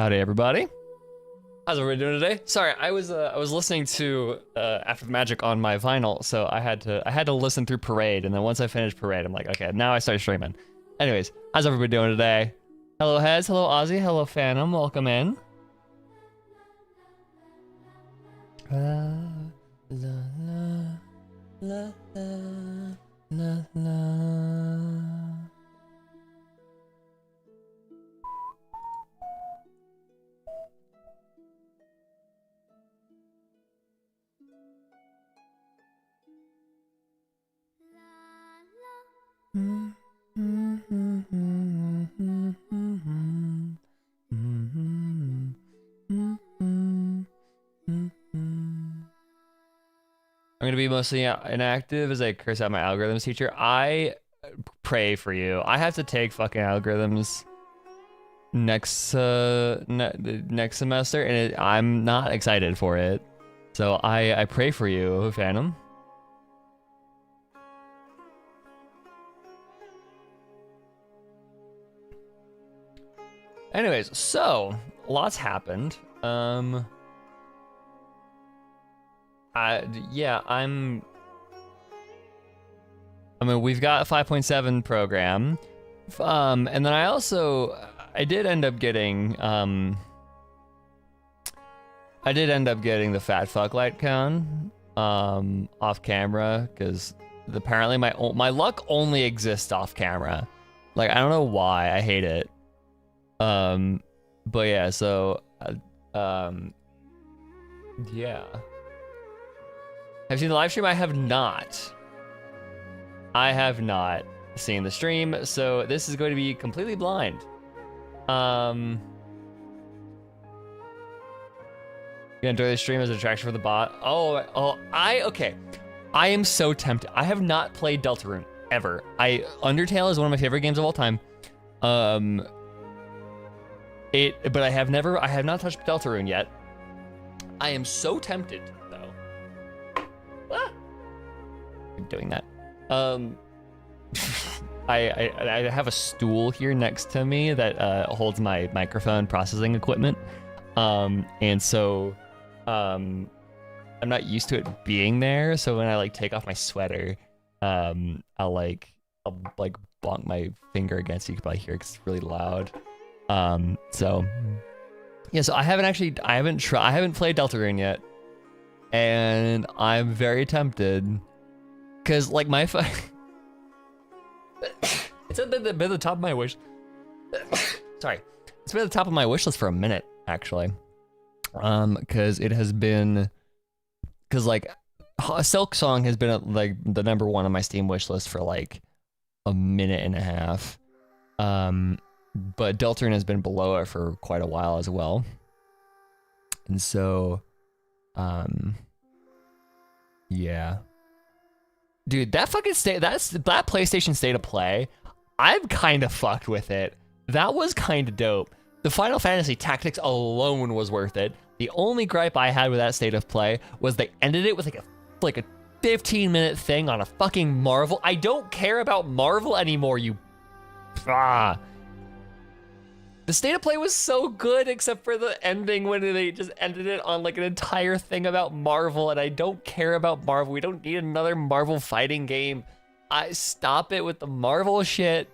Howdy, everybody. How's everybody doing today? Sorry, I was listening to After the Magic on my vinyl, so I had to listen through Parade, and then once I finished Parade, I'm like, okay, now I start streaming. Anyways, how's everybody doing today? Hello, Hez. Hello, Ozzy. Hello, Phantom. Welcome in. La la la la la la. I'm gonna be mostly inactive as I curse out my algorithms teacher. I pray for you. I have to take fucking algorithms next next semester, and I'm not excited for it. So I pray for you, Phantom. Anyways, so lots happened. Yeah, I mean, we've got a 5.7 program, and then I did end up getting the fat fuck light cone off camera, because apparently my luck only exists off camera. Like, I don't know why. I hate it. But yeah, so yeah. Have you seen the live stream? I have not. I have not seen the stream, so this is going to be completely blind. You enjoy the stream as an attraction for the bot? Okay. I am so tempted. I have not played Deltarune ever. Undertale is one of my favorite games of all time. But I have not touched Deltarune yet. I am so tempted though. I'm doing that. I have a stool here next to me that holds my microphone processing equipment. And so I'm not used to it being there. So when I take off my sweater, I'll bonk my finger against it. You can probably hear it 'cause it's really loud. So yeah, so I haven't played Deltarune yet, and I'm very tempted, cause my it's been at the top of my wish. Sorry, it's been at the top of my wish list for a minute actually, cause it has been, Silk Song has been at the #1 on my Steam wish list for a minute and a half. But Deltarune has been below it for quite a while as well. And so, yeah. Dude, that fucking that PlayStation State of Play, I'm kind of fucked with it. That was kind of dope. The Final Fantasy Tactics alone was worth it. The only gripe I had with that State of Play was they ended it with a 15-minute thing on a fucking Marvel. I don't care about Marvel anymore, you... The State of Play was so good, except for the ending when they just ended it on an entire thing about Marvel, and I don't care about Marvel. We don't need another Marvel fighting game. Stop it with the Marvel shit.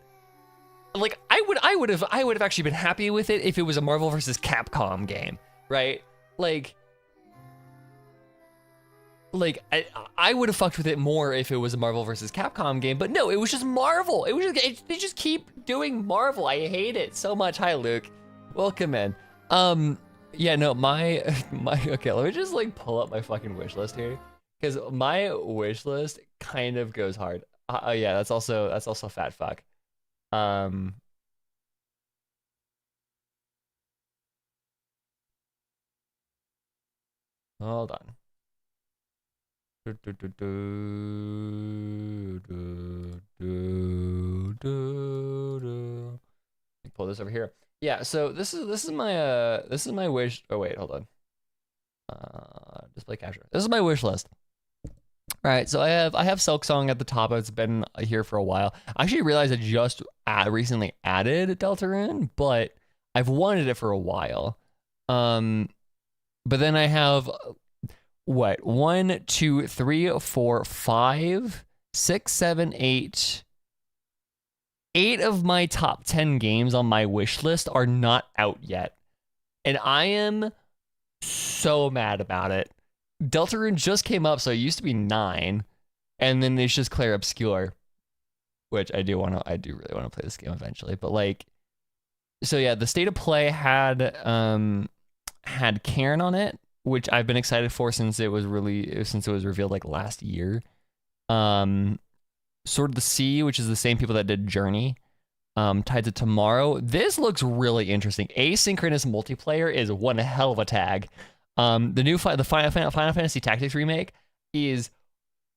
I would have actually been happy with it if it was a Marvel versus Capcom game, right? I would have fucked with it more if it was a Marvel versus Capcom game, but no, it was just Marvel. They just keep doing Marvel. I hate it so much. Hi, Luke. Welcome in. Yeah, no, okay, let me just pull up my fucking wish list here, because my wish list kind of goes hard. Yeah, that's also fat fuck. Hold on. Let me pull this over here. Yeah, so this is my wish. Oh wait, hold on. Display capture. This is my wish list. All right, so I have Silk Song at the top. It's been here for a while. I actually realized I just recently added Deltarune, but I've wanted it for a while. But then I have what? 1, 2, 3, 4, 5, 6, 7, 8. 8 of my top 10 games on my wish list are not out yet. And I am so mad about it. Deltarune just came up, so it used to be 9. And then there's just Clair Obscure, which I do really want to play this game eventually. But like, so yeah, the state of play had Karen on it, which I've been excited for since it was revealed like last year. Sword of the Sea, which is the same people that did Journey. Tides of Tomorrow. This looks really interesting. Asynchronous multiplayer is one hell of a tag. The Final Fantasy Tactics remake is,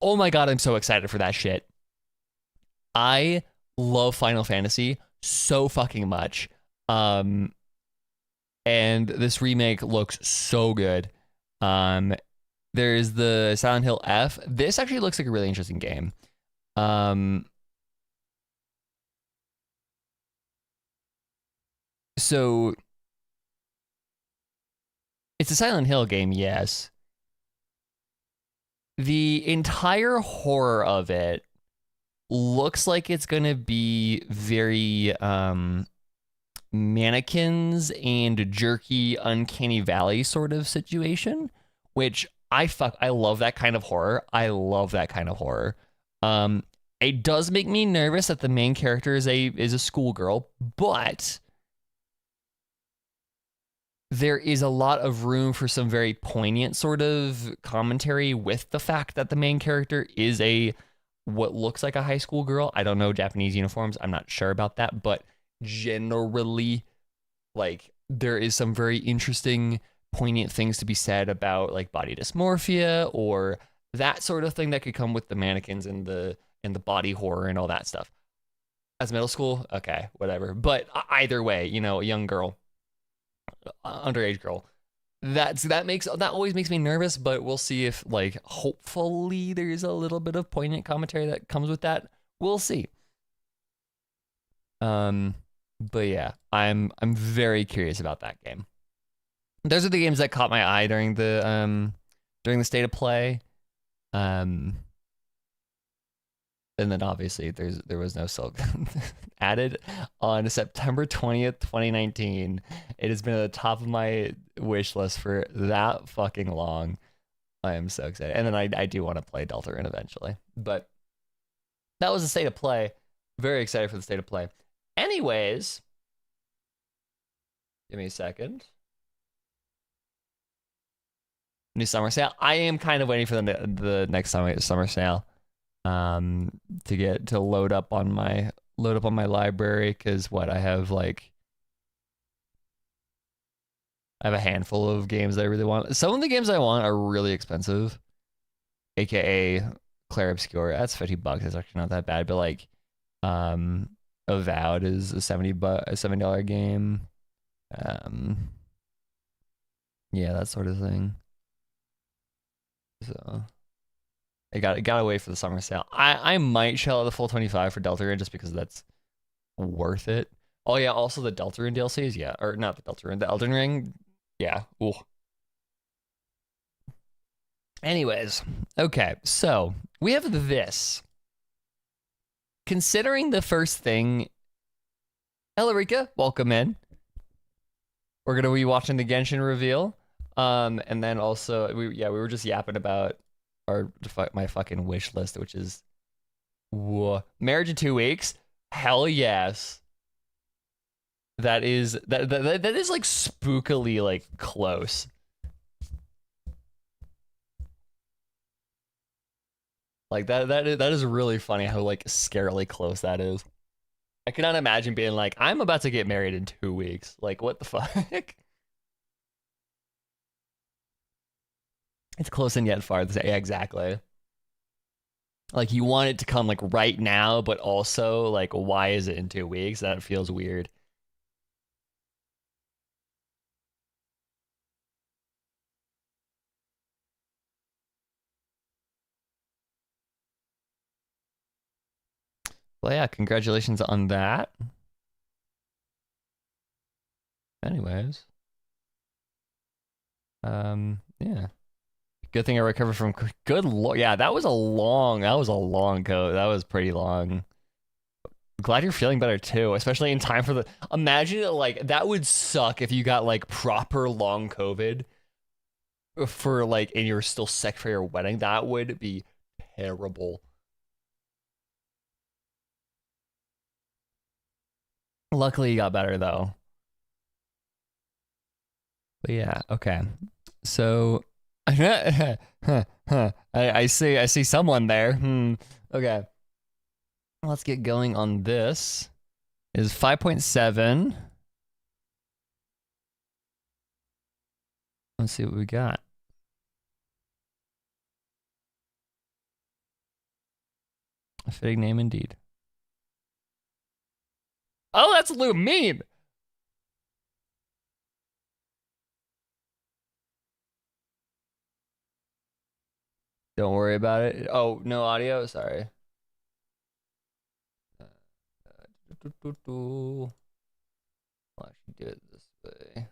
oh my god, I'm so excited for that shit. I love Final Fantasy so fucking much. And this remake looks so good. There's the Silent Hill F. This actually looks like a really interesting game. So it's a Silent Hill game, yes. The entire horror of it looks like it's gonna be very mannequins and jerky uncanny valley sort of situation, which I love that kind of horror. I love that kind of horror. It does make me nervous that the main character is a schoolgirl, but there is a lot of room for some very poignant sort of commentary with the fact that the main character is what looks like a high school girl. I don't know Japanese uniforms. I'm not sure about that, but generally, like, there is some very interesting, poignant things to be said about like body dysmorphia or that sort of thing that could come with the mannequins and the body horror and all that stuff. As middle school, okay, whatever. But either way, you know, a young girl, underage girl, that always makes me nervous. But we'll see if, like, hopefully there's a little bit of poignant commentary that comes with that. We'll see. But yeah, I'm very curious about that game. Those are the games that caught my eye during the state of play. And then obviously there was no Silk added on September 20th, 2019. It has been at the top of my wish list for that fucking long. I am so excited. And then I do want to play Deltarune eventually. But that was the state of play. Very excited for the state of play. Anyways, give me a second. New summer sale. I am kind of waiting for the next summer sale. To load up on my library, because I have a handful of games that I really want. Some of the games I want are really expensive, aka Clair Obscure. That's $50. It's actually not that bad, but like Avowed is a $70 game. Yeah, that sort of thing. So I gotta wait for the summer sale. I might shell out the full 25 for Deltarune just because that's worth it. Oh yeah, also the Deltarune DLCs, yeah, or not the Deltarune, the Elden Ring, yeah. Ooh. Anyways, okay, so we have this. Considering the first thing, Elarica, welcome in. We're gonna be watching the Genshin reveal, and then also we were just yapping about my fucking wish list, which is marriage in 2 weeks. Hell yes. That is like spookily like close. Like that is really funny how like scarily close that is. I cannot imagine being like, I'm about to get married in 2 weeks. Like, what the fuck? It's close and yet far. Yeah, exactly. Like, you want it to come like right now, but also like, why is it in 2 weeks? That feels weird. Well, yeah, congratulations on that. Anyways. Yeah. Good thing I recovered from good yeah, that was a long code. That was pretty long. Glad you're feeling better too, especially in time for the imagine it, like that would suck if you got like proper long COVID for like and you're still sick for your wedding. That would be terrible. Luckily you got better though. But yeah, okay. So I see someone there. Okay. Let's get going on this. Is 5.7. Let's see what we got. A fitting name indeed. Oh, that's Lou meme. Don't worry about it. Oh, no audio? Sorry. I'll actually do it this way.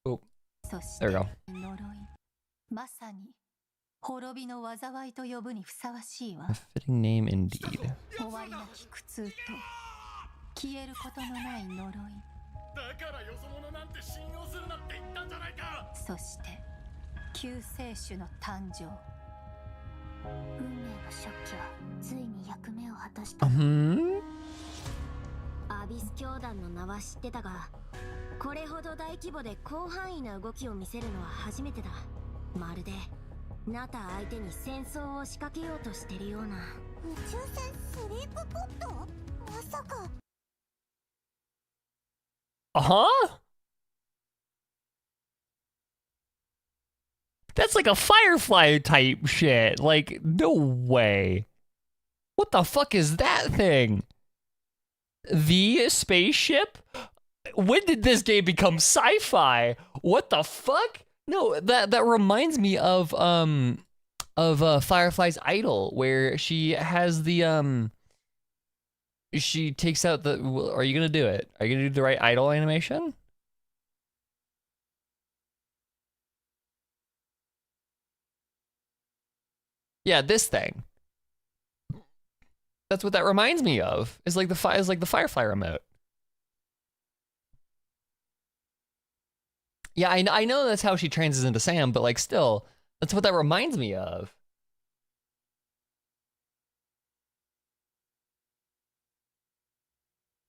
Oh, there we go. A fitting name indeed. Mm-hmm. アビス教団の名は知ってたが、これほど大規模で広範囲な動きを見せるのは初めてだ。まるでナタ相手に戦争を仕掛けようとしてるような。宇宙船スリープポット？まさか。That's like a Firefly type shit. Like, no way. What the fuck is that thing? The spaceship? When did this game become sci-fi? What the fuck? No, that reminds me of Firefly's Idol, where she has the she takes out the. Are you gonna do it? Are you gonna do the right idol animation? Yeah, this thing. That's what that reminds me of. It's like the Firefly remote. Yeah, I know that's how she transitions into Sam, but like still, that's what that reminds me of.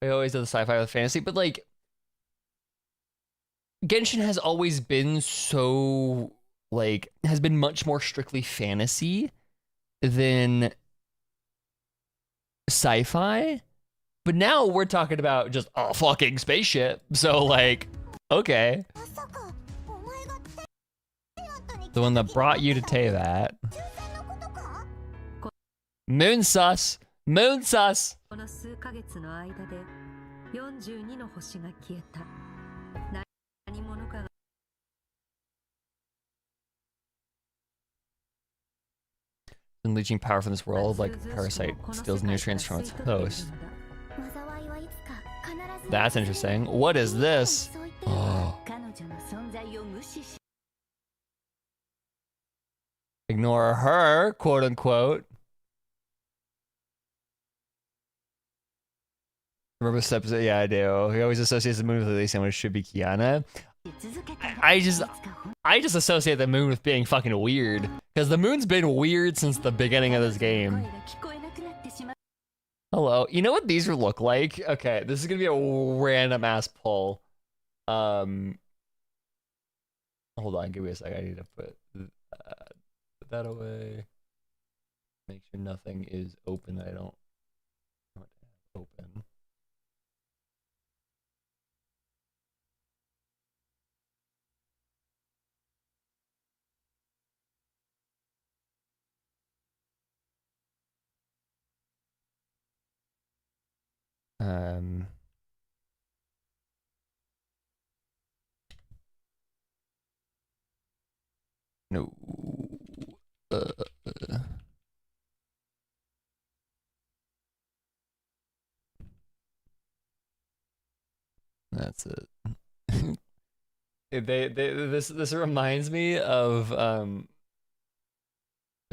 I always do the sci-fi with fantasy, but like Genshin has always been so like has been much more strictly fantasy than sci-fi. But now we're talking about just a fucking spaceship. So like, okay. The one that brought you to Teyvat. Moon sus. Moon sus. Unleashing power from this world, like a parasite steals nutrients from its host. That's interesting. What is this? Oh. Ignore her, quote unquote. Remember this episode? Yeah, I do. He always associates the moon with Elysium, which should be Kiana. I just associate the moon with being fucking weird. Because the moon's been weird since the beginning of this game. Hello. You know what these would look like? Okay, this is gonna be a random ass poll. Hold on, give me a sec. I need to put that away. Make sure nothing is open that I don't want to have open. No. That's it. This reminds me of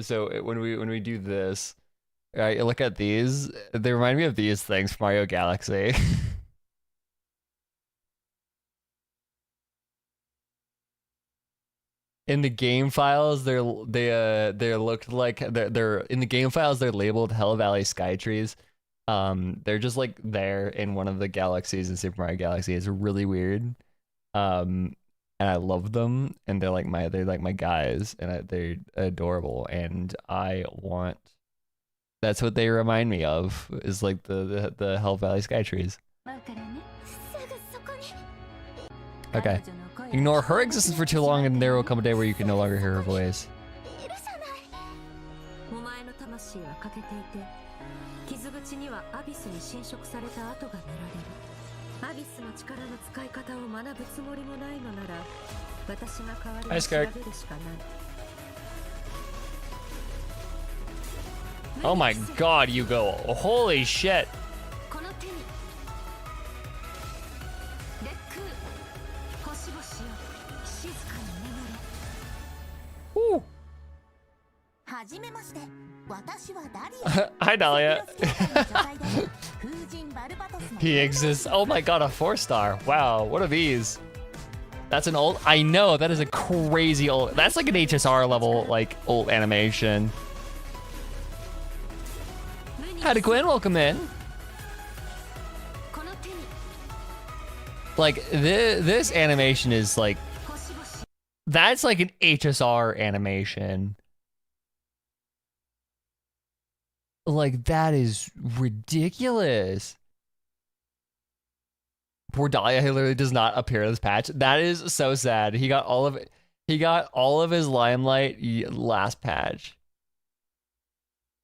so when we do this, right, you look at these, they remind me of these things from Mario Galaxy. In the game files, they're looked like they're in the game files, they're labeled Hell Valley Sky Trees. They're just like there in one of the galaxies in Super Mario Galaxy. It's really weird. And I love them, and they're like my guys, and they're adorable, and that's what they remind me of, is like the Hell Valley Sky Trees. Okay. Ignore her existence for too long, and there will come a day where you can no longer hear her voice. Hi, Skirk. Oh my god, you go. Holy shit. Woo. Hi, Dahlia. He exists. Oh my god, a 4-star. Wow, what are these? That's an old, I know, that is a crazy old, that's like an HSR level, like, old animation. Howdy, Gwen, welcome in. Like, this animation is like, that's like an HSR animation. Like, that is ridiculous. Poor Dahlia, he literally does not appear in this patch. That is so sad. He got all of it. He got all of his limelight last patch.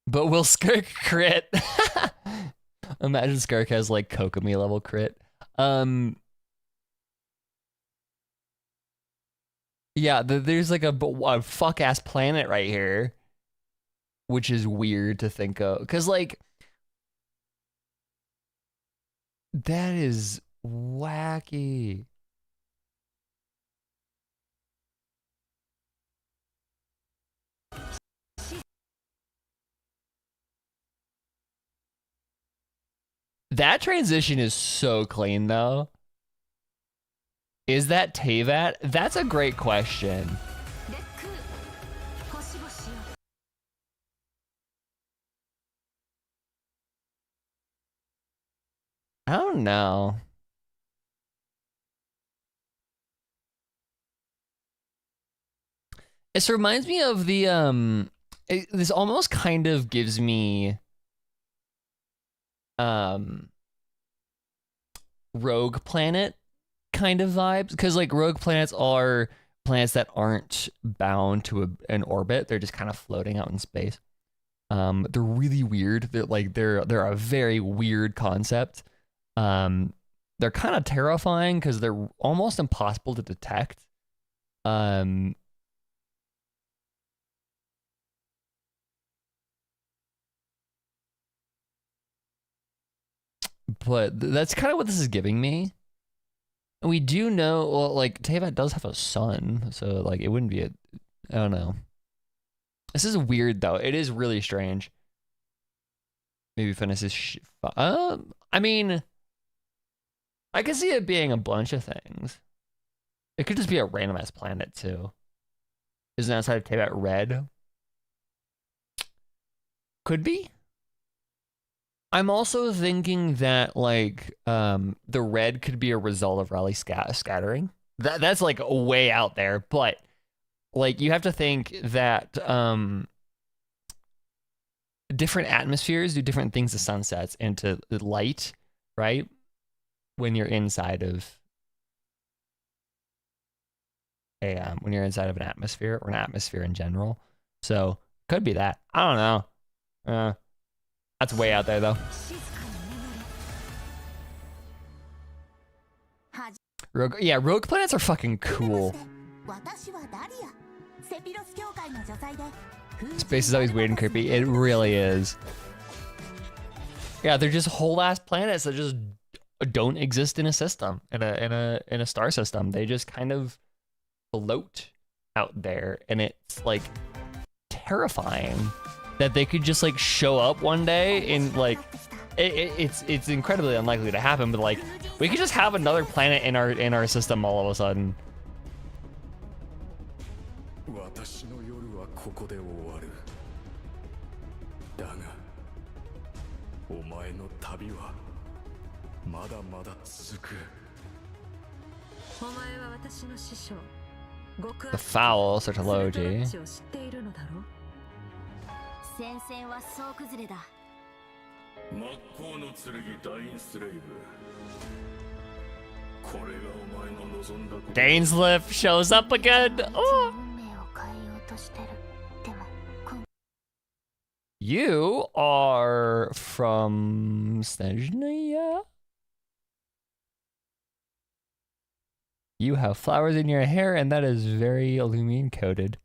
But will Skirk crit? Imagine Skirk has like Kokomi level crit. Yeah, there's like a fuck ass planet right here, which is weird to think of, because like that is wacky. That transition is so clean though. Is that Teyvat? That's a great question. I don't know. This reminds me of the this almost kind of gives me Rogue Planet kind of vibes, because like Rogue Planets are planets that aren't bound to an orbit. They're just kind of floating out in space. They're really weird. They're a very weird concept. They're kind of terrifying because they're almost impossible to detect. But that's kind of what this is giving me. And we do know, well, like, Teyvat does have a son, so, like, it wouldn't be I don't know. This is weird, though. It is really strange. Maybe finish this I mean, I could see it being a bunch of things. It could just be a random-ass planet, too. Isn't outside of Teyvat red? Could be. I'm also thinking that like the red could be a result of Raleigh scattering. That's like way out there, but like you have to think that different atmospheres do different things to sunsets and to light, right? When you're inside of when you're inside of an atmosphere or an atmosphere in general. So could be that. I don't know. That's way out there, though. Rogue planets are fucking cool. Space is always weird and creepy. It really is. Yeah, they're just whole ass planets that just don't exist in a system, in a star system. They just kind of float out there, and it's like terrifying that they could just like show up one day and like it's incredibly unlikely to happen, but like we could just have another planet in our system all of a sudden. 私の夜はここで終わる。だが、お前の旅はまだまだ続く。お前は私の師匠。 The foul such a logi. 戦線は総崩れだ。真っ向の剣ダインスレイブ。これがお前の望んだこと。 Dainsleif shows up again. Oh. You are from Snezhnaya? You have flowers in your hair, and that is very Illumine coded.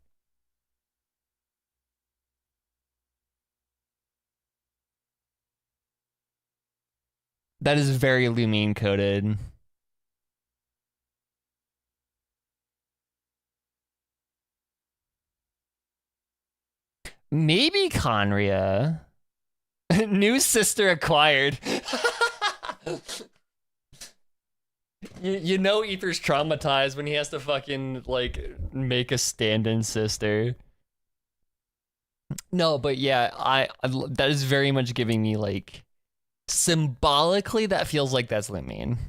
That is very Illumine coded. Maybe Conria. New sister acquired. You know Ether's traumatized when he has to fucking like make a stand-in sister. No, but yeah, I that is very much giving me like symbolically that feels like that's Lumine.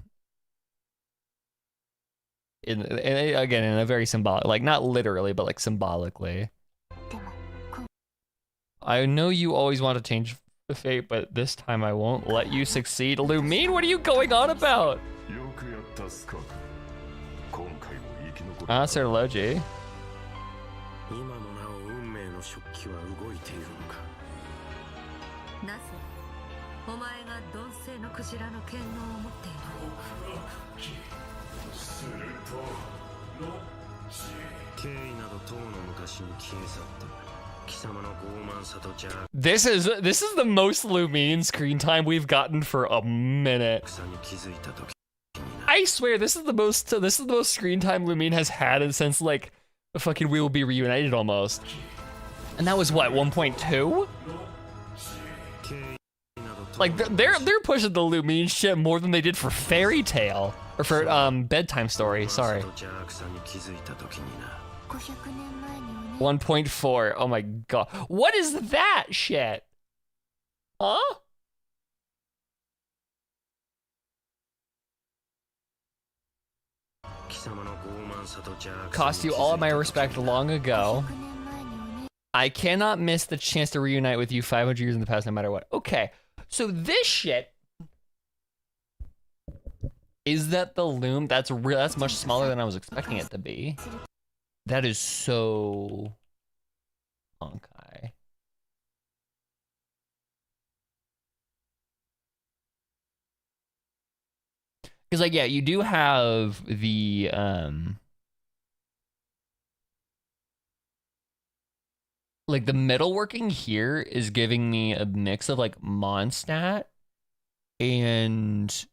Again, in a very symbolic, like not literally, but like symbolically. I know you always want to change the fate, but this time I won't let you succeed. Lumine, what are you going on about? Ah, Sir Logi. This is the most Lumine screen time we've gotten for a minute. I swear this is the most screen time Lumine has had since like fucking We Will Be Reunited almost. And that was what, 1.2? Like they're pushing the Lumine shit more than they did for Fairy Tail or for Bedtime Story, sorry. 1.4. Oh my god. What is that shit? Huh? Cost you all of my respect long ago. I cannot miss the chance to reunite with you 500 years in the past no matter what. Okay, so this shit is that the loom that's much smaller than I was expecting it to be. That is so honkai. Because like yeah, you do have the like the metalworking here is giving me a mix of like Mondstadt and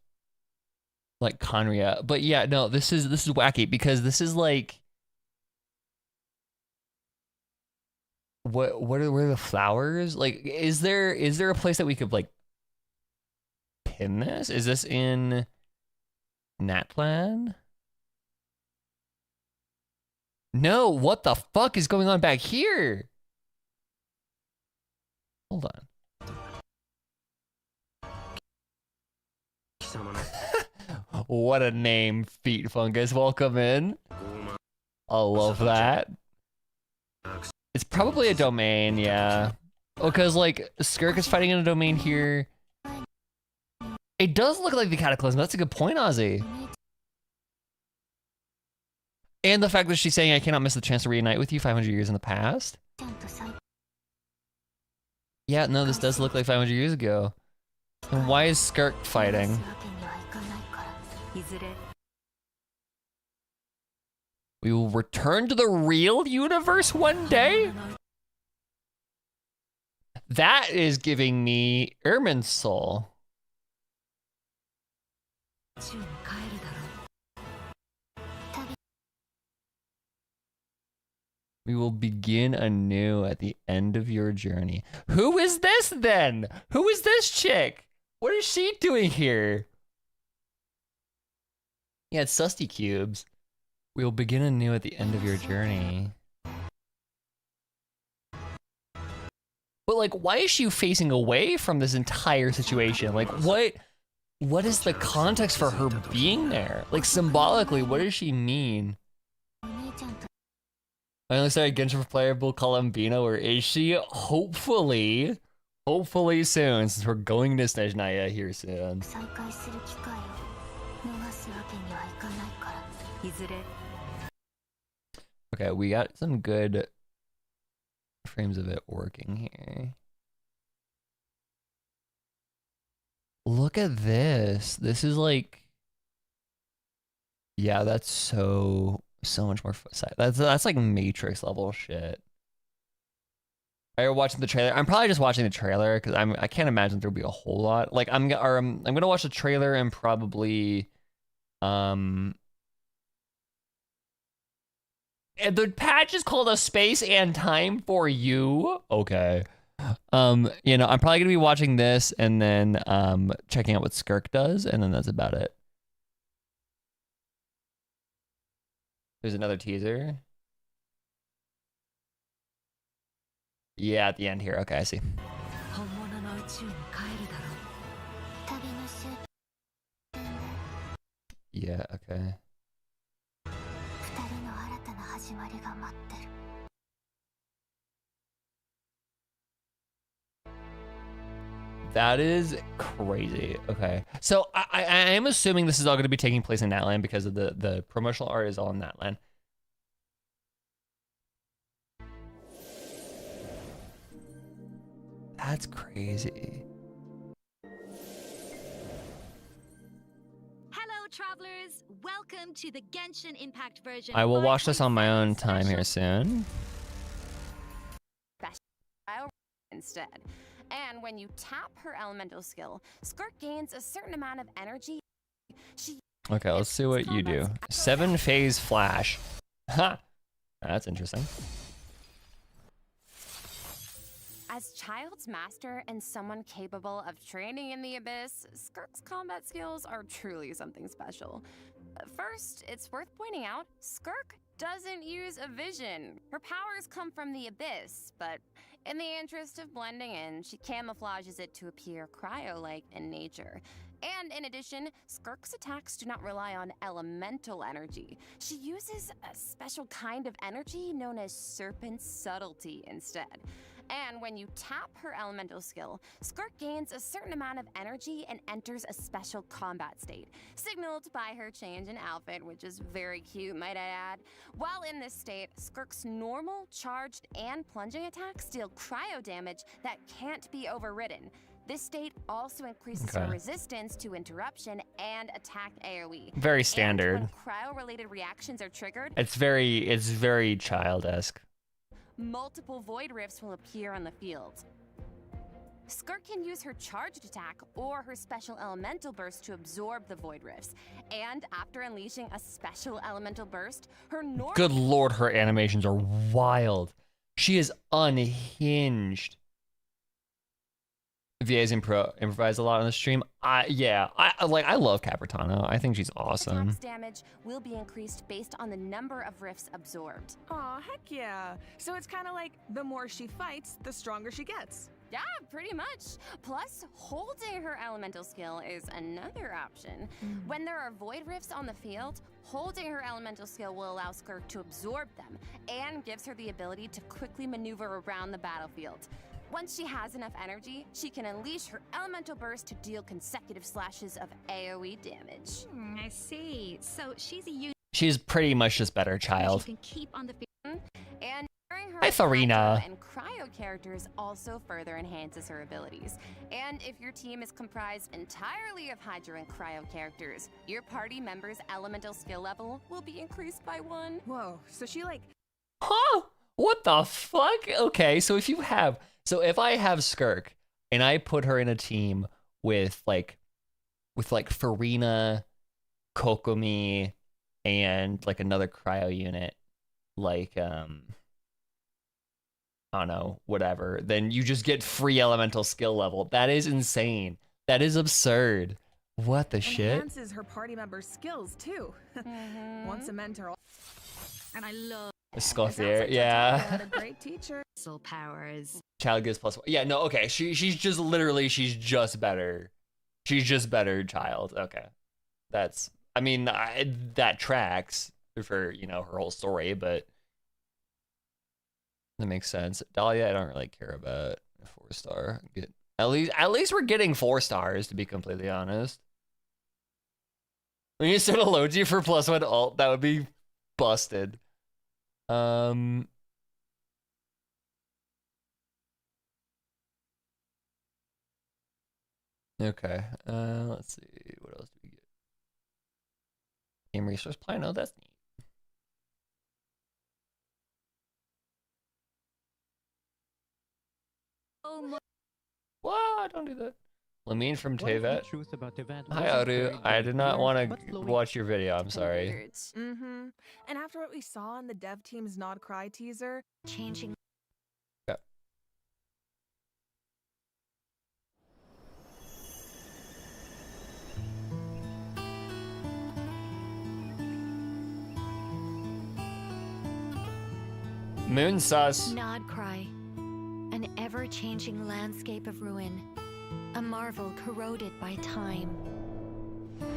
like Conria. But yeah, no, this is wacky because this is like where are the flowers? Like is there a place that we could like pin this? Is this in Natplan? No, what the fuck is going on back here? Hold on. What a name, Feet Fungus. Welcome in. I love that. It's probably a domain, yeah. Because, like, Skirk is fighting in a domain here. It does look like the Cataclysm. That's a good point, Ozzy. And the fact that she's saying, I cannot miss the chance to reunite with you 500 years in the past. Yeah, no, this does look like 500 years ago. And why is Skirk fighting? We will return to the real universe one day? That is giving me Irmin's soul. We will begin anew at the end of your journey. Who is this then? Who is this chick? What is she doing here? Yeah, it's Susty Cubes. We will begin anew at the end of your journey. But like, why is she facing away from this entire situation? Like, what is the context for her being there? Like, symbolically, what does she mean? I only started Genshin for playable Columbina, or is she? Hopefully soon, since we're going to Snezhnaya here soon. Okay, we got some good frames of it working here. Look at this. This is like, yeah, that's so much more side. That's like Matrix level shit. Are you watching the trailer? I'm probably just watching the trailer because I can't imagine there'll be a whole lot. Like I'm gonna watch the trailer and probably and the patch is called A Space and Time for You. Okay. You know, I'm probably gonna be watching this and then checking out what Skirk does, and then that's about it. There's another teaser. Yeah, at the end here. Okay, I see. Yeah, okay. That is crazy. Okay, so I am assuming this is all going to be taking place in Natland because of the promotional art is all in Natland. That's crazy. Hello, travelers. Welcome to the Genshin Impact version. I will watch this on my own time here soon. Instead. And when you tap her elemental skill, Skirk gains a certain amount of energy. Okay, let's see what you do. 7-phase flash. Ha! That's interesting. As Child's master and someone capable of training in the Abyss, Skirk's combat skills are truly something special. First, it's worth pointing out, Skirk doesn't use a vision. Her powers come from the Abyss, but in the interest of blending in, she camouflages it to appear cryo-like in nature. And in addition, Skirk's attacks do not rely on elemental energy. She uses a special kind of energy known as Serpent Subtlety instead. And when you tap her elemental skill, Skirk gains a certain amount of energy and enters a special combat state, signaled by her change in outfit, which is very cute, might I add. While in this state, Skirk's normal, charged, and plunging attacks deal cryo damage that can't be overridden. This state also increases her resistance to interruption and attack AoE. Very standard. And when cryo-related reactions are triggered, It's very child-esque. multiple void rifts will appear on the field. Skirk can use her charged attack or her special elemental burst to absorb the void rifts. And after unleashing a special elemental burst, her normal— Good lord, her animations are wild. She is unhinged. VA's improvise a lot on the stream. I love Capitano. I think she's awesome. Attack's damage will be increased based on the number of rifts absorbed. Aw, heck yeah. So it's kind of like the more she fights, the stronger she gets. Yeah, pretty much. Plus, holding her elemental skill is another option. When there are void rifts on the field, holding her elemental skill will allow Skirk to absorb them and gives her the ability to quickly maneuver around the battlefield. Once she has enough energy, she can unleash her elemental burst to deal consecutive slashes of AoE damage. I see. So she's a She's pretty much just better child. She can keep on the field. And during her Hi, Farina. Hydra and cryo characters also further enhances her abilities. And if your team is comprised entirely of Hydra and cryo characters, your party member's elemental skill level will be increased by 1. Whoa, so she like... Huh? What the fuck? Okay, so if I have Skirk and I put her in a team with like Farina Kokomi and like another cryo unit, like I don't know, whatever, then you just get free elemental skill level. That is insane. That is absurd. What the shit? Enhances her party members' skills too. Once a mentor. And I love. Scoffier, yeah. Had a great teacher. Soul powers. Child gives +1. Yeah, no, okay. She's just literally, she's just better. She's just better child. Okay. That's, I mean, that tracks for, you know, her whole story, but that makes sense. Dahlia, I don't really care about. 4-star. At least we're getting 4 stars, to be completely honest. When you start a Logi for +1 alt, that would be busted. Okay, let's see, what else do we get? Game resource plan, oh, that's neat. What? Don't do that. Lamine from Tevet. Hi, Aru. I did not want to watch your video. I'm sorry. Mm-hmm. And after what we saw in the dev team's Nod Cry teaser, Changing. Yeah. Moon sus. Nod Cry. An ever-changing landscape of ruin. A marvel corroded by time.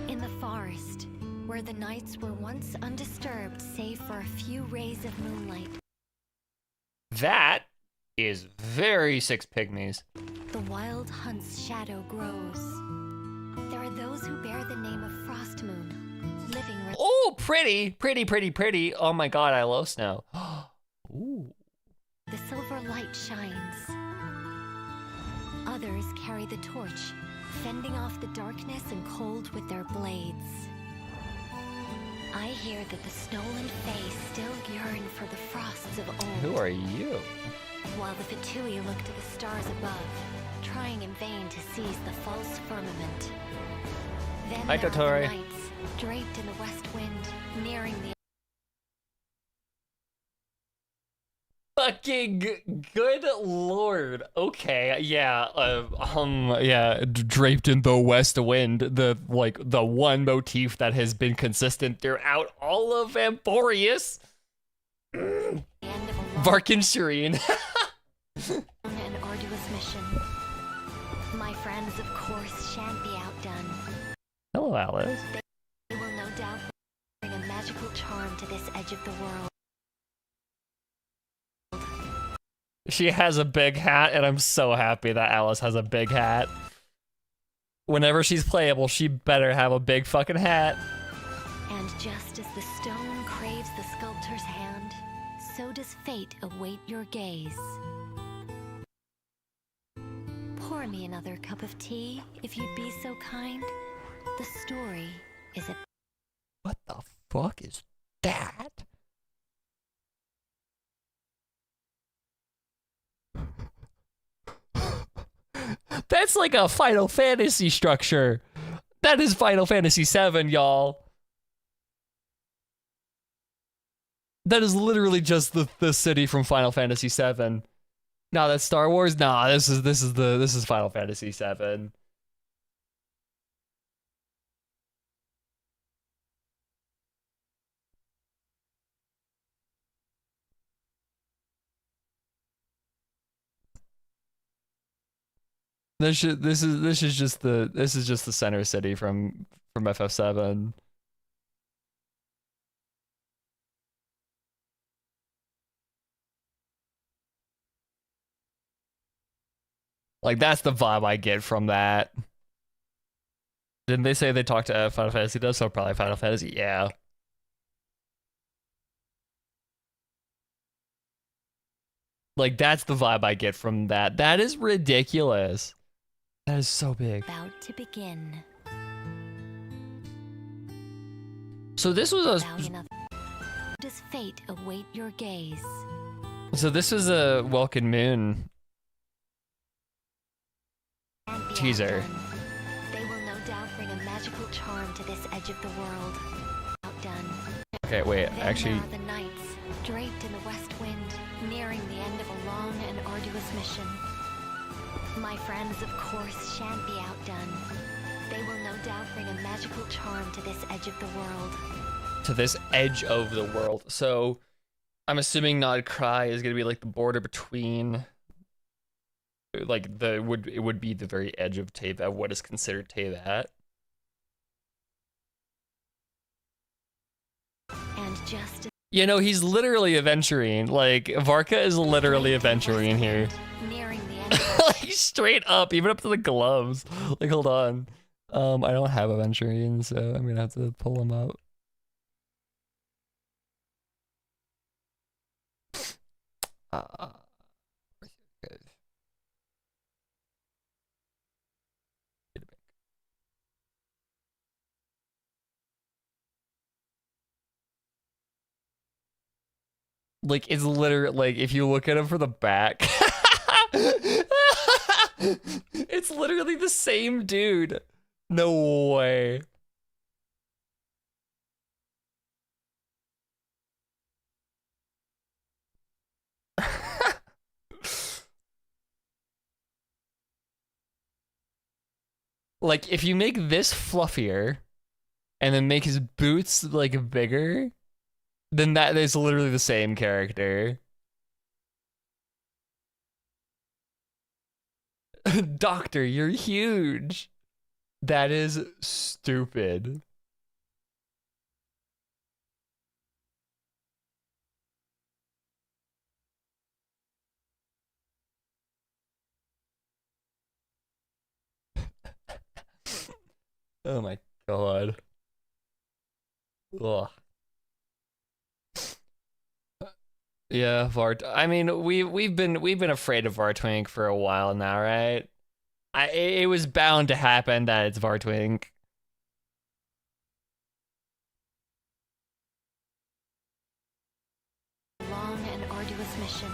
In the forest, where the nights were once undisturbed save for a few rays of moonlight. That is very Six Pygmies. The wild hunt's shadow grows. There are those who bear the name of Frostmoon, living. Oh, pretty. Oh my god, I love snow. Ooh. The silver light shines. Others carry the torch, fending off the darkness and cold with their blades. I hear that the Stolen Fae still yearn for the frosts of old. Who are you? While the Fatui look to the stars above, trying in vain to seize the false firmament. Then Hi, there are Totori. the nights, draped in the west wind, nearing the Fucking good lord. Okay, yeah, yeah, draped in the west wind, the one motif that has been consistent throughout all of Emporius. end of a long Varkin Shireen. and arduous mission. My friends, of course, shan't be outdone. Hello, Alice. They will no doubt bring a magical charm to this edge of the world. She has a big hat, and I'm so happy that Alice has a big hat. Whenever she's playable, she better have a big fucking hat. And just as the stone craves the sculptor's hand, so does fate await your gaze. Pour me another cup of tea, if you'd be so kind. The story is a... What the fuck is that? That's like a Final Fantasy structure. That is Final Fantasy VII, y'all. That is literally just the city from Final Fantasy VII. Nah, that's Star Wars. Nah, this is Final Fantasy VII. This is just the center city from FF7. Like, that's the vibe I get from that. Didn't they say they talked to Final Fantasy though? So probably Final Fantasy, yeah. Like, that's the vibe I get from that. That is ridiculous. That is so big. about to begin. So this was About another... Does fate await your gaze? So this was a Welkin Moon Can't be teaser. outdone. They will no doubt bring a magical charm to this this edge of the world. Outdone. Okay, wait, Then actually, there are the nights, draped in the west wind, nearing the end of a long and arduous mission. My friends, of course, shan't be outdone. They will no doubt bring a magical charm to this edge of the world. to this edge of the world. So I'm assuming Nod Krai is gonna be like the border between, like it would be the very edge of Teyvat, what is considered Teyvat. And just You know, he's literally aventurine. Like Varka is literally aventurine here. nearing the end of Like straight up, even up to the gloves. Like hold on. I don't have aventurine, so I'm gonna have to pull him up. Like it's literally like if you look at him from the back, it's literally the same dude. No way. Like if you make this fluffier and then make his boots like bigger, then that is literally the same character. Doctor, you're huge. That is stupid. Oh my god. Ugh. Yeah, Vart. I mean, we've been afraid of Vartwink for a while now, right? It was bound to happen that it's Vartwink. long and arduous mission.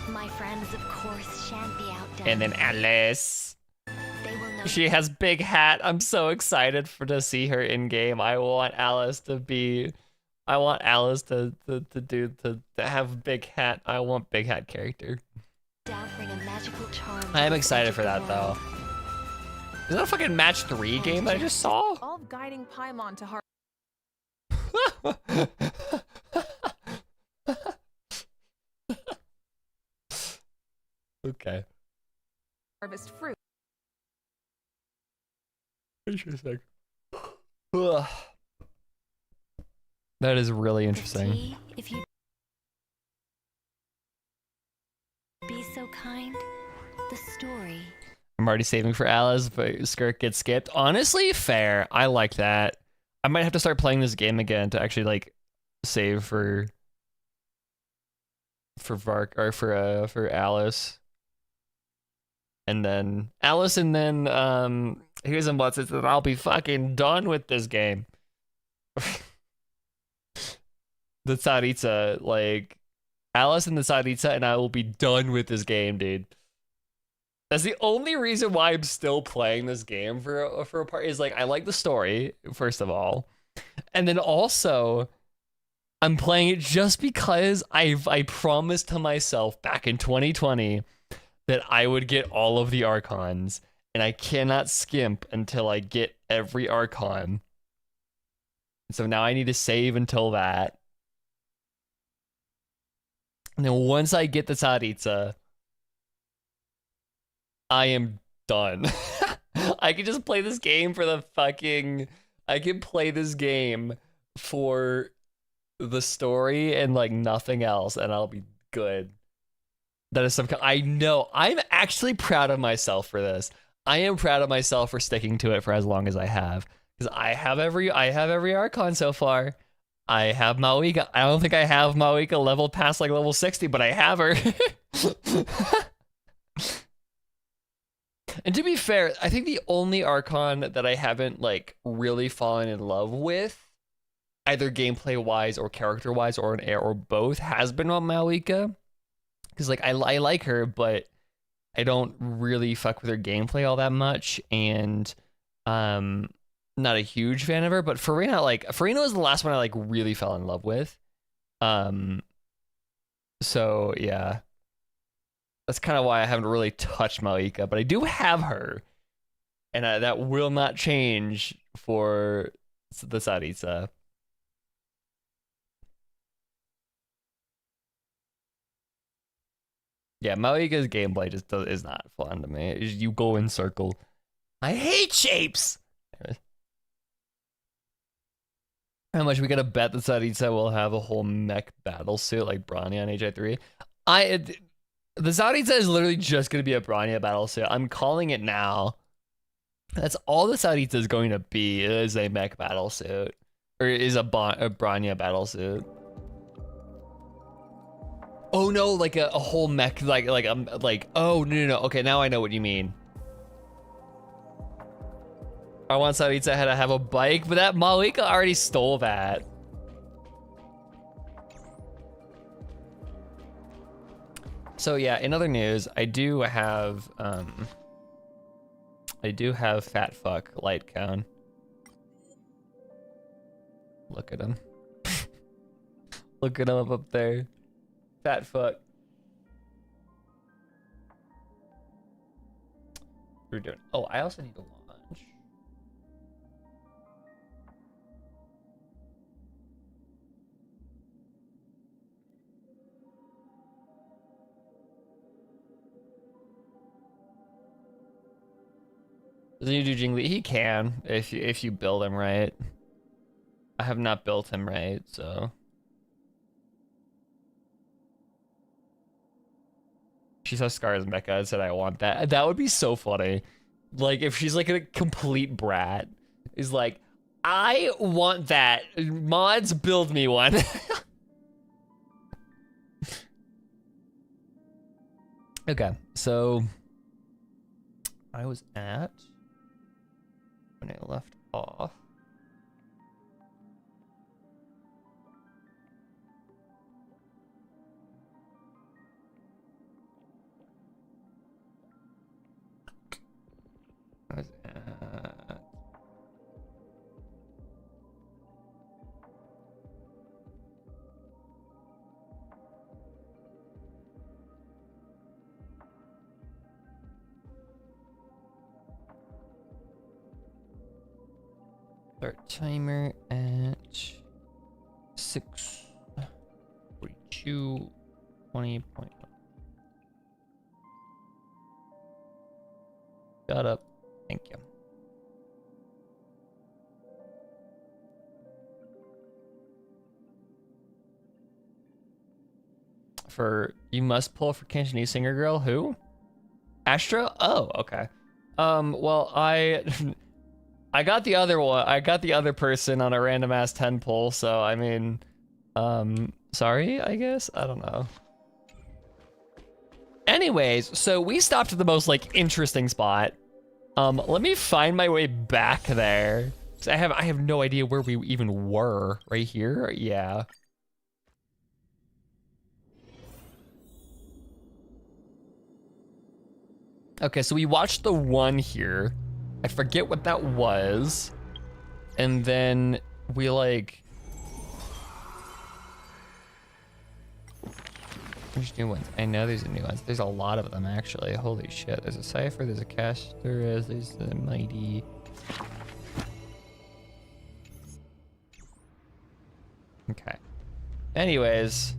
My friends, of course, shan't be outdone. And then Alice. They will know She has big hat. I'm so excited to see her in game. I want Alice to be. I want Alice to have big hat. I want big hat character. doubt bring a magical charm. I am to this excited edge of for the that world. though. Is that a fucking match 3 game that I just saw? All of guiding Paimon to Okay. harvest fruit. Interesting. Ugh. That is really interesting. Tea, if you be so kind. The story. I'm already saving for Alice, but Skirk gets skipped. Honestly, fair. I like that. I might have to start playing this game again to actually like save for Vark or for Alice. And then Alice and then here's some butts that I'll be fucking done with this game. The Tsaritsa, like Alice and the Tsaritsa, and I will be done with this game, dude. That's the only reason why I'm still playing this game for a part is like I like the story, first of all. And then also I'm playing it just because I promised to myself back in 2020 that I would get all of the Archons, and I cannot skimp until I get every Archon. So now I need to save until that. And then once I get the Tsaritsa, I am done. I can just play this game for the fucking... I can play this game for the story and like nothing else, and I'll be good. That is some kind... I know. I'm actually proud of myself for this. I am proud of myself for sticking to it for as long as I have. Because I have every Archon so far. I have Maoika. I don't think I have Maoika level past like level 60, but I have her. And to be fair, I think the only Archon that I haven't like really fallen in love with, either gameplay wise or character wise or an air or both, has been on Maoika. Because like I like her, but I don't really fuck with her gameplay all that much. And not a huge fan of her, but Farina, like, Farina was the last one I like really fell in love with. So yeah, that's kind of why I haven't really touched Malika, but I do have her, and that will not change for the Saritsa. Yeah, Malika's gameplay just is not fun to me. You go in circle. I hate shapes. How much we gotta bet that Saritsa will have a whole mech battle suit like Branya on HI3? The Saritsa is literally just gonna be a Branya battle suit. I'm calling it now. That's all the Saritsa is going to be, is a mech battle suit. Or is a Branya battle suit. Oh no, like a whole mech, like oh no, okay, now I know what you mean. I want Saritsa to have a bike, but that Malika already stole that. So yeah, in other news, I do have fat fuck light cone. Look at him. Look at him up there. Fat fuck. We're doing. Oh, I also need to launch. Doesn't he do Jingli? He can if you build him right. I have not built him right, so. She saw Scar's mecha and said, I want that. That would be so funny. Like, if she's like a complete brat, is like, I want that. Mods, build me one. Okay, so I was at when I left off. I was at... Start timer at 6:42, 20.1. Shut up. Thank you. For you must pull for Cantonese singer girl. Who? Astra? Oh, okay. Well, I got the other one. I got the other person on a random ass 10 pull. So I mean, sorry. I guess I don't know. Anyways, so we stopped at the most like interesting spot. Let me find my way back there. I have no idea where we even were. Right here? Yeah. Okay, so we watched the one here. I forget what that was. And then we like... There's new ones. I know there's new ones. There's a lot of them actually. Holy shit. There's a Cipher, there's a Caster, there's the Mighty. Okay. Anyways.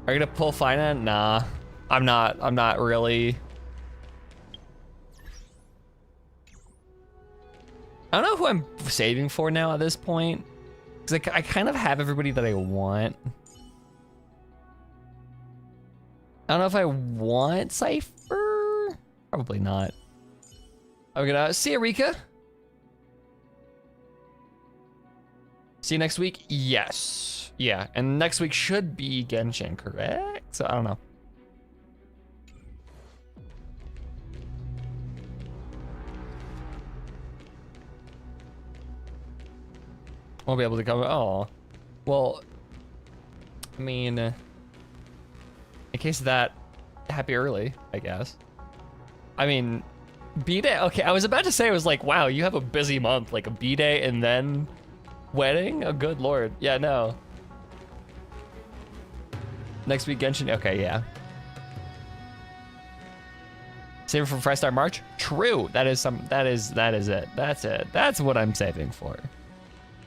Are you gonna pull Fina? Nah. I'm not really. I don't know who I'm saving for now at this point. Cause I kind of have everybody that I want. I don't know if I want Cipher. Probably not. I'm gonna see you, Rika. See you next week? Yes. Yeah, and next week should be Genshin, correct? So I don't know. Won't be able to come. Oh, well, I mean, in case of that, happy early, I guess. I mean, B-Day? Okay, I was about to say, it was like, wow, you have a busy month, like a B-Day and then wedding? Oh, good lord. Yeah, no. Next week, Genshin. Okay, yeah. Saving for 5-star March? True. That is it. That's it. That's what I'm saving for.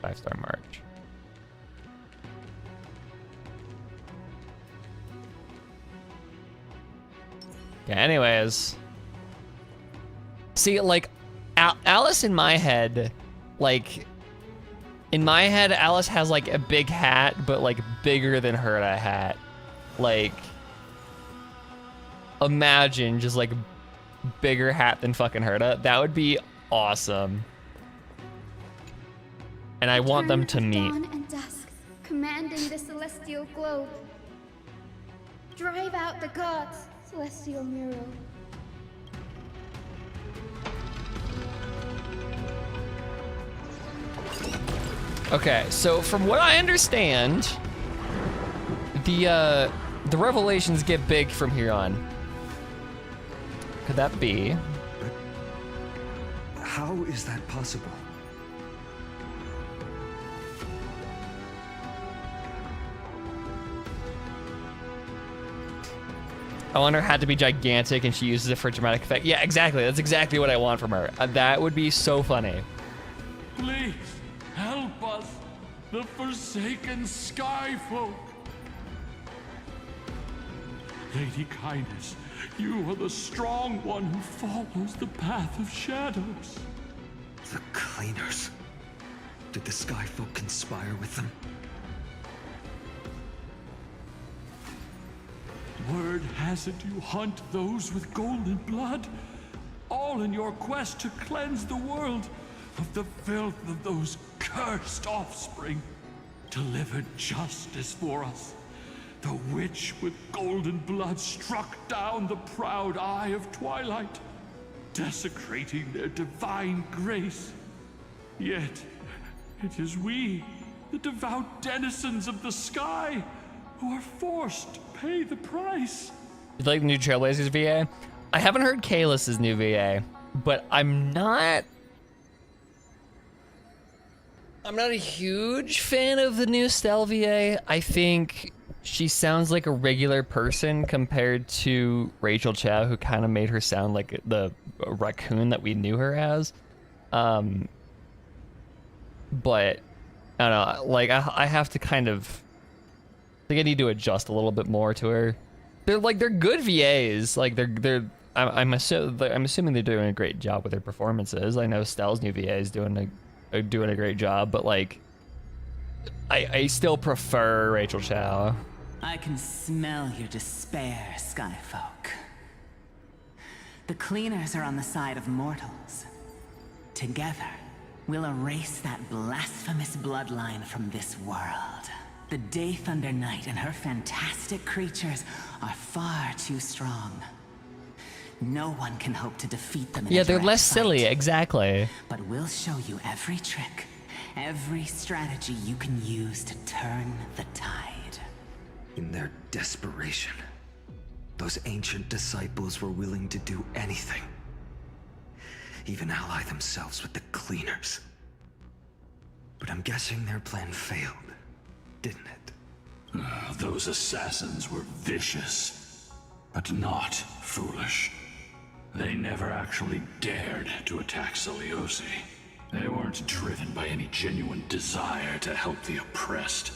5-star March. Okay, anyways. See, like, Alice in my head, like, Alice has, like, a big hat, but, like, bigger than her hat. Like, imagine just, like, bigger hat than fucking Herta. That would be awesome. And I want them to meet. Dawn and dusk, commanding the celestial globe. Drive out the gods, celestial mirror. Okay, so from what I understand, the revelations get big from here on. Could that be? How is that possible? I want her hat to be gigantic and she uses it for dramatic effect. Yeah, exactly. That's exactly what I want from her. That would be so funny. Please help us, the forsaken sky folk. Lady Kindness, you are the strong one who follows the path of shadows. The cleaners. Did the sky folk conspire with them? Word has it you hunt those with golden blood, all in your quest to cleanse the world of the filth of those cursed offspring. Delivered justice for us. The witch with golden blood struck down the proud eye of twilight, desecrating their divine grace. Yet, it is we, the devout denizens of the sky, who are forced to pay the price. You like the new Trailblazers VA? I haven't heard Kaelus's new VA, but I'm not a huge fan of the new Stell VA. I think she sounds like a regular person compared to Rachel Chow, who kind of made her sound like the raccoon that we knew her as. But I don't know, like I have to kind of, I think I need to adjust a little bit more to her. They're good VAs. Like I'm assuming they're doing a great job with their performances. I know Stell's new VA is doing a great job, but like I still prefer Rachel Chow. I can smell your despair, Skyfolk. The cleaners are on the side of mortals. Together, we'll erase that blasphemous bloodline from this world. The Day Thunder Knight and her fantastic creatures are far too strong. No one can hope to defeat them in Yeah, a they're direct less silly, fight. exactly. But we'll show you every trick, every strategy you can use to turn the tide. In their desperation, those ancient disciples were willing to do anything. Even ally themselves with the cleaners. But I'm guessing their plan failed, didn't it? Those assassins were vicious, but not foolish. They never actually dared to attack Celiosi. They weren't driven by any genuine desire to help the oppressed.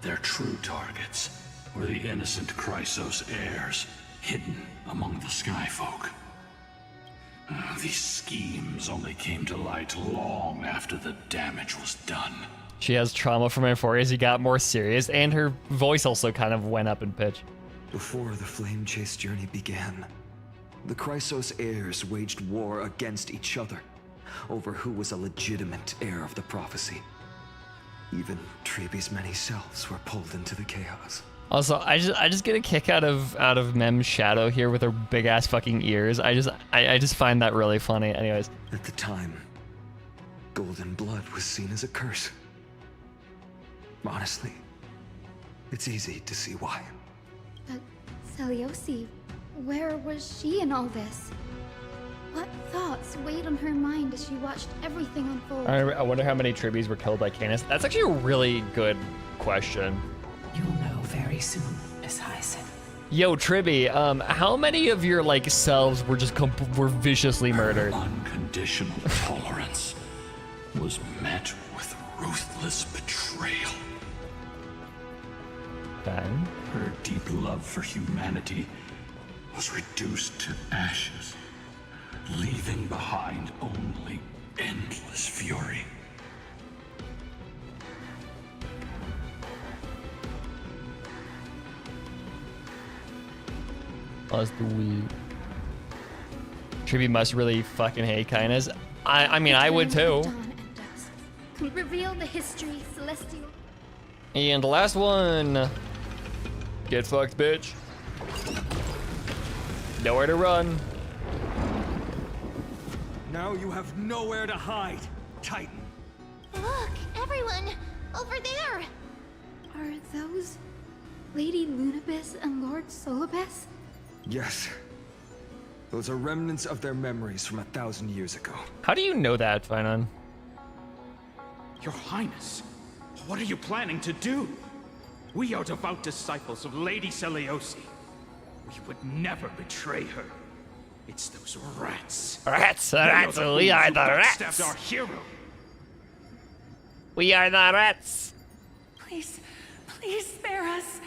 Their true targets were the innocent Chrysos heirs, hidden among the Skyfolk. These schemes only came to light long after the damage was done. She has trauma from Euphoria as he got more serious, and her voice also kind of went up in pitch. Before the Flame Chase journey began, the Chrysos heirs waged war against each other over who was a legitimate heir of the prophecy. Even Treeby's many selves were pulled into the chaos. Also, I just get a kick out of Mem's shadow here with her big ass fucking ears. I just find that really funny. Anyways. At the time, golden blood was seen as a curse. Honestly, it's easy to see why. But Celiosi, where was she in all this? What thought thoughts weighed on her mind as she watched everything unfold. I wonder how many Tribbies were killed by Canis. That's actually a really good question. You'll know very soon, Miss Hyson. Yo, Tribby, how many of your like selves were just were viciously murdered? Unconditional tolerance was met with ruthless betrayal. Ben? Her deep love for humanity was reduced to ashes, leaving behind only endless fury. Plus the weed. Tribby must really fucking hate Kindness. I mean, I would too. Reveal the history, Celestial. And the last one. Get fucked, bitch. Nowhere to run. Now you have nowhere to hide, Titan. Look, everyone! Over there! Are those Lady Lunabis and Lord Solibus? Yes. Those are remnants of their memories from 1,000 years ago. How do you know that, Finon? Your Highness, what are you planning to do? We are devout disciples of Lady Celiosi. We would never betray her. It's those rats. Rats, They rats, the we are fools the who rats. backstabbed our hero. We are the rats. Please, please spare us.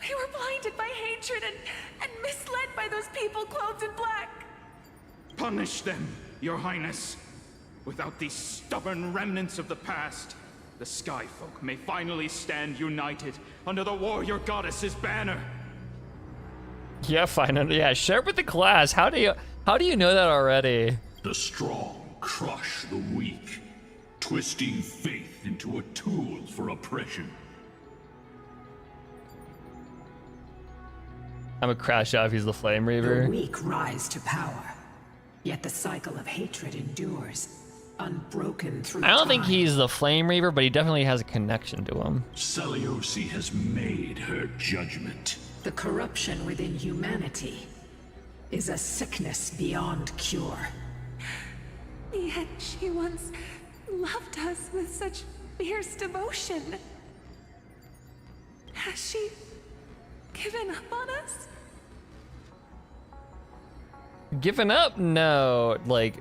We were blinded by hatred and misled by those people clothed in black. Punish them, Your Highness. Without these stubborn remnants of the past, the Skyfolk may finally stand united under the warrior goddess's banner. Yeah, Finon. Yeah, share with the class. How do you know that already? The strong crush the weak, twisting faith into a tool for oppression. I'm a crash out if he's the Flame Reaver. The weak rise to power, yet the cycle of hatred endures, unbroken through I don't think time. he's the Flame Reaver, but he definitely has a connection to him. Celiosi has made her judgment. The corruption within humanity is a sickness beyond cure. Yet she once loved us with such fierce devotion. Has she given up on us? Given up? No. Like,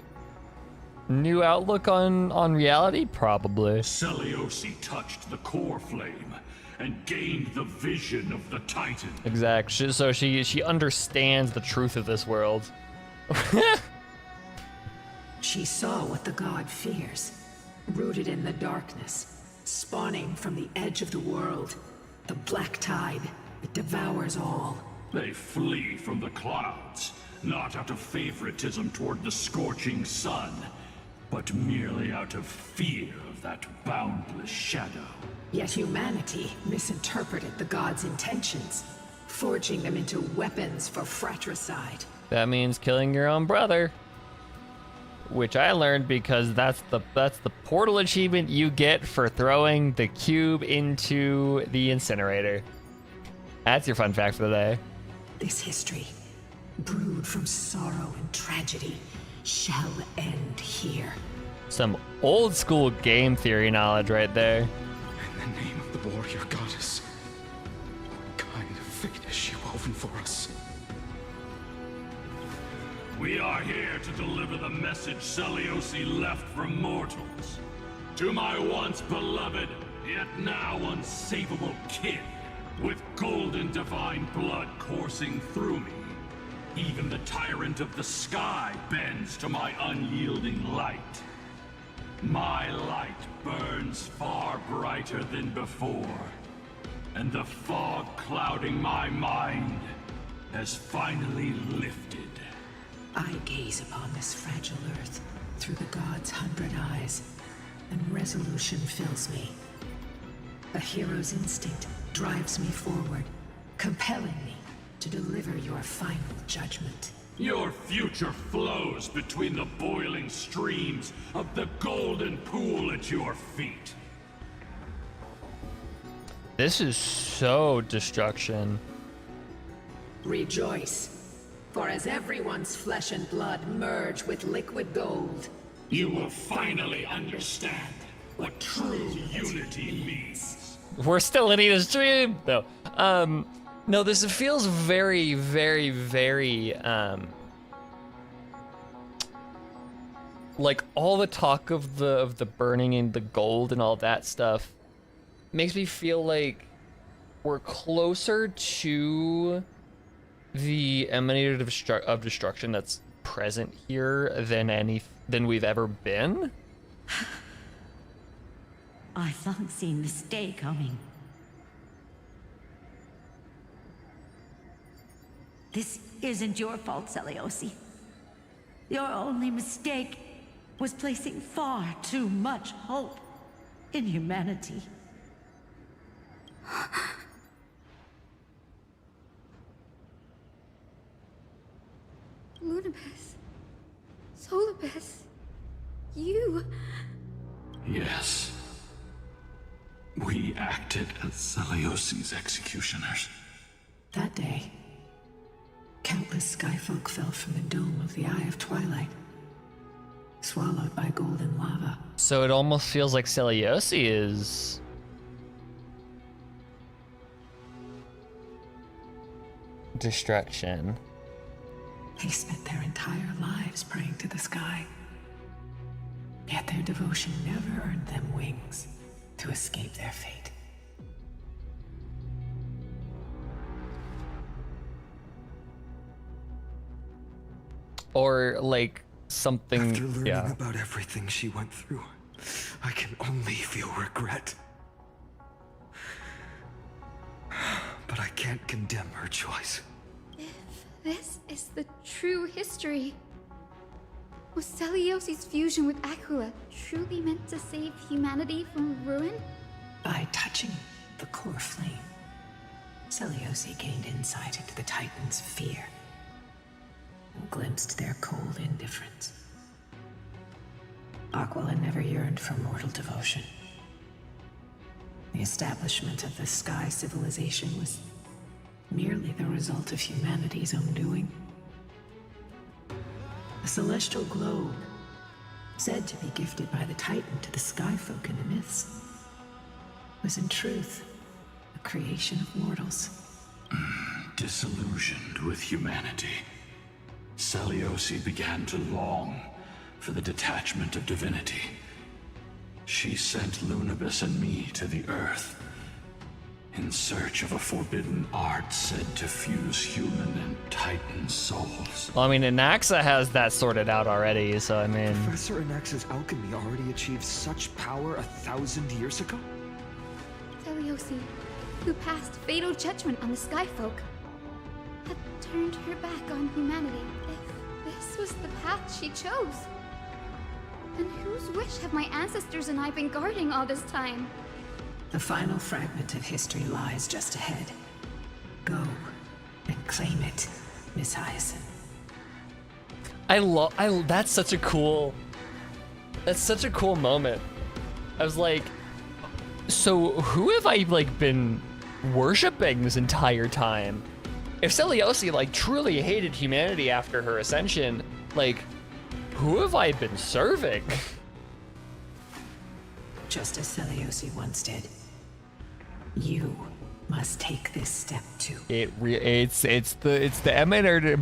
new outlook on reality? Probably. Celiosi touched the core flame and gained the vision of the Titan. Exactly. So she understands the truth of this world. She saw what the god fears, rooted in the darkness, spawning from the edge of the world. The black tide, it devours all. They flee from the clouds, not out of favoritism toward the scorching sun, but merely out of fear of that boundless shadow. Yet humanity misinterpreted the god's intentions, forging them into weapons for fratricide. That means killing your own brother. Which I learned because that's the portal achievement you get for throwing the cube into the incinerator. That's your fun fact for the day. This history, brewed from sorrow and tragedy, shall end here. Some old school game theory knowledge right there. In the name of the warrior goddess, what kind of fate has she woven for us? We are here to deliver the message Celiosi left for mortals. To my once beloved, yet now unsavable kin, with golden divine blood coursing through me. Even the tyrant of the sky bends to my unyielding light. My light burns far brighter than before, and the fog clouding my mind has finally lifted. I gaze upon this fragile earth through the god's 100 eyes, and resolution fills me. A hero's instinct drives me forward, compelling me to deliver your final judgment. Your future flows between the boiling streams of the golden pool at your feet. This is so destruction. Rejoice. For as everyone's flesh and blood merge with liquid gold, You will finally understand what true unity means. We're still in Ida's dream, though. No, this feels very, very, very, like all the talk of the burning and the gold and all that stuff makes me feel like we're closer to the emanator of destruction that's present here than we've ever been. I've long seen this day coming. This isn't your fault, Celiosi. Your only mistake was placing far too much hope in humanity. Lunabis. Solibus. You. Yes. We acted as Celiosi's executioners. that day, countless skyfolk fell from the dome of the Eye of Twilight, swallowed by golden lava. So it almost feels like Celiosi is... destruction. They spent their entire lives praying to the sky. Yet their devotion never earned them wings to escape their fate. Or like something... After learning about everything she went through, I can only feel regret. But I can't condemn her choice. If this is the true history, was Celiosi's fusion with Aquila truly meant to save humanity from ruin? By touching the core flame, Celiosi gained insight into the Titans' fear and glimpsed their cold indifference. Aquila never yearned for mortal devotion. The establishment of the Sky Civilization was merely the result of humanity's own doing. The celestial globe, said to be gifted by the Titan to the Skyfolk in the myths, was in truth a creation of mortals. Disillusioned with humanity, Celiosi began to long for the detachment of divinity. She sent Lunabis and me to the Earth in search of a forbidden art said to fuse human and Titan souls. Well, I mean, Anaxa has that sorted out already, so I mean... Professor Anaxa's alchemy already achieved such power 1,000 years ago? Celiosi, who passed fatal judgment on the Skyfolk, had turned her back on humanity. If this was the path she chose, then whose wish have my ancestors and I been guarding all this time? The final fragment of history lies just ahead. Go and claim it, Miss Hyacinth. That's such a cool moment. I was like, so who have I like been worshiping this entire time? If Celiosi like truly hated humanity after her ascension, like who have I been serving? Just as Celiosi once did. You must take this step too. It's the emanator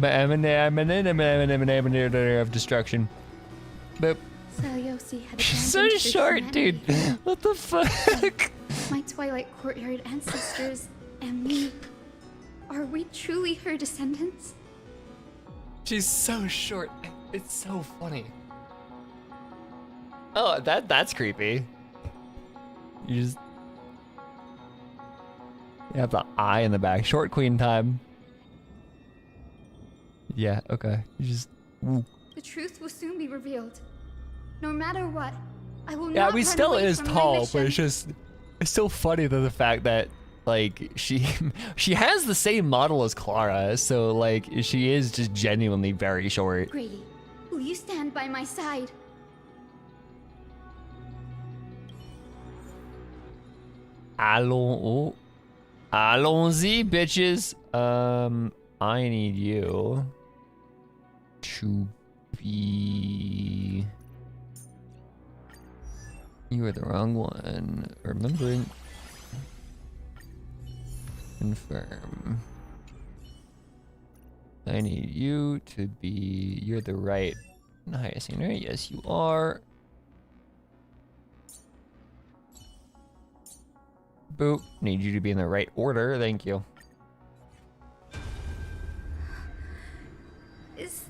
of destruction. But Celiosi had she's so abandoned short, humanity. dude. What the fuck? My Twilight Courtyard ancestors and me, are we truly her descendants? She's so short. It's so funny. Oh, that's creepy. You just... You have the eye in the back. Short queen time. Yeah, okay. You just... Ooh. The truth will soon be revealed. No matter what, I will Yeah, not we run still away is from my tall, but mission. it's just... It's still funny though, the fact that, like, she has the same model as Clara, so, like, she is just genuinely very short. Grady, will you stand by my side? Allons-y, bitches. I need you to be... You are the wrong one. Remembering. Confirm. I need you to be... You're the right hyacinth, right? Yes, you are. Boop. Need you to be in the right order. Thank you.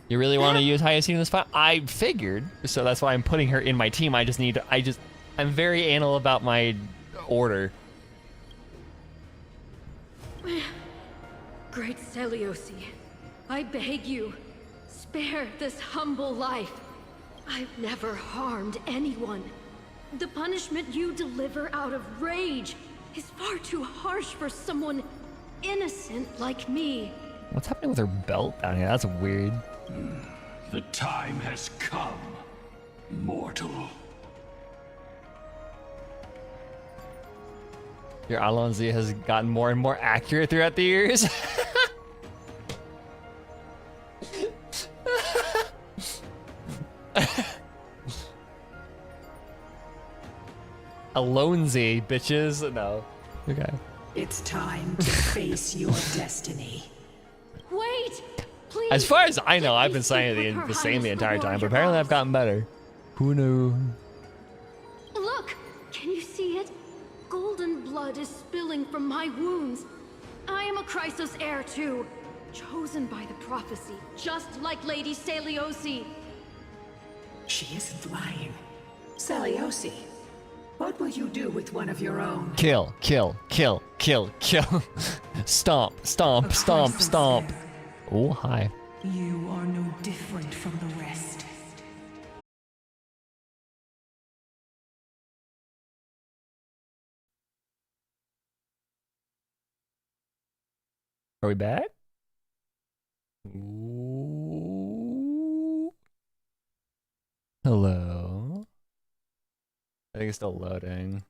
You really want to use Hyacinth in this fight? I figured, so that's why I'm putting her in my team. I'm very anal about my order. Great Celiosi, I beg you, spare this humble life. I've never harmed anyone. The punishment you deliver out of rage is far too harsh for someone innocent like me. What's happening with her belt down here? That's weird. The time has come, mortal. Your Alonzi has gotten more and more accurate throughout the years. Alonzi, bitches. No. Okay. It's time to face your destiny. Wait! Please! As far as I know, I've been saying the same the entire time, but apparently I've gotten better. Who knew? Look! Can you see it? Golden blood is spilling from my wounds. I am a Chrysos heir too, chosen by the prophecy, just like Lady Celiosi. She isn't lying. Celiosi, what will you do with one of your own? Kill, kill, kill, kill, kill. Stomp, stomp, stomp, stomp. Oh, hi. You are no different from the rest. Are we back? Ooh. Hello. I think it's still loading.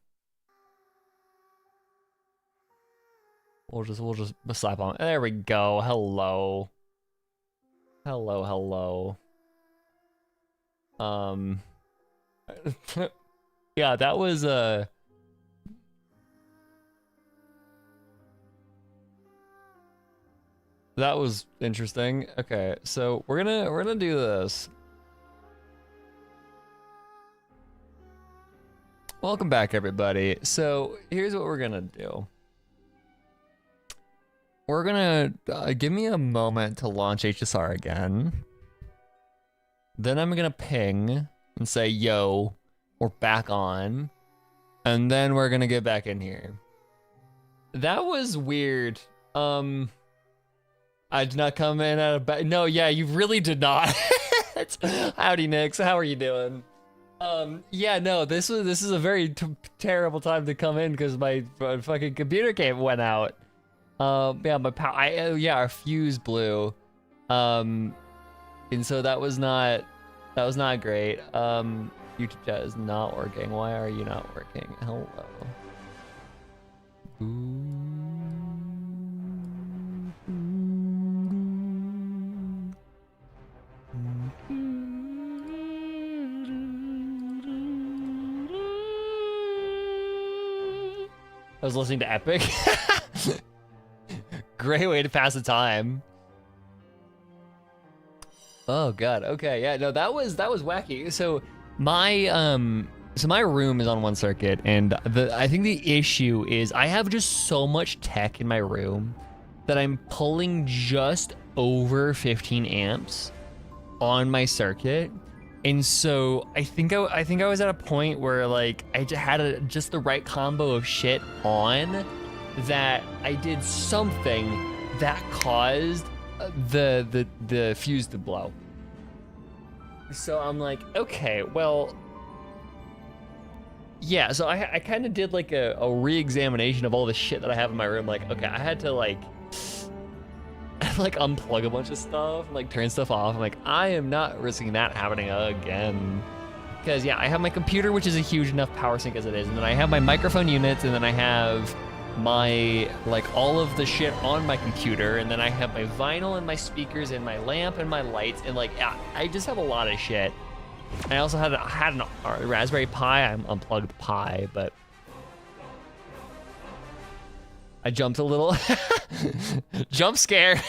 We'll just slap on. There we go. Hello. Hello. Yeah, that was that was interesting. Okay, so we're gonna do this. Welcome back, everybody. So here's what we're gonna do. We're gonna give me a moment to launch HSR again. Then I'm gonna ping and say, yo, we're back on. And then we're gonna get back in here. That was weird. I did not come in at a bad... No, yeah, you really did not. Howdy, Nix. How are you doing? Yeah, no, this is a very terrible time to come in because my fucking computer cable went out. Yeah, my power. Yeah, our fuse blew. And so that was not great. YouTube chat is not working. Why are you not working? Hello. I was listening to Epic. Great way to pass the time. Oh god. Okay. Yeah. No, that was wacky. So my room is on one circuit, and I think the issue is I have just so much tech in my room that I'm pulling just over 15 amps on my circuit. And so I think I was at a point where like I had just the right combo of shit on that I did something that caused the fuse to blow. So I'm like, okay, well, yeah. So I kind of did like a re-examination of all the shit that I have in my room. Like, okay, I had to like unplug a bunch of stuff, and, like turn stuff off. I'm like, I am not risking that happening again. Because yeah, I have my computer, which is a huge enough power sink as it is, and then I have my microphone units, and then I have my, like, all of the shit on my computer, and then I have my vinyl and my speakers and my lamp and my lights, and like, I just have a lot of shit. I also had a Raspberry Pi. I'm unplugged Pi, but I jumped a little. Jump scare.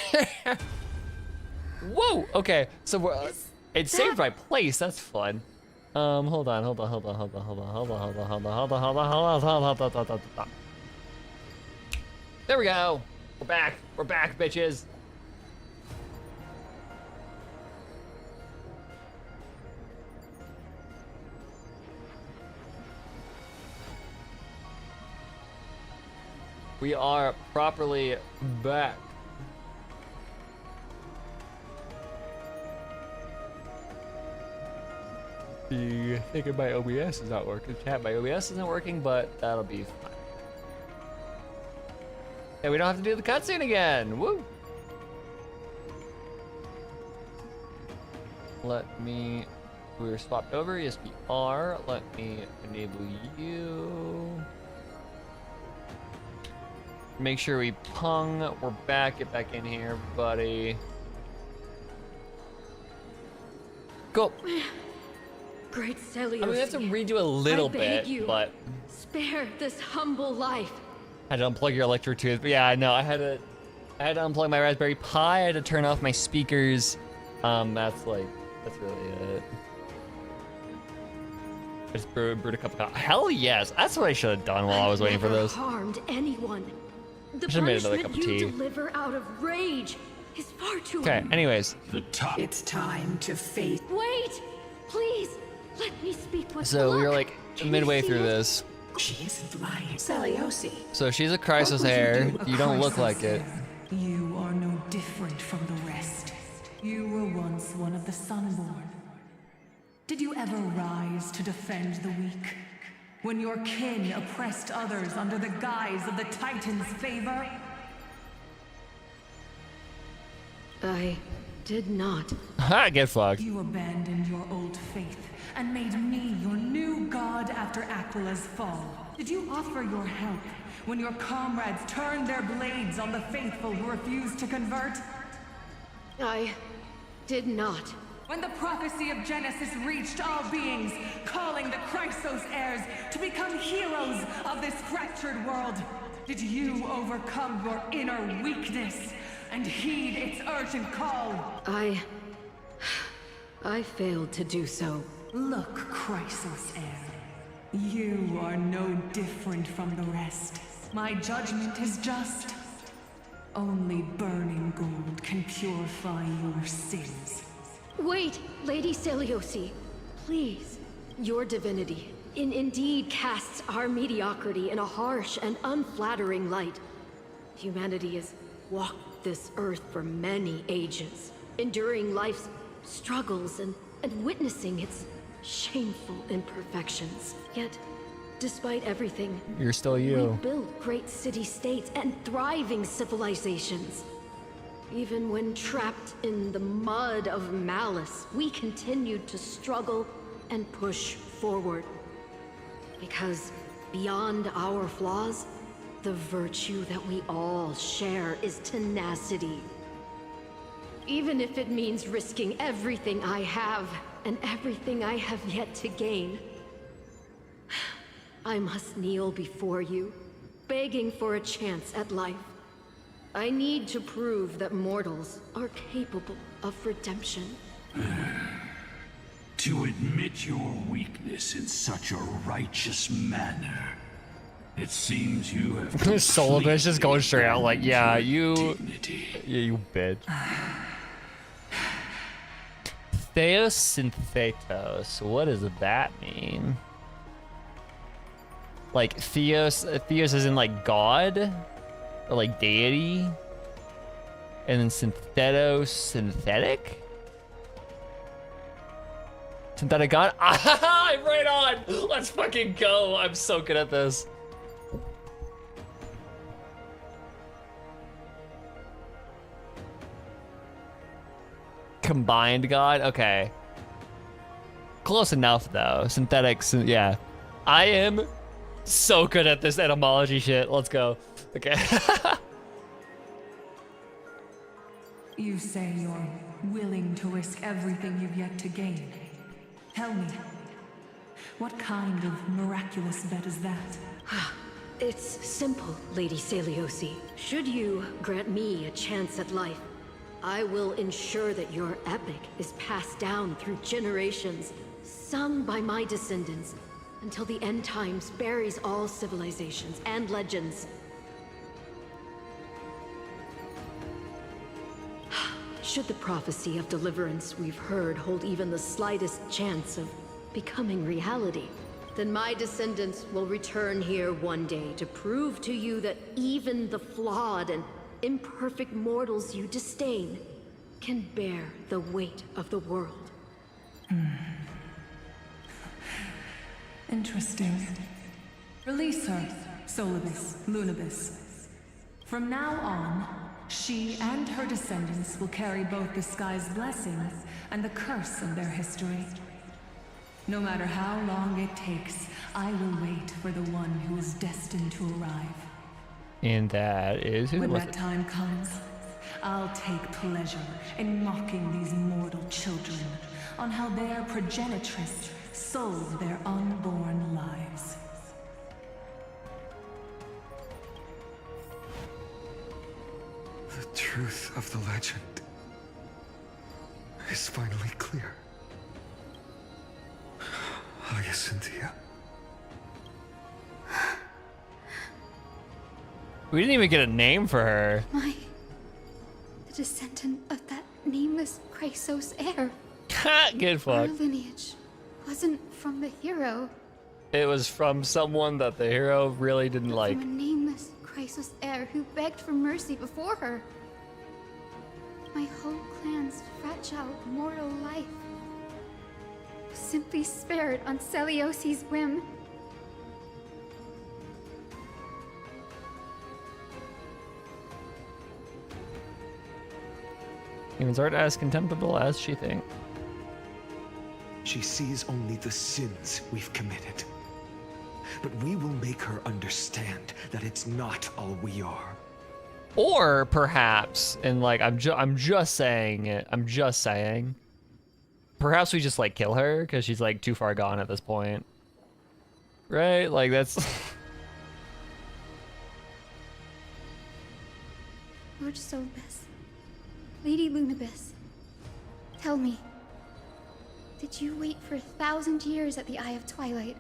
Whoa. Okay. So it saved my place. That's fun. Hold on. There we go. We're back. We're back, bitches. We are properly back. The thinking my OBS is not working. Chat, my OBS isn't working, but that'll be fine. Yeah, we don't have to do the cutscene again. Woo! We're swapped over. Yes, we are. Let me enable you. Make sure we pung. We're back. Get back in here, buddy. Go. Great Celios. I mean, we have to redo a little bit, but spare this humble life. I had to unplug your electro tooth. But yeah, I know. I had to unplug my Raspberry Pi. I had to turn off my speakers. That's really it. I just brewed a cup of coffee. Hell yes. That's what I should have done while I was waiting for this. Harmed anyone. The Should've made another cup of punishment tea. you deliver out of rage is far too Okay, long. anyways. It's time to face. Wait! Please! Let me speak with So we were luck. like Can you midway see through it? this. She isn't lying. Celiosi. So she's a crisis hair. You don't look like it. You are no different from the rest. You were once one of the Sunborn. Did you ever rise to defend the weak? When your kin oppressed others under the guise of the Titan's favor? I did not. Ha, get fucked. You abandoned your old faith and made me your new god after Aquila's fall. Did you offer your help when your comrades turned their blades on the faithful who refused to convert? I did not. When the prophecy of Genesis reached all beings, calling the Chrysos heirs to become heroes of this fractured world, did you overcome your inner weakness and heed its urgent call? I failed to do so. Look, Chrysos heir. You are no different from the rest. My judgment is just. Only burning gold can purify your sins. Wait, Lady Celiosi. Please. Your divinity indeed casts our mediocrity in a harsh and unflattering light. Humanity has walked this earth for many ages, enduring life's struggles and witnessing its shameful imperfections. Yet, despite everything, You're still you. we built great city-states and thriving civilizations. Even when trapped in the mud of malice, we continued to struggle and push forward. Because beyond our flaws, the virtue that we all share is tenacity. Even if it means risking everything I have and everything I have yet to gain. I must kneel before you, begging for a chance at life. I need to prove that mortals are capable of redemption. To admit your weakness in such a righteous manner. It seems you have Sullivan is just going straight out like, yeah, you bitch. Theosynthetos, what does that mean? Like Theos as in like God? Or like deity? And then synthetic? Synthetic God? I'm right on! Let's fucking go! I'm so good at this. Combined God? Okay. Close enough though. Synthetic, yeah. I am So good at this etymology shit. Let's go. Okay. You say you're willing to risk everything you've yet to gain. Tell me, what kind of miraculous bet is that? It's simple, Lady Celiosi. Should you grant me a chance at life, I will ensure that your epic is passed down through generations, sung by my descendants, until the end times buries all civilizations and legends. Should the prophecy of deliverance we've heard hold even the slightest chance of becoming reality, then my descendants will return here one day to prove to you that even the flawed and imperfect mortals you disdain can bear the weight of the world. Interesting. Release her, Solibus, Lunibus. From now on, she and her descendants will carry both the sky's blessings and the curse of their history. No matter how long it takes, I will wait for the one who is destined to arrive. And that is who When was that it? time comes, I'll take pleasure in mocking these mortal children on how their progenitress sold their unborn lives. The truth of the legend is finally clear. Hyacinthia. We didn't even get a name for her. The descendant of that nameless Chrysos heir. Good Our fuck. lineage wasn't from the hero, It was from someone that the hero really didn't like. from a nameless Chrysos heir who begged for mercy before her. My whole clan's fragile mortal life was simply spared on Celiosi's whim. Humans aren't as contemptible as she thinks. She sees only the sins we've committed. But we will make her understand that it's not all we are. Or perhaps, and like I'm just saying it. I'm just saying. Perhaps we just like kill her because she's like too far gone at this point. Right? Like that's. Lord Solibus, Lady Lunibus, tell me, did you wait for 1,000 years at the Eye of Twilight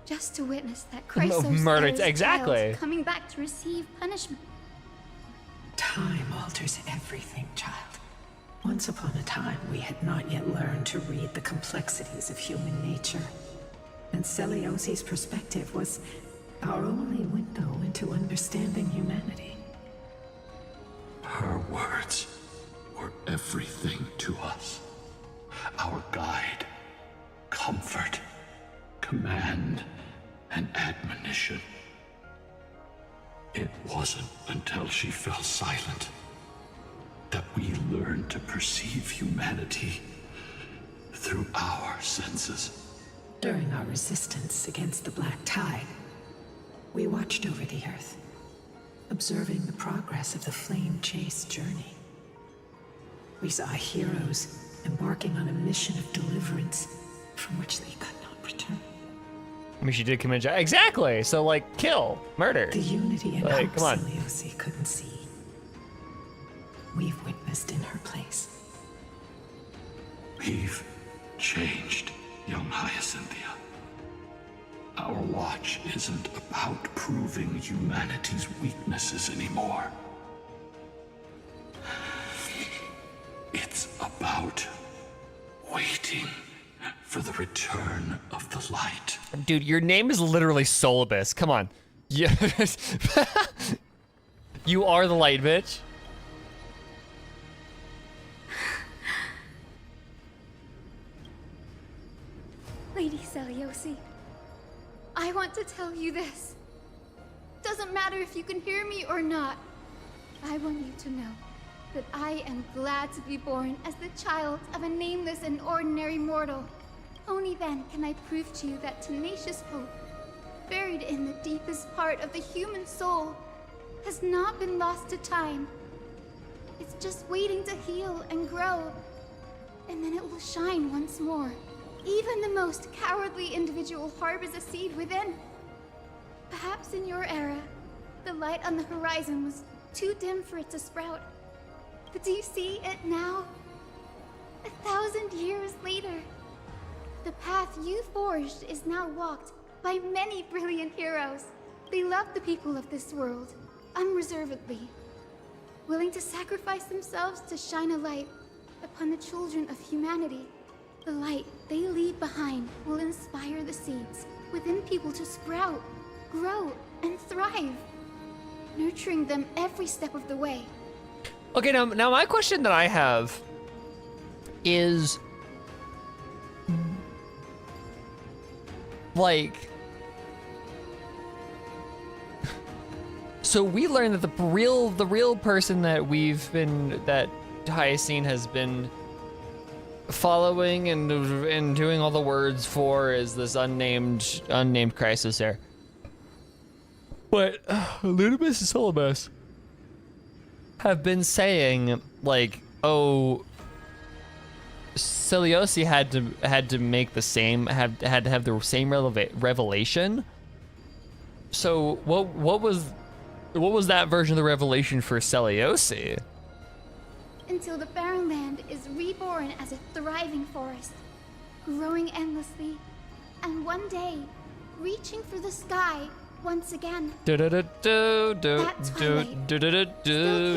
just to witness that Chrysos murder, heir's exactly. child coming back to receive punishment? Time alters everything, child. Once upon a time, we had not yet learned to read the complexities of human nature. And Celiosi's perspective was our only window into understanding humanity. Her words were everything to us. Our guide, comfort, command, and admonition. It wasn't until she fell silent that we learned to perceive humanity through our senses. During our resistance against the Black Tide, we watched over the Earth, observing the progress of the Flame Chase journey. We saw heroes embarking on a mission of deliverance from which they could not return. I mean, she did commit exactly. So like, kill, murder. The unity and like, hope come on. Celiosi couldn't see, we've witnessed in her place. We've changed, young Hyacinthia. Our watch isn't about proving humanity's weaknesses anymore. It's about waiting for the return of the light. Dude, your name is literally Solibus. Come on. Yeah. You are the light, bitch. Lady Celiosi, I want to tell you this. Doesn't matter if you can hear me or not. I want you to know that I am glad to be born as the child of a nameless and ordinary mortal. Only then can I prove to you that tenacious hope buried in the deepest part of the human soul, has not been lost to time. It's just waiting to heal and grow, and then it will shine once more. Even the most cowardly individual harbors a seed within. Perhaps in your era, the light on the horizon was too dim for it to sprout. But do you see it now? 1,000 years later, the path you forged is now walked by many brilliant heroes. They love the people of this world, unreservedly, willing to sacrifice themselves to shine a light upon the children of humanity. The light they leave behind will inspire the seeds within people to sprout, grow, and thrive, nurturing them every step of the way. Okay, now my question that I have is, like, so we learned that the real person that that Hyacinth has been following and doing all the words for is this unnamed crisis there. But Lunibus and Solibus have been saying, like, oh, Celiosi had to make the same, had to have the same revelation. So what was that version of the revelation for Celiosi? Until the barren land is reborn as a thriving forest, growing endlessly, and one day reaching for the sky once again. That twilight, still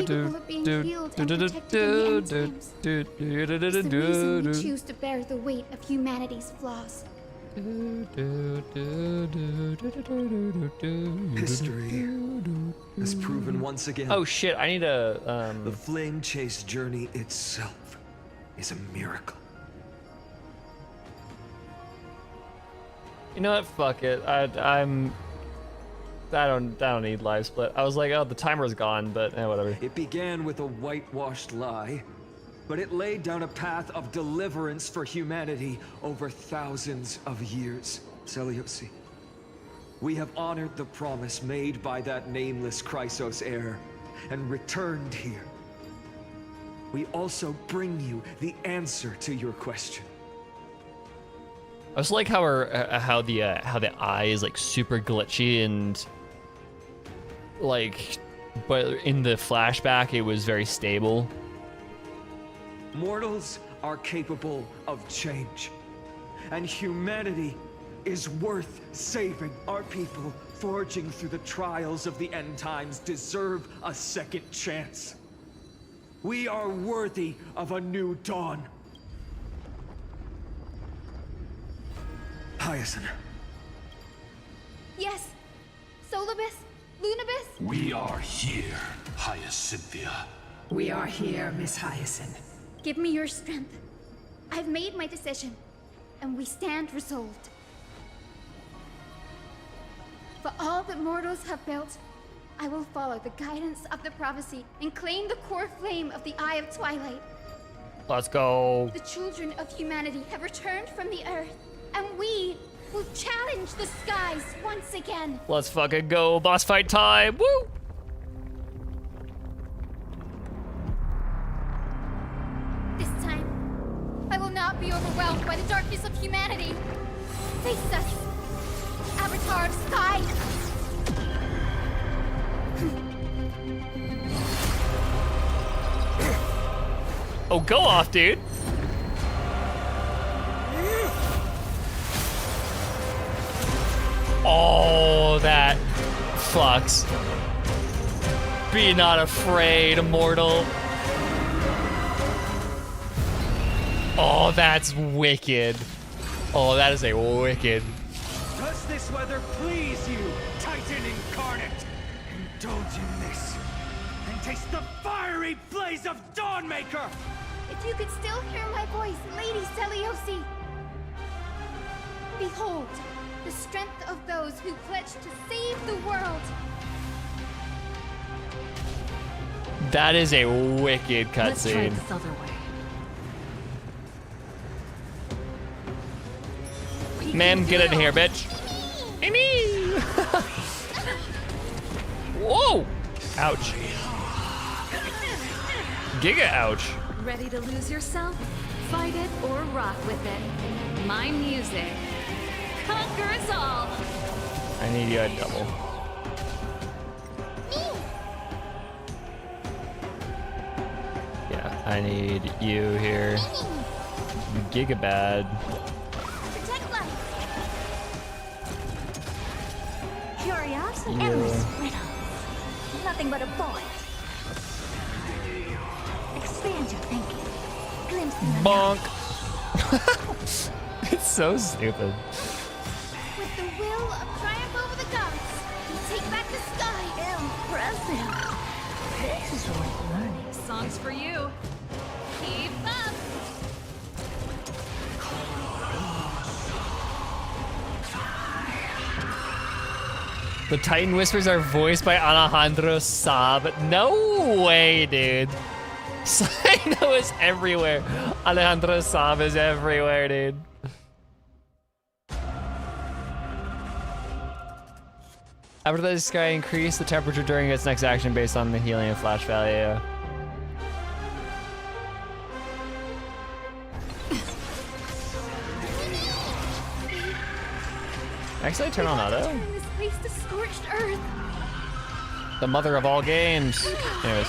capable of being healed and protected in the end times, is the reason we choose to bear the weight of humanity's flaws. History has proven once again. Oh shit, I need a The flame chase journey itself is a miracle. You know what? Fuck it. I don't need live split. I was like, oh, the timer's gone, but whatever. It began with a whitewashed lie, but it laid down a path of deliverance for humanity over thousands of years. Celiosi, we have honored the promise made by that nameless Chrysos heir and returned here. We also bring you the answer to your question. I just like how the eye is like super glitchy and like, but in the flashback it was very stable. Mortals are capable of change, and humanity is worth saving. Our people, forging through the trials of the end times, deserve a second chance. We are worthy of a new dawn. Hyacinth. Yes, Solibus, Lunibus. We are here, Hyacinthia. We are here, Miss Hyacinth. Give me your strength. I've made my decision, and we stand resolved. For all that mortals have built, I will follow the guidance of the prophecy and claim the core flame of the Eye of Twilight. Let's go. The children of humanity have returned from the earth, and we will challenge the skies once again. Let's fucking go. Boss fight time. Woo! This time, I will not be overwhelmed by the darkness of humanity. Face us, Avatar of Sky. Oh, go off, dude. Oh, that fucks. Be not afraid, mortal. Oh, that's wicked. Oh, that is a wicked. Does this weather please you, Titan incarnate? Indulge in this, and taste the fiery blaze of Dawnmaker! If you could still hear my voice, Lady Celiosi. Behold, the strength of those who pledge to save the world. That is a wicked Let's try cutscene. this other way. Ma'am, get in here, bitch. Amy! Whoa! Ouch. Giga ouch. Ready to lose yourself? Fight it or rock with it. My music conquers all. I need you at double. Yeah, I need you here. Giga bad. Protect life. Curiosity, You. endless riddle. Nothing but a void. Expand your thinking. Glimpse in the Bonk. It's so stupid. With the will of triumph over the gods, you take back the sky. Impressive. This is worth learning. Songs for you. Keep up. The Titan Whispers are voiced by Alejandro Saab. No way, dude. Sino is everywhere. Alejandro Saab is everywhere, dude. After the sky increase the temperature during its next action based on the helium flash value. Actually, turn on auto. This place to scorched earth. The mother of all games. Anyways.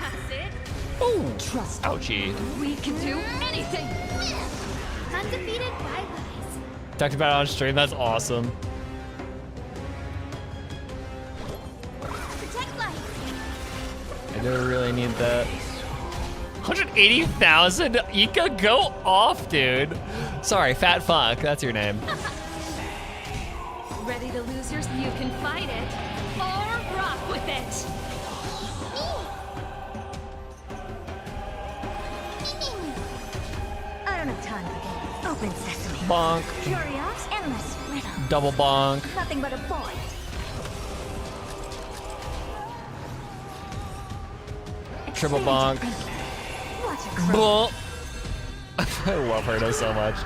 That's it. Oh, trust. Ouchie. We can do anything. Undefeated bye-byes. Talked about it on stream. That's awesome. Protect life. I do really need that. 180,000? Ika, go off, dude. Sorry, fat fuck. That's your name. Ready to lose yours? You can fight it or rock with it. I don't have time for games. Open sesame. Bonk. Curious, endless riddle. Double bonk. Nothing but a void. Triple bonk. Watch it grow. Bonk. I love her so much.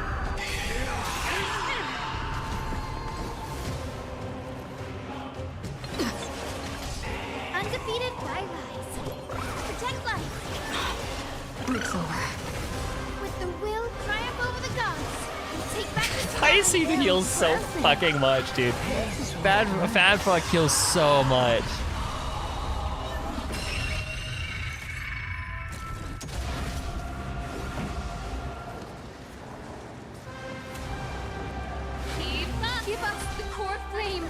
Undefeated bye-byes. Protect life. Break's over. With the will triumph over the gods. Take back the sky. I see the heals so fucking much, dude. Fat fuck heals so much. Give us the core flame.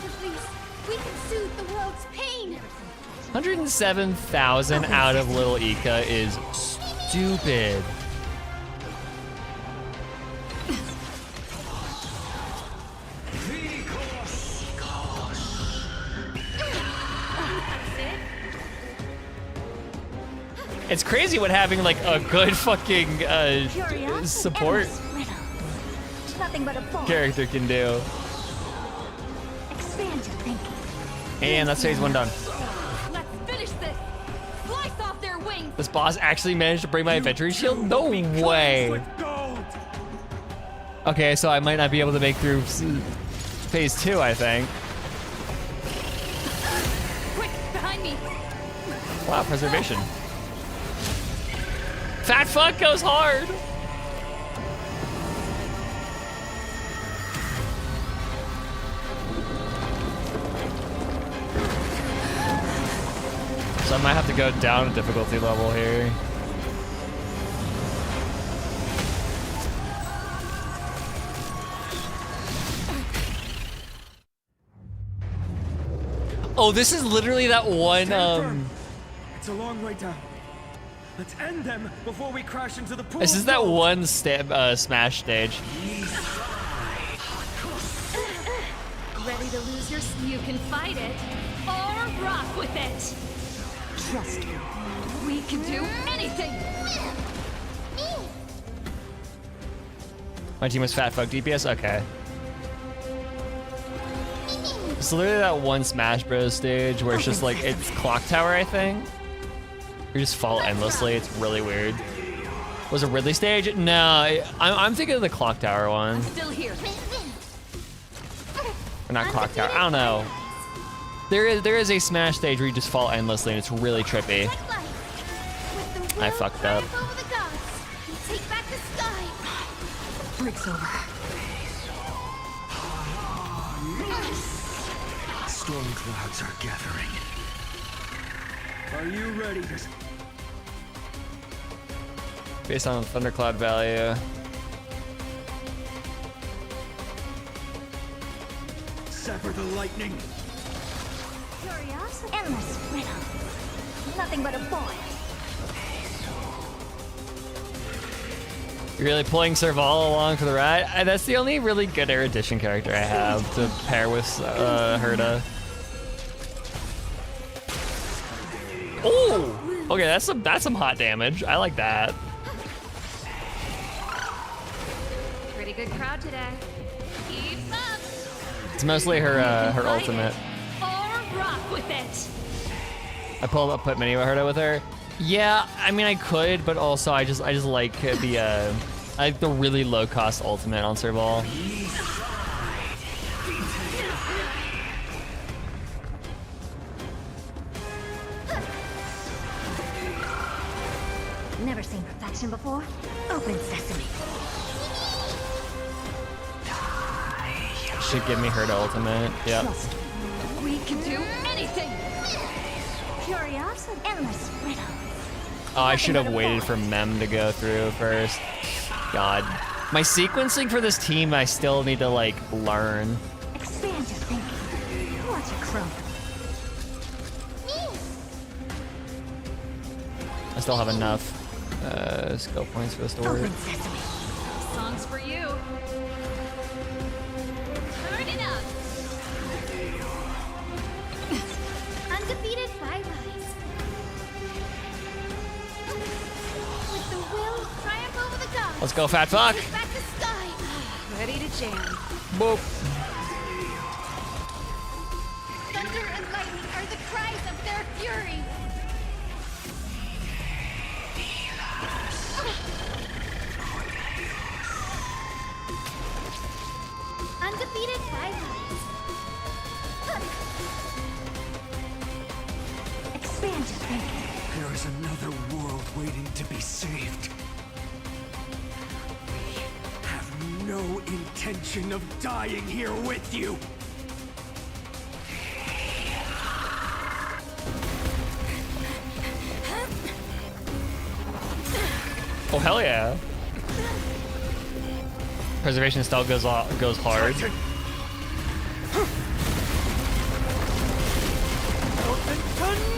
At least we can soothe the world's pain. 107,000 out of Little Ika is stupid. It's crazy what having like a good fucking support Nothing but a void. character can do. Expand your thinking. And that's phase one done. Let's finish this. Slice off their wings. This boss actually managed to bring my inventory shield? No way. Okay, so I might not be able to make through phase two, I think. Quick, behind me. Wow, preservation. Fat fuck goes hard. So I might have to go down a difficulty level here. Oh, this is literally that one, It's a long way down. Let's end them before we crash into the pool. This is that one Smash stage. Ready to lose your... You can fight it or rock with it. Trust me. We can do anything. My team was fat fuck DPS? Okay. It's literally that one Smash Bros stage where it's just like, it's Clock Tower, I think. You just fall endlessly, it's really weird. Was it Ridley stage? No, I'm thinking of the Clock Tower one. Still here. Or not Clock Tower, I don't know. There is a Smash stage where you just fall endlessly and it's really trippy. I fucked up. Take back the sky. Break's over. Storm clouds are gathering. Are you ready? Based on thundercloud value. Sever the lightning. Curiosity. Endless riddle. Nothing but a boy. You're really pulling Serval along for the ride? That's the only really good erudition character I have to pair with Herda. Oh! Okay, that's some hot damage. I like that. Pretty good crowd today. Keep up. It's mostly her her ultimate. Or rock with it. I put mini Herda with her. Yeah, I mean I could, but also I just like the I like the really low cost ultimate on Serval. Never seen perfection before. Open sesame. Should give me Herda ultimate. Yep. We can do anything. Curiosity. Endless riddle. Oh, I should have waited for Mem to go through first. God. My sequencing for this team, I still need to, like, learn. Expand your thinking. Watch a croak. I still have enough skill points for this to work. Open sesame. Songs for you. Turn it up. Undefeated Fireflies. With the will, triumph over the gods. Let's go, fat fuck. Take back the sky. Ready to jam. Boop. Thunder and lightning are the cries of their fury. Undefeated Fireflies. Expand your thinking. There is another world waiting to be saved. We have no intention of dying here with you. Oh, hell yeah. Preservation style goes hard. To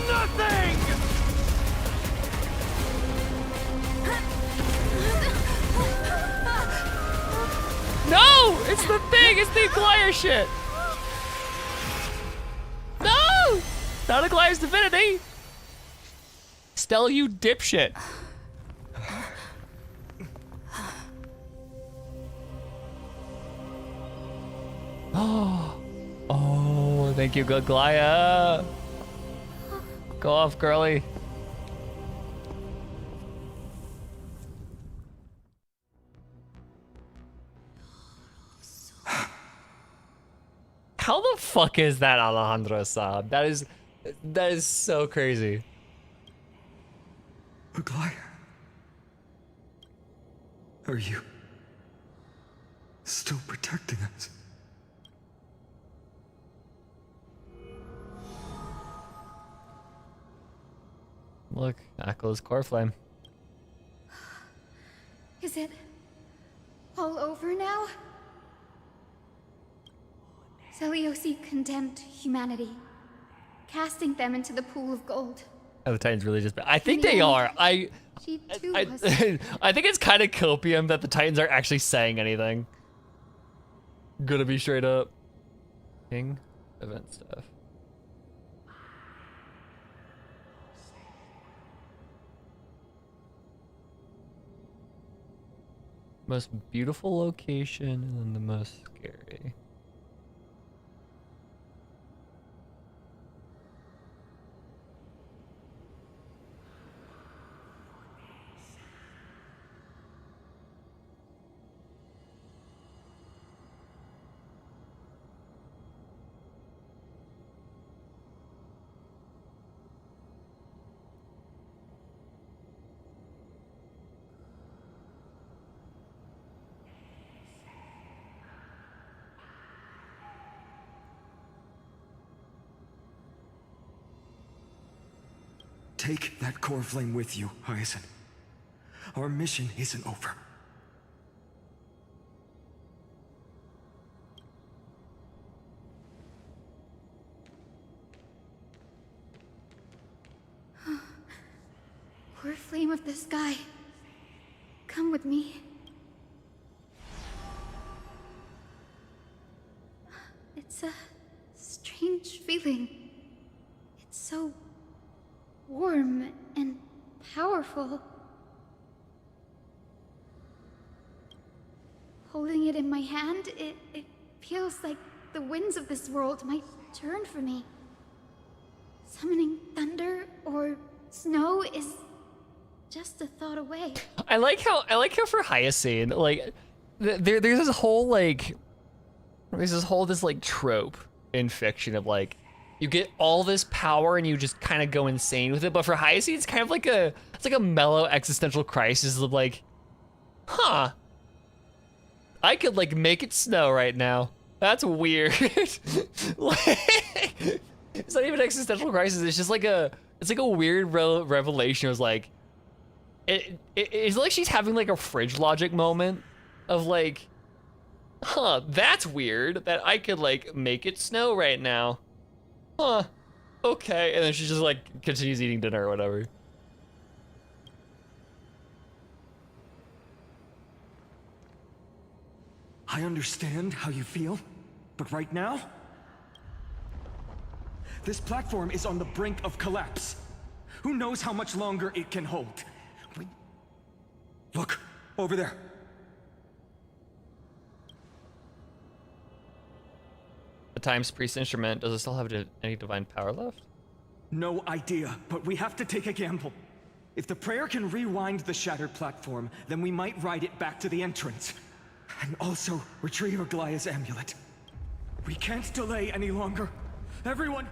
nothing! No! It's the thing! It's the Acquire shit! No! Not Acquire's divinity! Stell, you dipshit. Oh, thank you, good Glaya. Go off, girly. How the fuck is that Alejandro Saab? That is so crazy. Glaya, are you still protecting us? Look, Akko's core flame. Is it all over now? Celiosi condemned humanity, casting them into the pool of gold. Oh, the Titans really just... I think they are. She too I was... I think it's kind of copium that the Titans are actually saying anything. Gonna be straight up. King event stuff. Most beautiful location and then the most scary. Take that core flame with you, Hyacinth. Our mission isn't over. Core flame of the sky. Come with me. It's a strange feeling. It's so warm and powerful. Holding it in my hand, it feels like the winds of this world might turn for me. Summoning thunder or snow is just a thought away. I like how for Hyacinth, like there's this whole like this trope in fiction of like you get all this power and you just kind of go insane with it. But for Hyacinth, it's kind of like a mellow existential crisis of like, huh, I could like make it snow right now. That's weird. Like, it's not even an existential crisis. It's just like a weird revelation. It was like, it's like she's having like a fridge logic moment of like, huh, that's weird that I could like make it snow right now. Huh, okay. And then she just like continues eating dinner or whatever. I understand how you feel, but right now, this platform is on the brink of collapse. Who knows how much longer it can hold? Look, over there. The Time's Priest instrument, does it still have any divine power left? No idea, but we have to take a gamble. If the prayer can rewind the shattered platform, then we might ride it back to the entrance. And also retrieve Aglaya's amulet. We can't delay any longer. Everyone!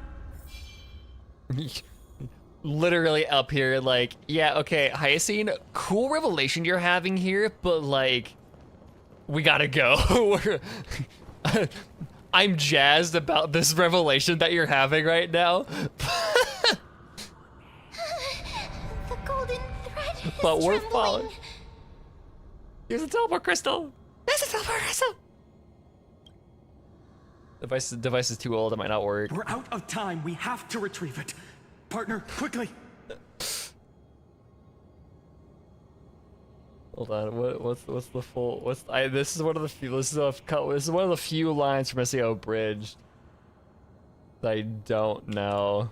Literally up here, like, yeah, okay, Hyacinth, cool revelation you're having here, but like, we gotta go. I'm jazzed about this revelation that you're having right now. The golden thread is but we're trembling. following. Here's a teleport crystal. There's a teleport crystal. Device is too old, it might not work. We're out of time, we have to retrieve it. Partner, quickly. Hold on, what's the full, this is one of the few, this is one of the few lines from SEO Bridge that I don't know.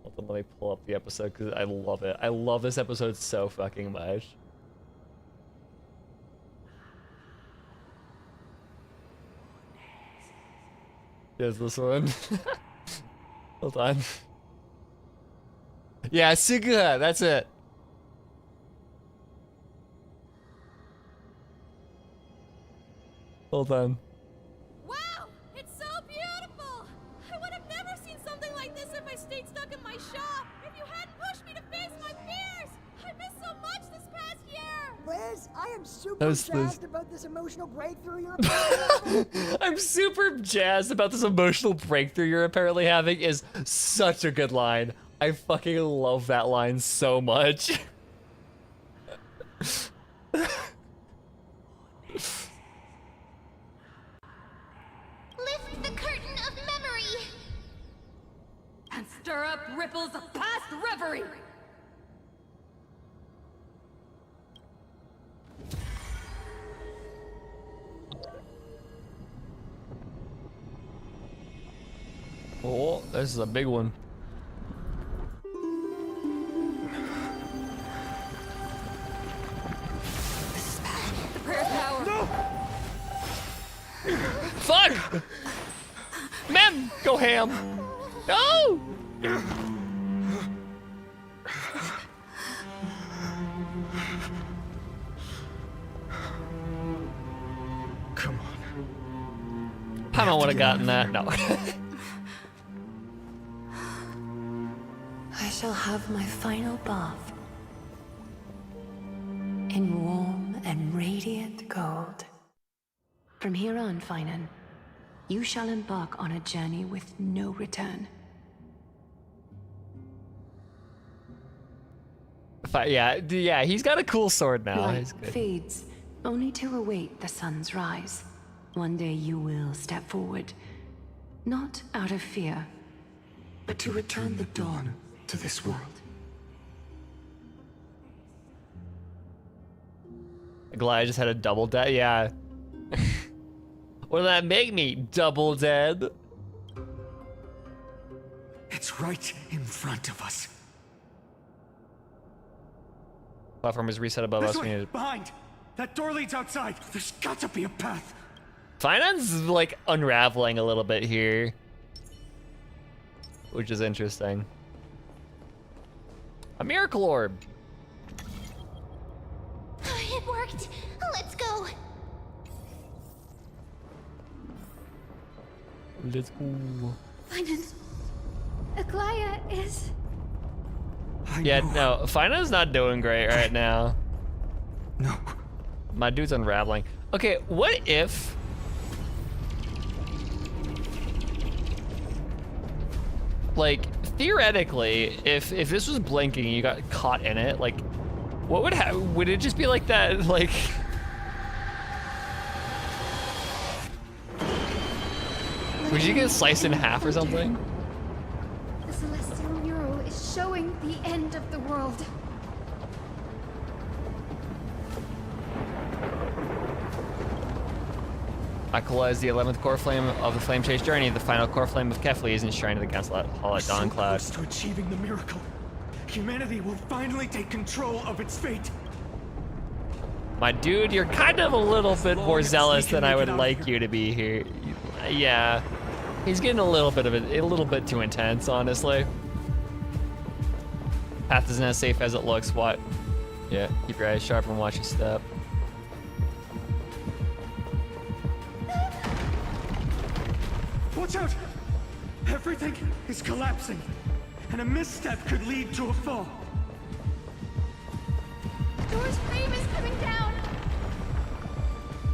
Hold on, let me pull up the episode because I love it. I love this episode so fucking much. Here's this one. Hold on. Yeah, Suga, that's it. Hold on. Wow, it's so beautiful! I would have never seen something like this if I stayed stuck in my shop. If you hadn't pushed me to face my fears, I missed so much this past year. Liz, I am super jazzed about this emotional breakthrough you're I'm super jazzed about this emotional breakthrough you're apparently having is such a good line. I fucking love that line so much. Lift the curtain of memory. And stir up ripples of past reverie. Oh, this is a big one. The prayer power. No! Fuck! Mem, go ham. No! Come on. Paimon would have gotten that. No. I shall have my final bath in warm and radiant gold. From here on, Finan, you shall embark on a journey with no return. Yeah, he's got a cool sword now. Light He's good. fades, only to await the sun's rise. One day you will step forward, not out of fear, but to return the dawn to this world. Glad I just had a double dead. Yeah. What did that make me? Double dead? It's right in front of us. Platform is reset above us. This We way, need to... behind! That door leads outside! There's got to be a path! Finance is like unraveling a little bit here, which is interesting. A miracle orb. It worked. Let's go. Let's go. Finance. Aglaya is... Yeah, no, Fina's not doing great right now. No. My dude's unraveling. Okay, what if... Like, theoretically, if this was blinking and you got caught in it, like, what would happen? Would it just be like that, like... Would you get sliced in half or something? The celestial mural is showing the end of the world. Aquila is the 11th core flame of the Flame Chase journey. The final core flame of Kefli is enshrined in the Gaslit Hall at Dawn Cloud. Close to achieving the miracle. Humanity will finally take control of its fate. My dude, you're kind of a little bit more zealous than I would like you to be here. Yeah, he's getting a little bit too intense, honestly. Path isn't as safe as it looks. What? Yeah, keep your eyes sharp and watch your step. Watch out! Everything is collapsing, and a misstep could lead to a fall. Door's frame is coming down.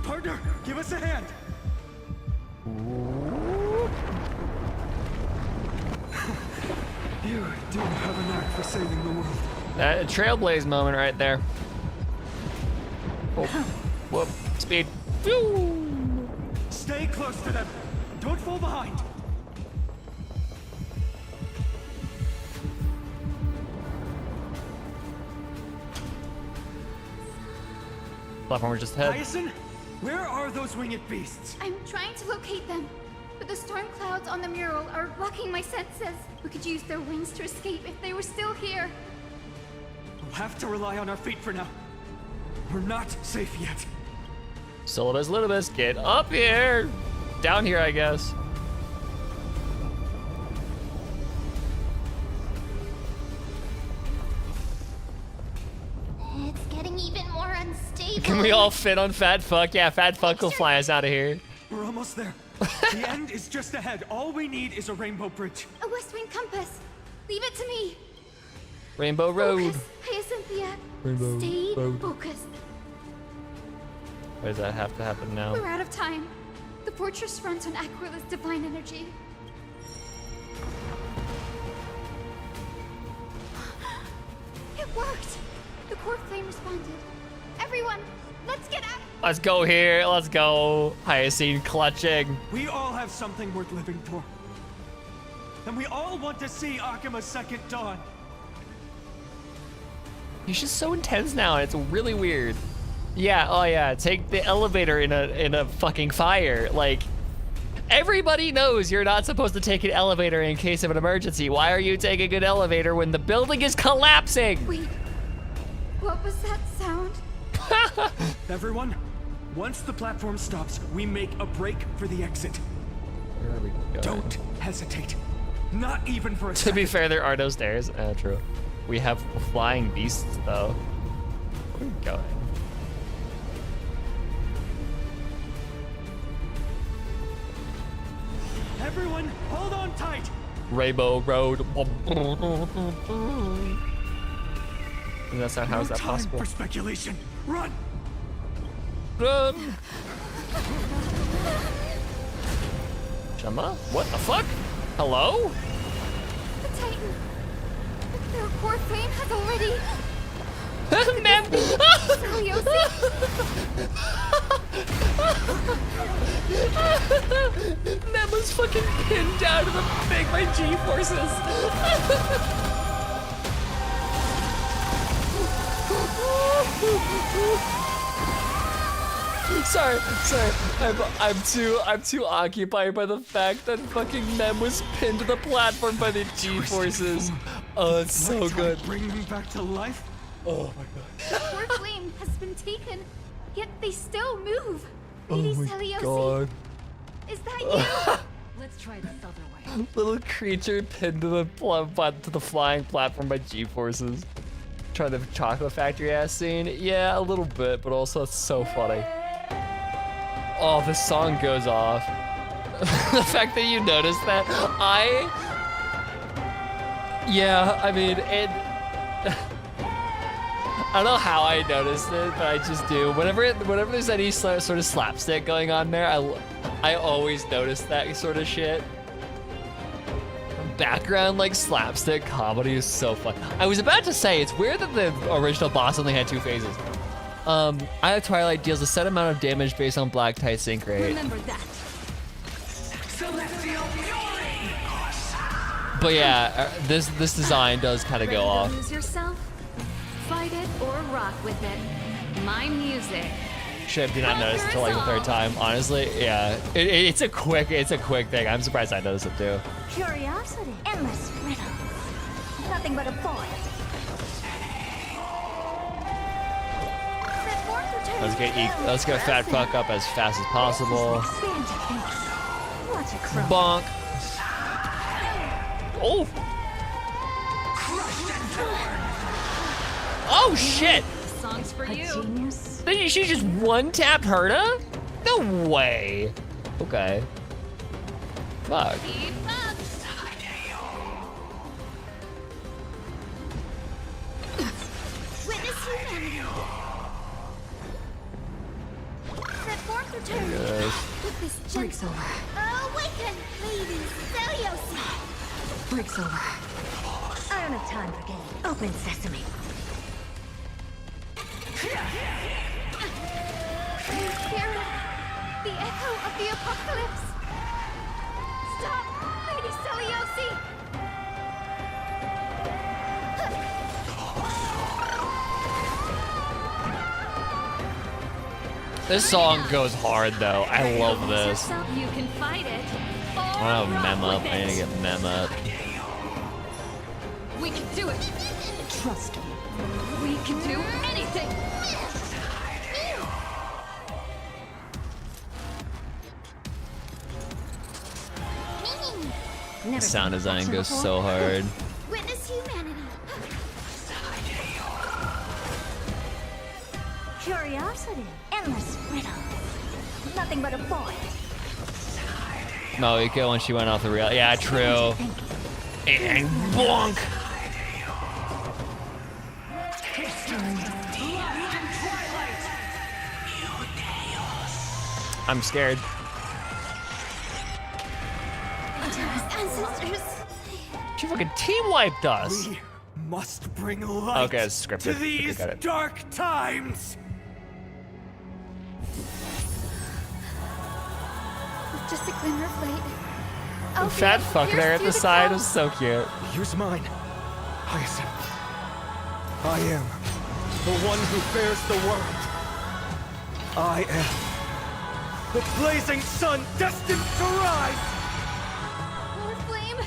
Partner, give us a hand. You do have a knack for saving the world. That trailblaze moment right there. Oh, whoop, speed. Phew. Stay close to them. Don't fall behind. Platform just ahead. Hyacinth, where are those winged beasts? I'm trying to locate them, but the storm clouds on the mural are blocking my senses. We could use their wings to escape if they were still here. We'll have to rely on our feet for now. We're not safe yet. Syllabus Litibus, get up here! Down here, I guess. It's getting even more unstable. Can we all fit on Fat Fuck? Yeah, Fat Fuck will fly us out of here. We're almost there. The end is just ahead. All we need is a rainbow bridge. A West Wind compass. Leave it to me. Rainbow Road. Focus, Hyacinthia. Rainbow Stay Road. focused. Why does that have to happen now? We're out of time. The fortress runs on Aquila's divine energy. It worked! The core flame responded. Everyone, let's get out! Let's go here. Let's go. Hyacinth clutching. We all have something worth living for. And we all want to see Akima's second dawn. He's just so intense now, and it's really weird. Yeah, oh yeah, take the elevator in a fucking fire. Like, everybody knows you're not supposed to take an elevator in case of an emergency. Why are you taking an elevator when the building is collapsing? Wait, what was that sound? Everyone, once the platform stops, we make a break for the exit. Where are we going? Don't hesitate. Not even for a To second. be fair, there are no stairs. True. We have flying beasts, though. Where are we going? Everyone, hold on tight. Rainbow Road. And that's not how is that time possible? for speculation. Run! Run! Shema? What the fuck? Hello? The Titan. Their core flame has already... Mem! Mem was fucking pinned down to the thing by G-forces. Sorry. I'm too occupied by the fact that fucking Mem was pinned to the platform by the G-forces. Oh, it's so good. Bring them back to life? Oh my god. The core flame has been taken, yet they still move. Oh Lady my Celiosi, god. is that you? Let's try this other way. Little creature pinned to the flying platform by G-forces. Trying the chocolate factory ass scene. Yeah, a little bit, but also it's so funny. Oh, this song goes off. The fact that you noticed that, yeah, I mean, it. I don't know how I noticed it, but I just do. Whenever there's any sort of slapstick going on there, I always notice that sort of shit. Background like slapstick comedy is so fun. I was about to say it's weird that the original boss only had 2 phases. Eye of Twilight deals a set amount of damage based on black tie sync rate. Remember that. But yeah, this design does kind of go off. Lose yourself? Fight it or rock with it. My music. Shit, did not notice until like the 3rd time. Honestly, yeah, it's a quick thing. I'm surprised I noticed it too. Curiosity, endless riddle. Nothing but a void. Let's get fat fuck up as fast as possible. Bonk. Oh. Oh shit. Songs for you. She just one-tapped Herta? No way. Okay. Fuck. Witness humanity. Set forth return. Yes. With this Breaks over. Awaken, Lady Celiosi. Breaks over. I don't have time for games. Open sesame. You hear it? The echo of the apocalypse. Stop, Lady Celiosi. This song goes hard though. I love this. You can fight it. I don't have Mem up. I need to get Mem up. We can do it. Trust me. We can do anything. The sound design goes so hard. Witness humanity. Curiosity, endless riddle. Nothing but a void. Moika when she went off the rail. Yeah, true. And bonk. I'm scared. Ancestors. She fucking team wiped us. We must bring light Okay, it's scripted. to these Got it. dark times. Just a glimmer of light. The fat fuck there at the side is so cute. Here's mine. Hyacinth. I am the one who bears the world. I am the blazing sun destined to rise. More flame.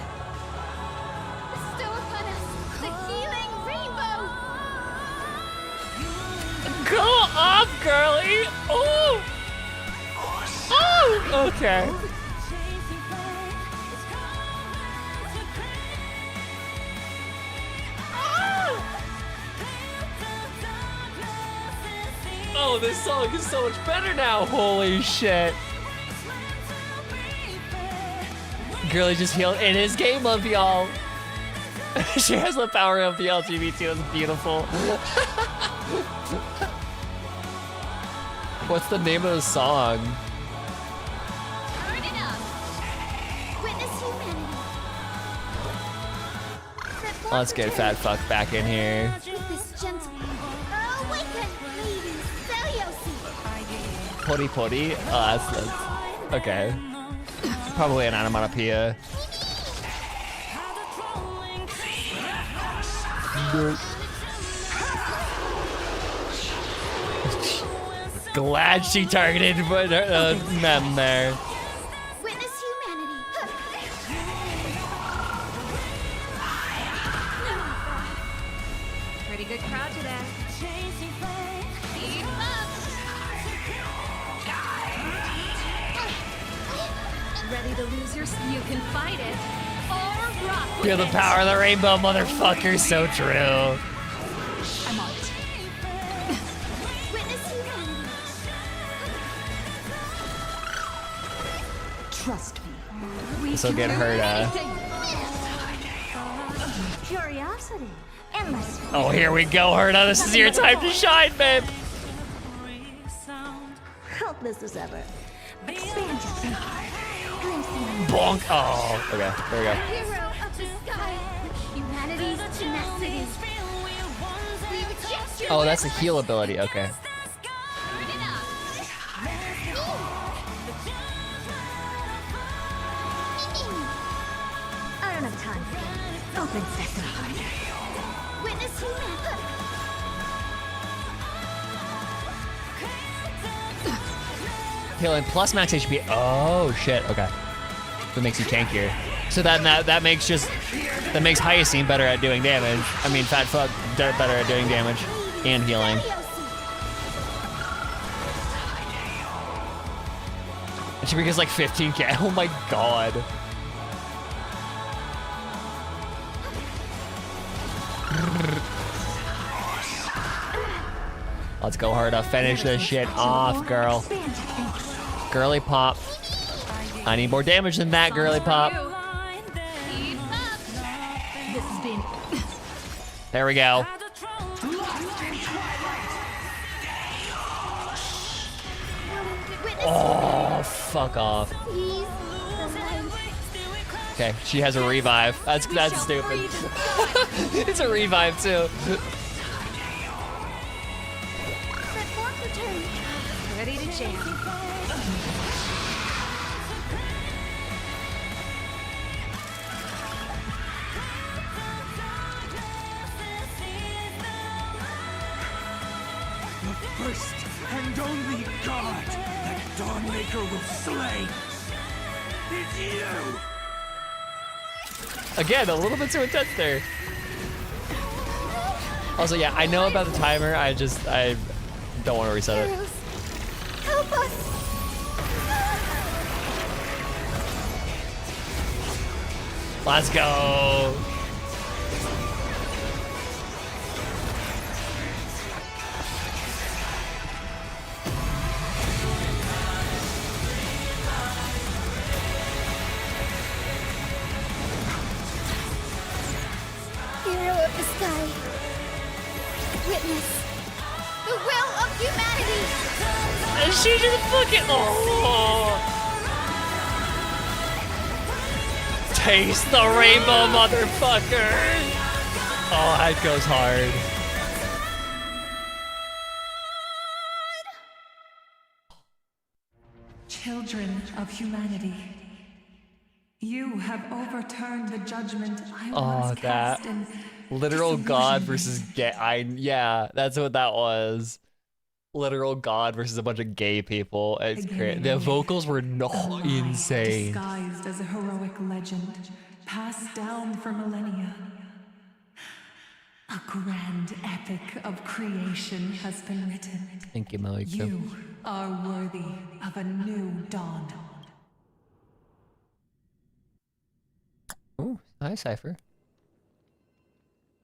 Bestow upon us the healing rainbow. Go off, girly. Oh. Oh. Okay. Oh, this song is so much better now. Holy shit. Girly just healed in his game of y'all. She has the power of the LGBT. It's beautiful. What's the name of the song? Let's get fat fuck back in here. This gentle... Awaken, Lady Seliosi! Potty potty. Oh, that's okay. Probably an onomatopoeia. Glad she targeted Mem there. Witness humanity! Pretty good crowd today. Keep up. Ready to lose your... You can fight it. Or rock with Feel the it. power of the rainbow, motherfucker. So true. I'm on it. Witness humanity! Trust me. This will get hurt. Curiosity. Endless. Oh, here we go, Herda. This is your time to shine, babe. Helpless as ever. Expansion. Glimpsing. Bonk. Oh, okay. There we go. Hero of the sky. Humanity's tenacity. We reject your Oh, that's a heal ability. Okay. I don't have time for it. Open sesame. Witness humanity. Healing plus max HP. Oh shit. Okay. That makes you tankier. So that makes Hyacine better at doing damage. I mean, Fat Fuck better at doing damage and healing. And she gets like 15k. Oh my god. Let's go, Herda. Finish this shit off, girl. Girly pop. I need more damage than that, girly pop. There we go. Oh, fuck off. Okay, she has a revive. That's stupid. It's a revive too. Ready to jam. The first and only god that Dawnmaker will slay is you! Again, a little bit too intense there. Also, yeah, I know about the timer. I don't want to reset it. Help us! Let's go. Hero of the sky. Witness the will of humanity. And she just fucking taste the rainbow, motherfucker. Oh, that goes hard. Children of humanity, you have overturned the judgment I Oh, once cast that in literal god versus disillusionment. yeah, that's what that was. Literal god versus a bunch of gay people. It's crazy. The vocals were insane. Disguised as a heroic legend, passed down for millennia. A grand epic of creation has been written. Thank you, Malika. You are worthy of a new dawn. Ooh, hi, Cipher.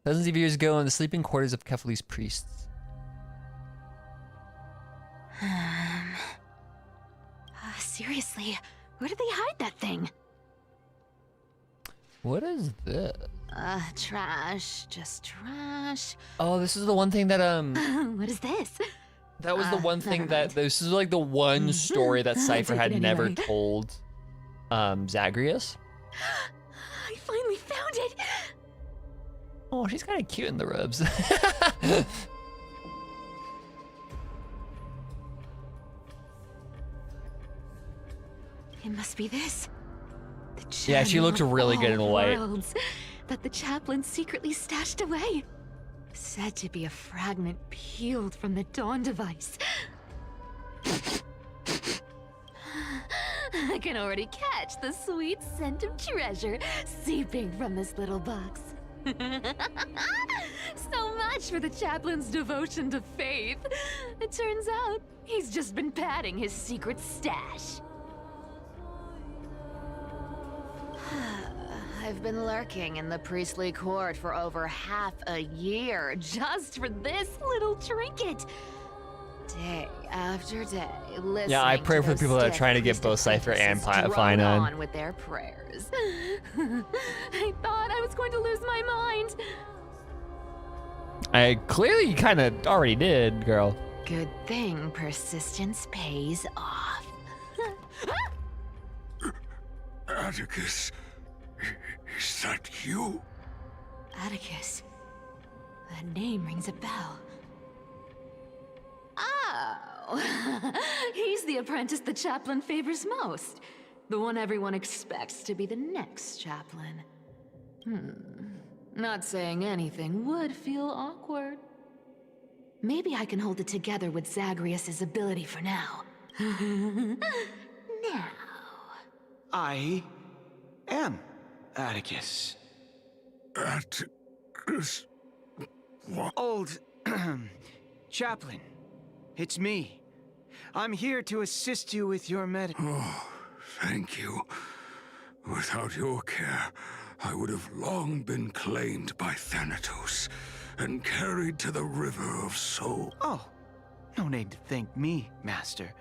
Dozens of years ago in the sleeping quarters of Kefali's priests. Seriously, where did they hide that thing? What is this? Trash. Just trash. Oh, this is the one thing that What is this? that was the one thing that this is like the one story that Cipher Take had it never anyway. told Zagreus. I finally found it. Oh, she's kind of cute in the robes. It must be this. The Yeah, she looked gem of really good in all white. worlds that the chaplain secretly stashed away. Said to be a fragment peeled from the Dawn device. I can already catch the sweet scent of treasure seeping from this little box. So much for the chaplain's devotion to faith. It turns out he's just been padding his secret stash. I've been lurking in the priestly court for over half a year just for this little trinket. Day after day, listening Yeah, I pray to for the those people that are stiff trying to get both priestess Cipher and practices Fine drone on. with their prayers. I thought I was going to lose my mind. I clearly kind of already did, girl. Good thing persistence pays off. Atticus, is that you? Atticus. That name rings a bell. Oh, he's the apprentice the chaplain favors most. The one everyone expects to be the next chaplain. Not saying anything would feel awkward. Maybe I can hold it together with Zagreus's ability for now. Now. I am Atticus. Atticus? What? Old chaplain, it's me. I'm here to assist you with your Oh, thank you. Without your care, I would have long been claimed by Thanatos and carried to the River of Soul. Oh, no need to thank me, Master.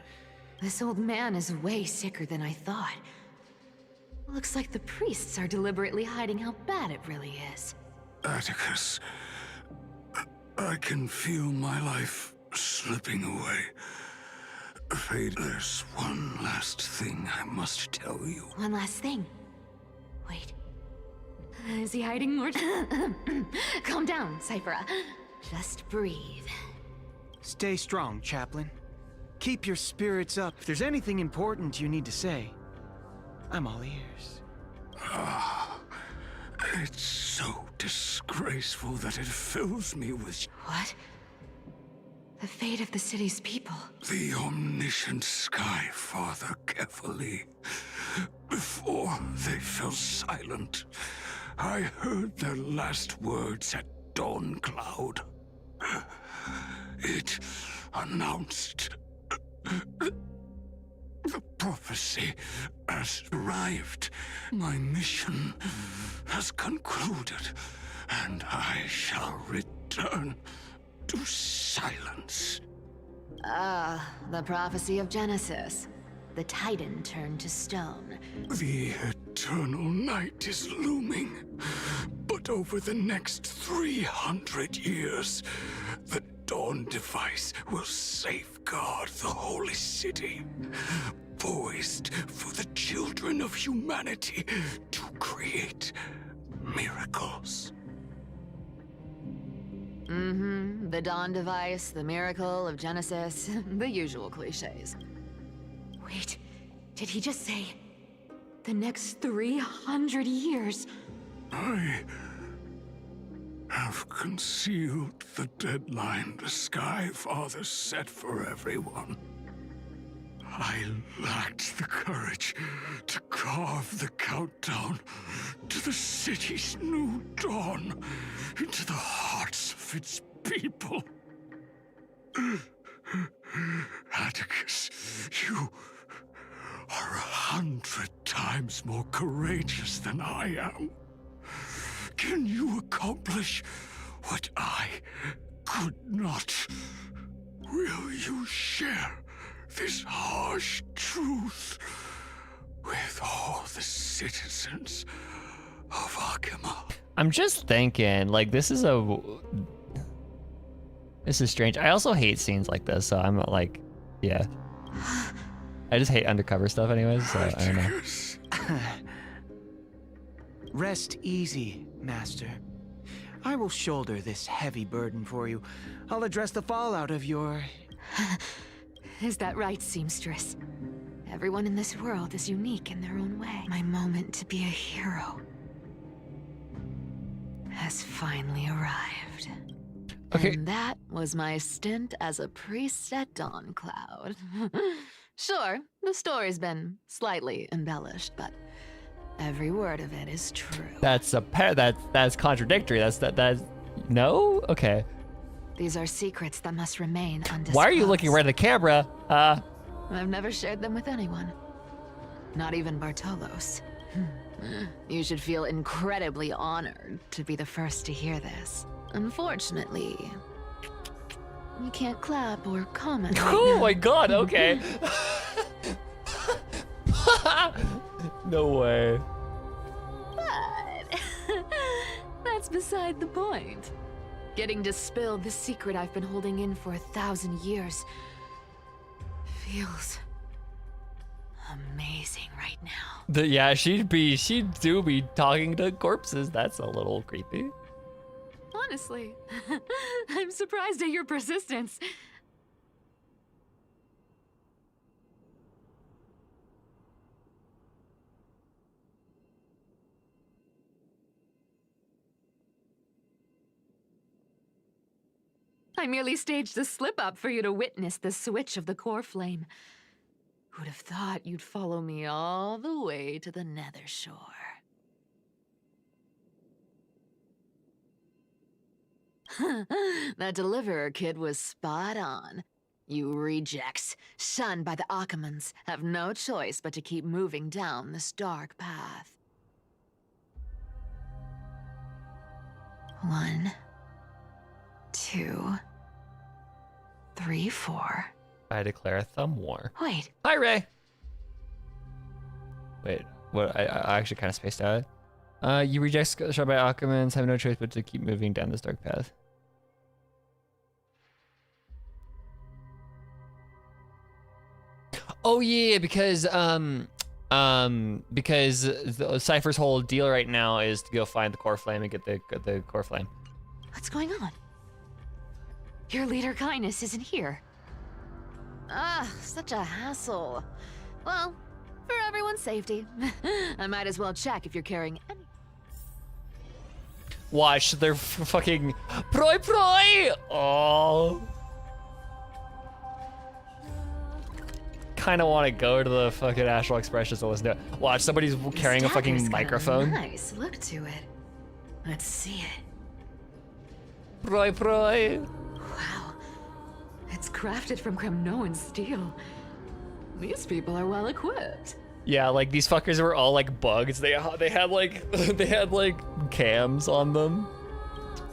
This old man is way sicker than I thought. Looks like the priests are deliberately hiding how bad it really is. Atticus, I can feel my life slipping away. Fade, there's one last thing I must tell you. One last thing. Wait. Is he hiding more? Calm down, Cipher. Just breathe. Stay strong, chaplain. Keep your spirits up. If there's anything important you need to say, I'm all ears. It's so disgraceful that it fills me with... What? The fate of the city's people. The omniscient Sky Father carefully. Before they fell silent, I heard their last words at Dawn Cloud. It announced... The prophecy has arrived. My mission has concluded, and I shall return to silence. The prophecy of Genesis. The Titan turned to stone. The eternal night is looming, but over the next 300 years, the Dawn device will safeguard the holy city, poised for the children of humanity to create miracles. The Dawn device, the miracle of Genesis, the usual cliches. Wait, did he just say the next 300 years? I have concealed the deadline the Sky Father set for everyone. I lacked the courage to carve the countdown to the city's new dawn into the hearts of its people. Atticus, you are 100 times more courageous than I am. Can you accomplish what I could not? Will you share this harsh truth with all the citizens of Akima? I'm just thinking, like, this is strange. I also hate scenes like this, so I'm like, yeah. I just hate undercover stuff anyways, so I don't know. Rest easy, Master. I will shoulder this heavy burden for you. I'll address the fallout of your... Is that right, seamstress? Everyone in this world is unique in their own way. My moment to be a hero has finally arrived. Okay. And that was my stint as a priest at Dawncloud. Sure, the story's been slightly embellished, but every word of it is true. That's that's contradictory. That's no? Okay. These are secrets that must remain undisclosed. Why are you looking right at the camera? I've never shared them with anyone. Not even Bartolos. You should feel incredibly honored to be the first to hear this. Unfortunately, you can't clap or comment right Oh now. my god, okay. No way. But that's beside the point. Getting to spill the secret I've been holding in for 1,000 years feels amazing right now. Yeah, she'd do be talking to corpses. That's a little creepy. Honestly, I'm surprised at your persistence. I merely staged a slip-up for you to witness the switch of the core flame. Who'd have thought you'd follow me all the way to the Nether Shore? That deliverer kid was spot on. You rejects, shunned by the Akamans, have no choice but to keep moving down this dark path. 1, 2, 3, 4. I declare a thumb war. Wait. Hi, Ray. Wait, what? I actually kind of spaced out. You reject shot by Akamans, have no choice but to keep moving down this dark path. Oh yeah, because Cipher's whole deal right now is to go find the core flame and get the core flame. What's going on? Your leader Kindness isn't here. Ah, such a hassle. Well, for everyone's safety, I might as well check if you're carrying any. Watch, they're fucking proi. Oh. Kind of want to go to the fucking Astral Expressions to listen to it. Watch, somebody's carrying a fucking Stagger's got microphone. A nice look to it. Let's see it. Proi. Wow, it's crafted from Kremnoan steel. These people are well equipped. Yeah, like these fuckers were all like bugs. They had like they had like cams on them.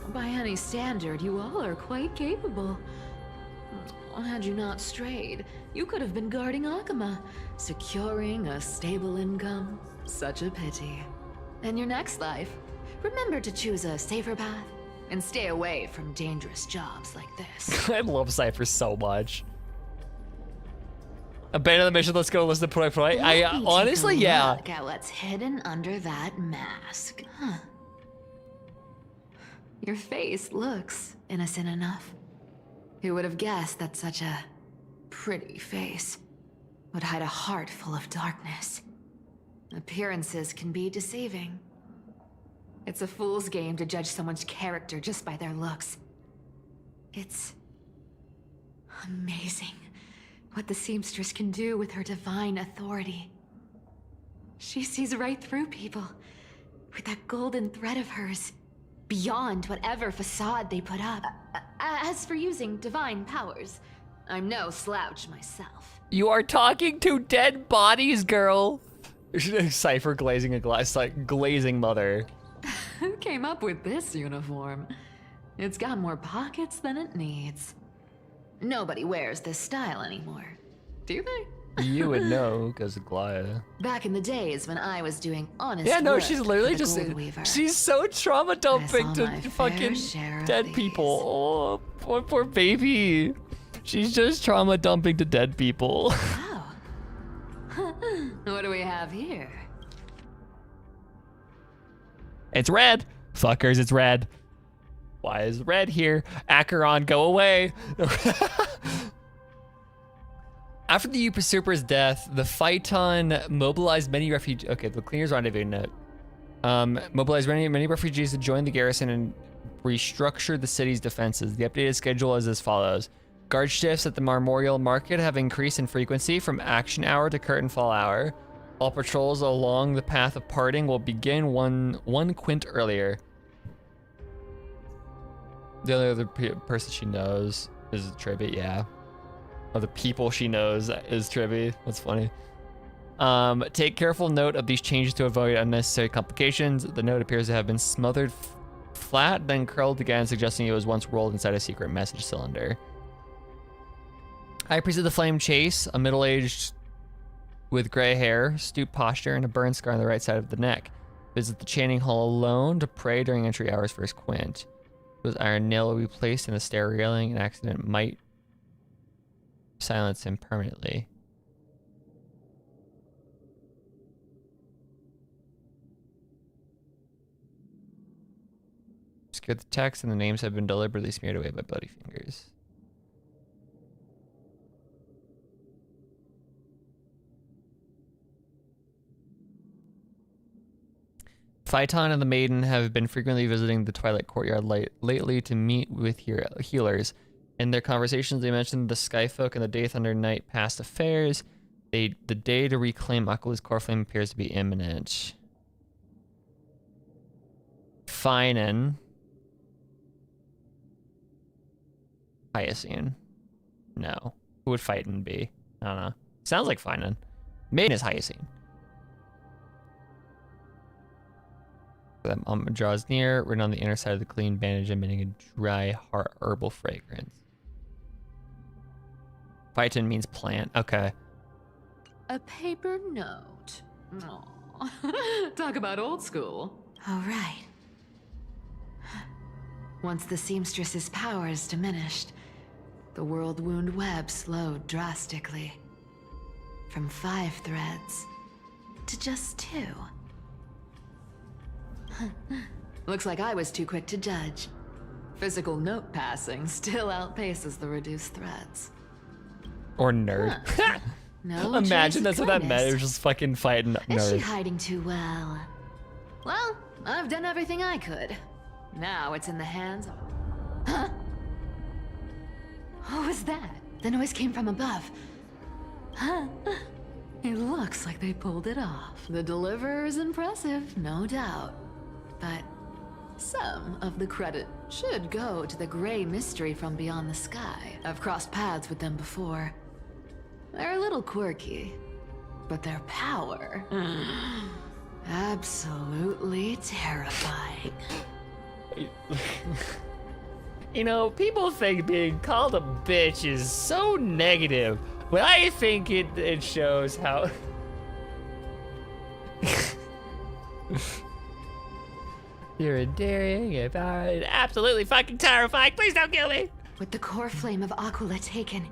By any standard, you all are quite capable. Had you not strayed, you could have been guarding Akama, securing a stable income. Such a pity. In your next life, remember to choose a safer path and stay away from dangerous jobs like this. I love Cipher so much. Abandon the mission, let's go listen to Proi. I honestly, yeah. Look at what's hidden under that mask. Huh. Your face looks innocent enough. Who would have guessed that such a pretty face would hide a heart full of darkness? Appearances can be deceiving. It's a fool's game to judge someone's character just by their looks. It's amazing what the seamstress can do with her divine authority. She sees right through people with that golden thread of hers, beyond whatever facade they put up. As for using divine powers, I'm no slouch myself. You are talking to dead bodies, girl. Cipher glazing a glass, like glazing mother. Who came up with this uniform? It's got more pockets than it needs. Nobody wears this style anymore, do they? You would know, because of Glaya. Back in the days when I was doing honest Yeah, no, work she's for literally the just, Gold Weaver. she's so trauma dumping I saw to my fucking fair share of dead these. people. Oh, poor baby. She's just trauma dumping to dead people. What do we have here? It's red. Fuckers, it's red. Why is red here? Acheron, go away. After the usurper's death, the Phaeton mobilized many refugees. Okay, the cleaners rendezvous note. Mobilized many refugees to join the garrison and restructure the city's defenses. The updated schedule is as follows. Guard shifts at the Memorial Market have increased in frequency from action hour to curtain fall hour. All patrols along the path of parting will begin one quint earlier. The only other person she knows is Tribby, yeah. Or the people she knows is Tribby. That's funny. Take careful note of these changes to avoid unnecessary complications. The note appears to have been smothered flat, then curled again, suggesting it was once rolled inside a secret message cylinder. High Priest of the Flame Chase, a middle-aged with gray hair, stooped posture, and a burn scar on the right side of the neck. Visit the Chanting Hall alone to pray during entry hours first quint. Those iron nail will be placed in the stair railing. An accident might silence him permanently. Obscure the text, and the names have been deliberately smeared away by bloody fingers. Phaeton and the Maiden have been frequently visiting the Twilight Courtyard lately to meet with healers. In their conversations, they mentioned the Skyfolk and the Day Thunder Night past affairs. The day to reclaim Aqua's core flame appears to be imminent. Finan. Hyacinth. No. Who would Phaeton be? I don't know. Sounds like Finan. Maiden is Hyacinth. Draws near, written on the inner side of the clean bandage, emitting a dry, herbal fragrance. Phaeton means plant. Okay. A paper note. Aw. Talk about old school. All right. Once the seamstress's power is diminished, the world wound web slowed drastically. From 5 threads to just 2. Looks like I was too quick to judge. Physical note passing still outpaces the reduced threads. Or nerd. Huh. No. Imagine that's what that meant. It was just fucking fighting nerd. Is she hiding too well? Well, I've done everything I could. Now it's in the hands of... Huh? What was that? The noise came from above. Huh? It looks like they pulled it off. The deliverer is impressive, no doubt. But some of the credit should go to the gray mystery from beyond the sky. I've crossed paths with them before. They're a little quirky, but their power... absolutely terrifying. You know, people think being called a bitch is so negative, but I think it shows how... You're endearing, absolutely fucking terrifying. Please don't kill me. With the core flame of Aquila taken,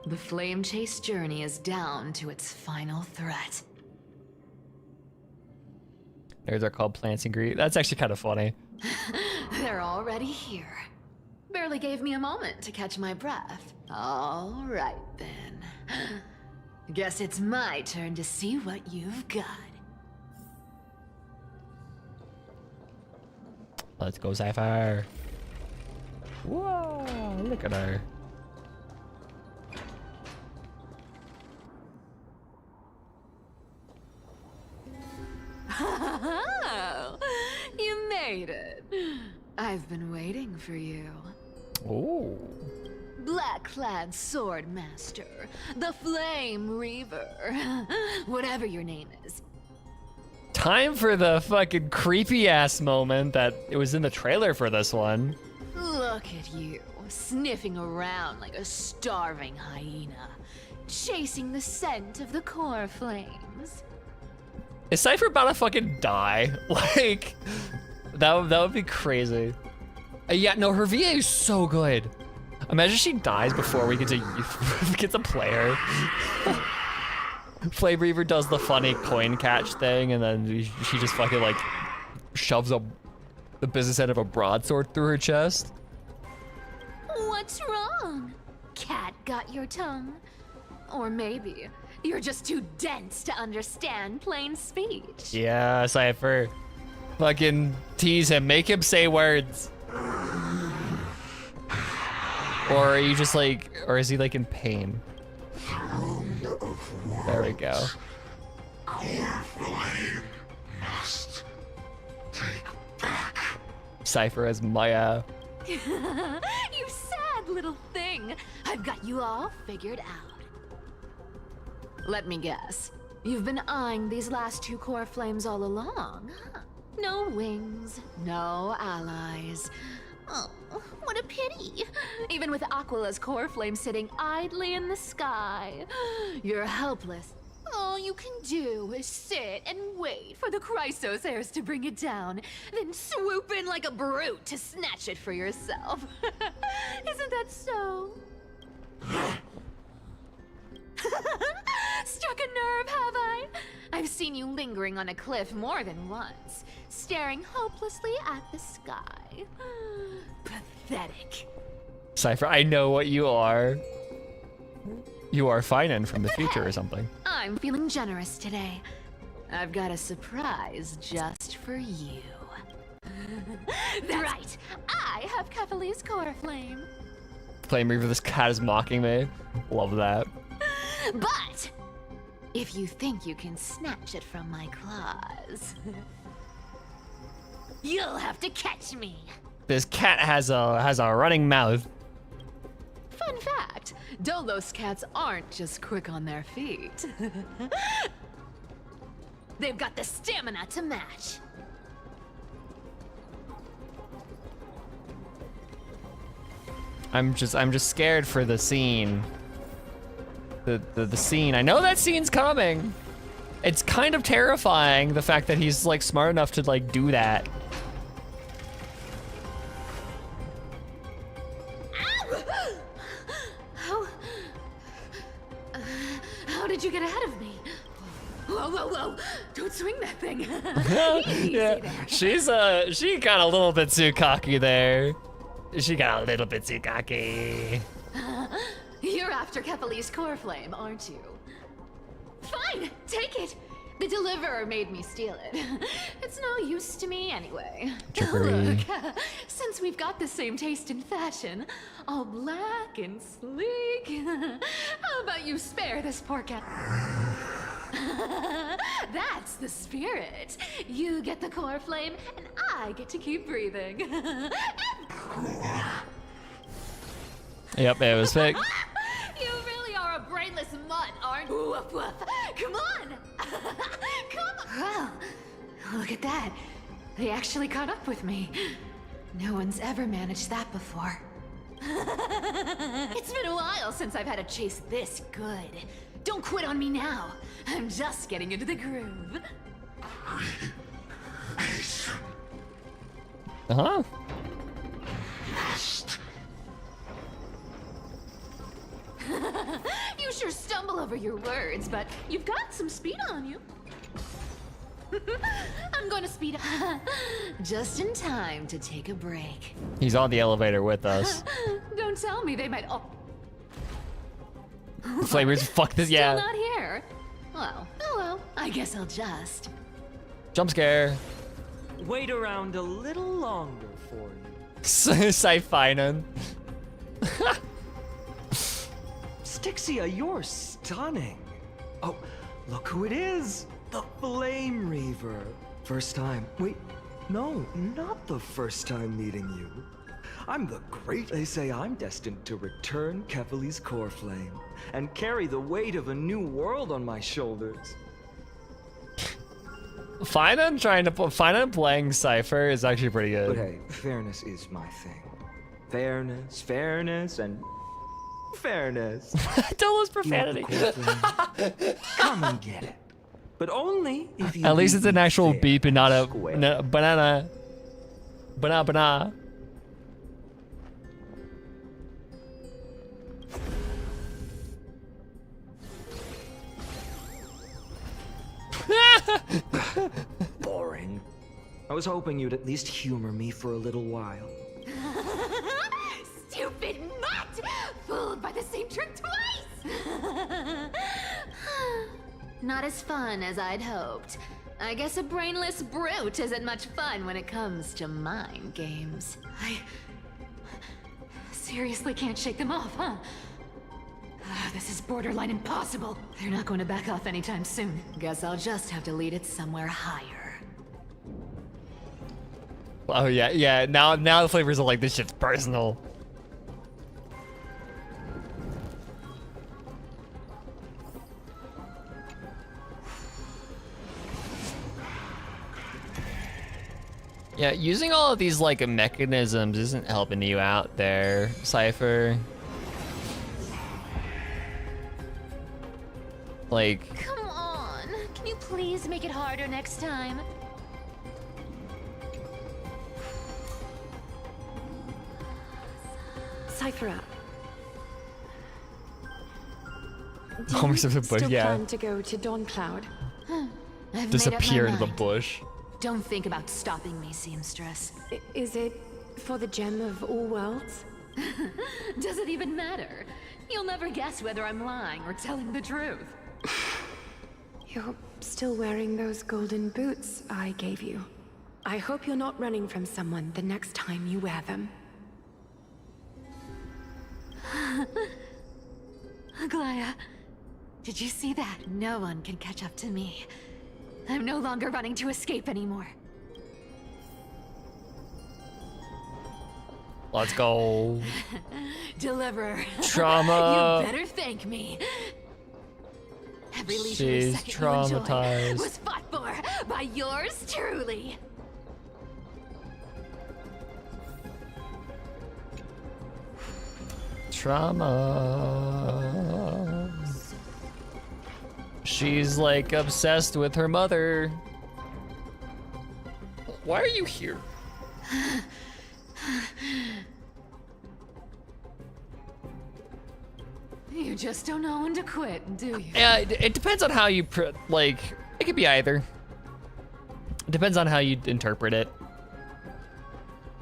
the flame chase journey is down to its final threat. Nerds are called plants and greed. That's actually kind of funny. They're already here. Barely gave me a moment to catch my breath. All right then. Guess it's my turn to see what you've got. Let's go, Cipher. Whoa, look at her. Oh, you made it. I've been waiting for you. Oh. Black-clad sword master, the flame reaver, whatever your name is. Time for the fucking creepy ass moment that it was in the trailer for this one. Look at you, sniffing around like a starving hyena, chasing the scent of the core flames. Is Cipher about to fucking die? Like, that would be crazy. Yeah, no, her VA is so good. Imagine she dies before we get to play her. Flame Reaver does the funny coin catch thing, and then she just fucking like shoves a The business end of a broadsword through her chest. What's wrong? Cat got your tongue? Or maybe you're just too dense to understand plain speech. Yeah, Cipher. Fucking tease him, make him say words. Or are you just like, or is he like in pain? There we go. Cipher as Maya. You sad little thing. I've got you all figured out. Let me guess. You've been eyeing these last two core flames all along, huh? No wings, no allies. Oh, what a pity. Even with Aquila's core flame sitting idly in the sky, you're helpless. All you can do is sit and wait for the Chrysos heirs to bring it down, then swoop in like a brute to snatch it for yourself. Isn't that so? Struck a nerve, have I? I've seen you lingering on a cliff more than once, staring hopelessly at the sky. Pathetic. Cipher, I know what you are. You are Finan from the future or something. I'm feeling generous today. I've got a surprise just for you. Right, I have Kefali's core flame. Flame Reaver, this cat is mocking me. Love that. But if you think you can snatch it from my claws, you'll have to catch me. This cat has a running mouth. Fun fact, Dolos cats aren't just quick on their feet. They've got the stamina to match. I'm just scared for the scene. The scene. I know that scene's coming. It's kind of terrifying, the fact that he's like smart enough to like do that. How did you get ahead of me? Whoa, whoa, whoa! Don't swing that thing. Yeah, she got a little bit too cocky there. She got a little bit too cocky. You're after Kefali's core flame, aren't you? Fine, take it. The deliverer made me steal it. It's no use to me anyway. Look, since we've got the same taste in fashion, all black and sleek, how about you spare this poor cat? That's the spirit. You get the core flame, and I get to keep breathing. Yep, it was fake. You really are a brainless mutt, aren't you? Woof, woof. Come on! Come on! Well, look at that. They actually caught up with me. No one's ever managed that before. It's been a while since I've had a chase this good. Don't quit on me now. I'm just getting into the groove. Uh-huh. You sure stumble over your words, but you've got some speed on you. I'm going to speed up. Just in time to take a break. He's on the elevator with us. Don't tell me they might all... Flavors, fuck this, yeah. Still not here. Well, oh well, I guess I'll just... Jump scare. Wait around a little longer for you. Siphinan. Styxia, you're stunning. Oh, look who it is. The Flame Reaver. First time. Wait, no, not the first time meeting you. I'm the great. They say I'm destined to return Kefali's core flame and carry the weight of a new world on my shoulders. Finan playing Cipher is actually pretty good. But hey, fairness is my thing. Fairness, fairness, and fairness. Dolos profanity. Come and get it. But only if you. At least it's an actual beep and not a banana. Banana. Boring. was hoping you'd at least humor me for a little while. Stupid mutt! Fooled by the same trick twice! Not as fun as I'd hoped. I guess a brainless brute isn't much fun when it comes to mind games. I seriously can't shake them off, huh? This is borderline impossible. They're not going to back off anytime soon. Guess I'll just have to lead it somewhere higher. Oh yeah. Now the flavors are like, this shit's personal. Yeah, using all of these like mechanisms isn't helping you out there, Cipher. Like, Come on, can you please make it harder next time? Cipher up. Homer's in the bush, Still yeah. plan to go to Dawn Cloud? I've Disappear made into up my the mind. bush. Don't think about stopping me, seamstress. Is it for the gem of all worlds? Does it even matter? You'll never guess whether I'm lying or telling the truth. You're still wearing those golden boots I gave you. I hope you're not running from someone the next time you wear them. Aglaya, did you see that? No one can catch up to me. I'm no longer running to escape anymore. Let's go. Deliverer. Trauma. You better thank me. Every leisurely She's second you enjoyed traumatized. was fought for by yours truly. Trauma. She's like obsessed with her mother. Why are you here? You just don't know when to quit, do you? Yeah, it depends on how you like. It could be either. It depends on how you interpret it.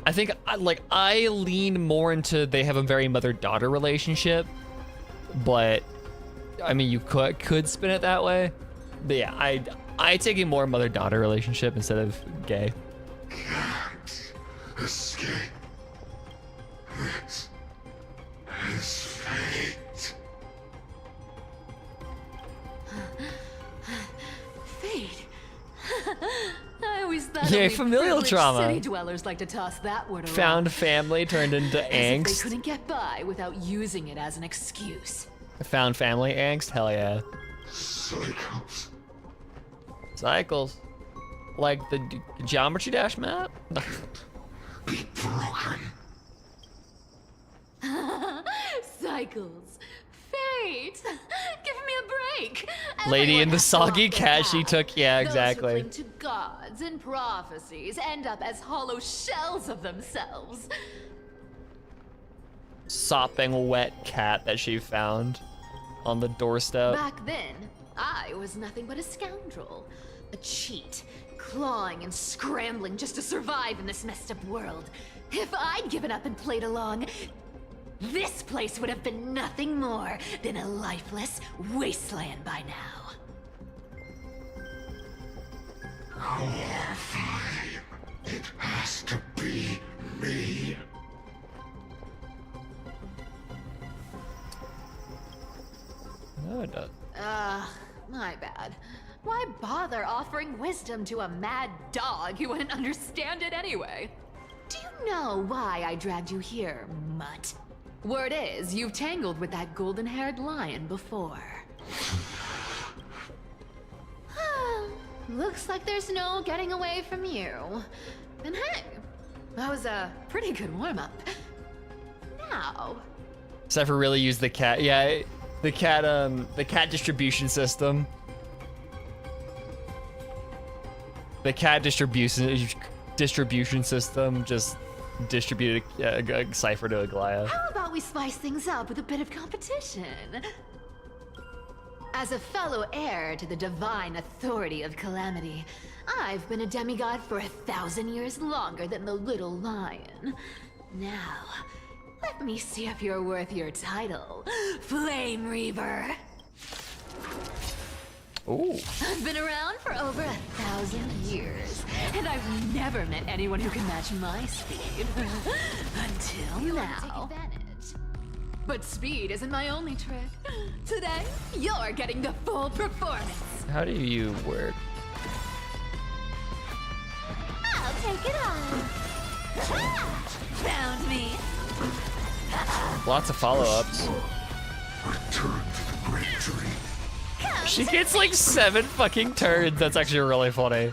I think I lean more into they have a very mother-daughter relationship, but I mean you could spin it that way. But yeah, I take a more mother-daughter relationship instead of gay. Can't escape. This is fate. Fate. I always thought Yeah, only familial privileged trauma. city dwellers like to toss that word around. Found family turned into As if they angst. couldn't get by without using it as an excuse. Found family angst? Hell yeah. Cycles. Cycles. Like the Geometry Dash map? Be broken. Cycles. Fate. Give me a break. Lady in the Everyone has to soggy walk their cat she path. took, yeah, Those exactly. who cling to gods and prophecies end up as hollow shells of themselves. Sopping wet cat that she found on the doorstep. Back then, I was nothing but a scoundrel. A cheat, clawing and scrambling just to survive in this messed up world. If I'd given up and played along, this place would have been nothing more than a lifeless wasteland by now. Fine. It has to be me. No, it doesn't. My bad. Why bother offering wisdom to a mad dog who wouldn't understand it anyway? Do you know why I dragged you here, mutt? Word is, you've tangled with that golden-haired lion before. Looks like there's no getting away from you. And hey, that was a pretty good warm-up. Now, Cipher really used the cat. Yeah, the cat distribution system. The cat distribution system just distributed a Cipher to Aglaya. how about we spice things up with a bit of competition? As a fellow heir to the divine authority of Calamity, I've been a demigod for 1,000 years longer than the little lion. Now, let me see if you're worth your title, Flame Reaver. Ooh. I've been around for over 1,000 years, and I've never met anyone who can match my speed. Until now. But speed isn't my only trick. Today, you're getting the full performance. How do you work? I'll take it on. Found me. Lots of follow-ups. Return to the great tree. She gets like 7 fucking turns. That's actually really funny.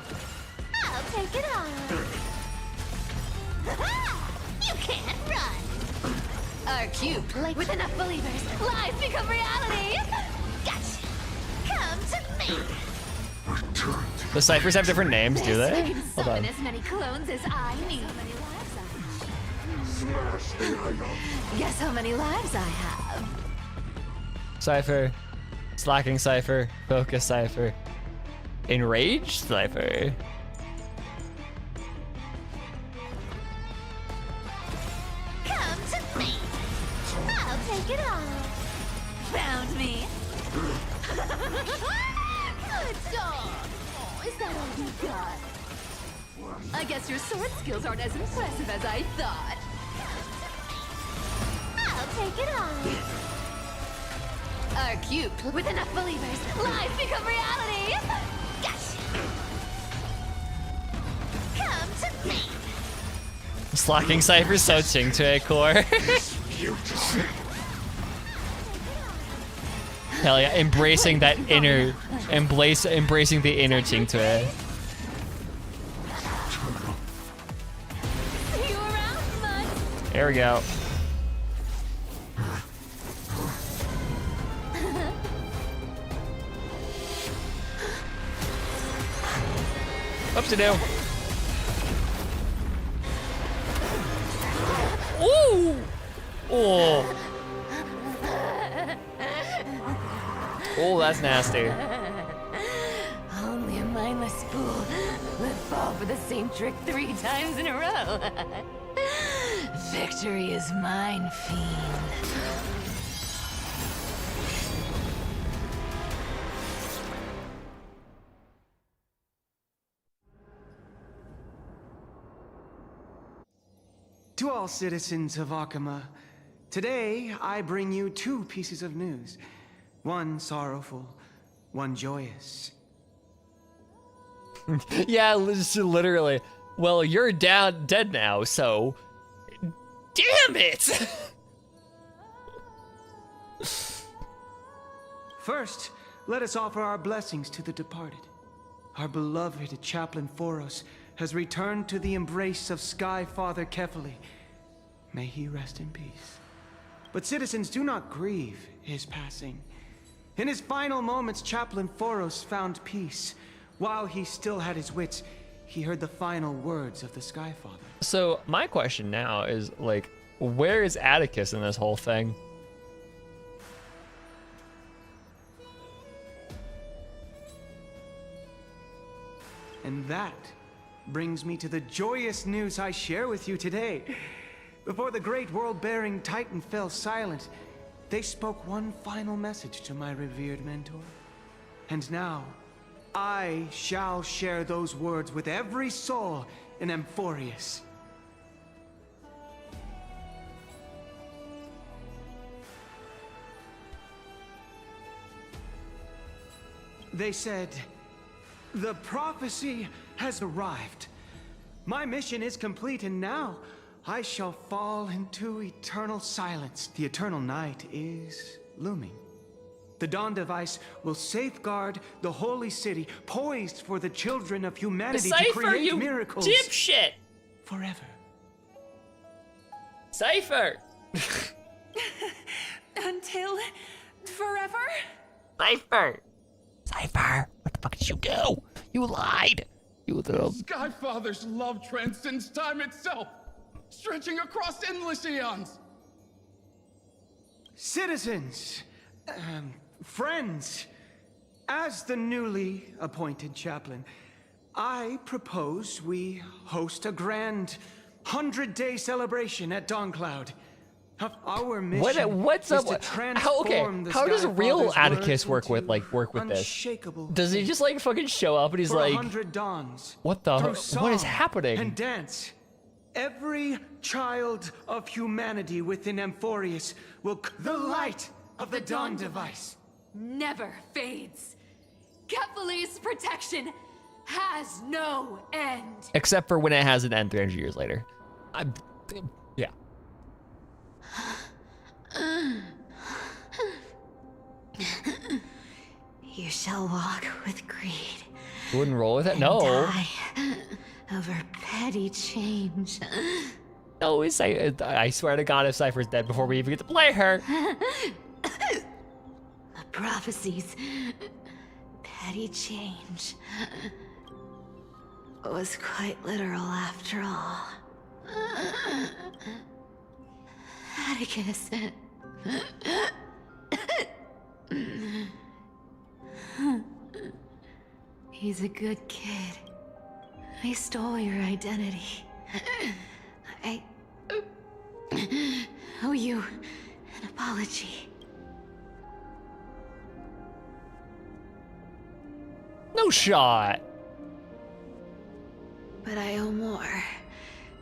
I'll take it on. You can't run. Our cube, like with enough believers, lies become reality. Gotcha. Come to me. Return to The ciphers have different names, do they? I can Hold on. summon as many clones as I need. Guess how many lives I have? Cipher. Slacking Cipher. Focus Cipher. Enraged Cipher. Come to me. I'll take it on. Found me. Good dog. Oh, is that all you got? I guess your sword skills aren't as impressive as I thought. I'll take it on. Our cube, with enough believers, lies become reality. Gotcha. Come to me. Slacking Cipher so ching to a core. Hell yeah, embracing that inner, embracing the inner ching to it. See you around, bud. There we go. Whoopsie-doo. Ooh! Oh. Oh, that's nasty. Only a mindless fool would fall for the same trick 3 times in a row. Victory is mine, fiend. To all citizens of Akama, today I bring you 2 pieces of news. One sorrowful, one joyous. Yeah, literally. Well, you're dead now, so... Damn it! First, let us offer our blessings to the departed. Our beloved Chaplain Foros has returned to the embrace of Sky Father Kefali. May he rest in peace. But citizens, do not grieve his passing. In his final moments, Chaplain Foros found peace. While he still had his wits, he heard the final words of the Sky Father. So, my question now is, like, where is Atticus in this whole thing? And that brings me to the joyous news I share with you today. Before the great world-bearing Titan fell silent, they spoke one final message to my revered mentor. And now, I shall share those words with every soul in Amphorius. They said, the prophecy has arrived. My mission is complete, and now I shall fall into eternal silence. The eternal night is looming. The Dawn device will safeguard the holy city, poised for the children of humanity to create miracles dipshit! Forever. Cipher! Until forever? Cipher! Cipher! What the fuck did you do? You lied! You little... Skyfather's love transcends time itself, stretching across endless eons. Citizens, friends, as the newly appointed chaplain, I propose we host a grand 100-day celebration at Dawncloud. Our mission What's is up? to transform the How does Sky real Father's Atticus words work with into this? unshakable Does he just like fucking show up and he's For like, 100 dawns, what the? through What is song happening? And dance. Every child of humanity within Amphorius will the light of the Dawn device. Never fades. Kephal's protection has no end. Except for when it has an end 300 years later. Yeah. You shall walk with greed. You wouldn't roll with it? and No. Die over petty change. No, I swear to God, if Cipher's dead before we even get to play her. The prophecies. Petty change. Was quite literal after all. Atticus. He's a good kid. I stole your identity. I owe you an apology. No shot. But I owe more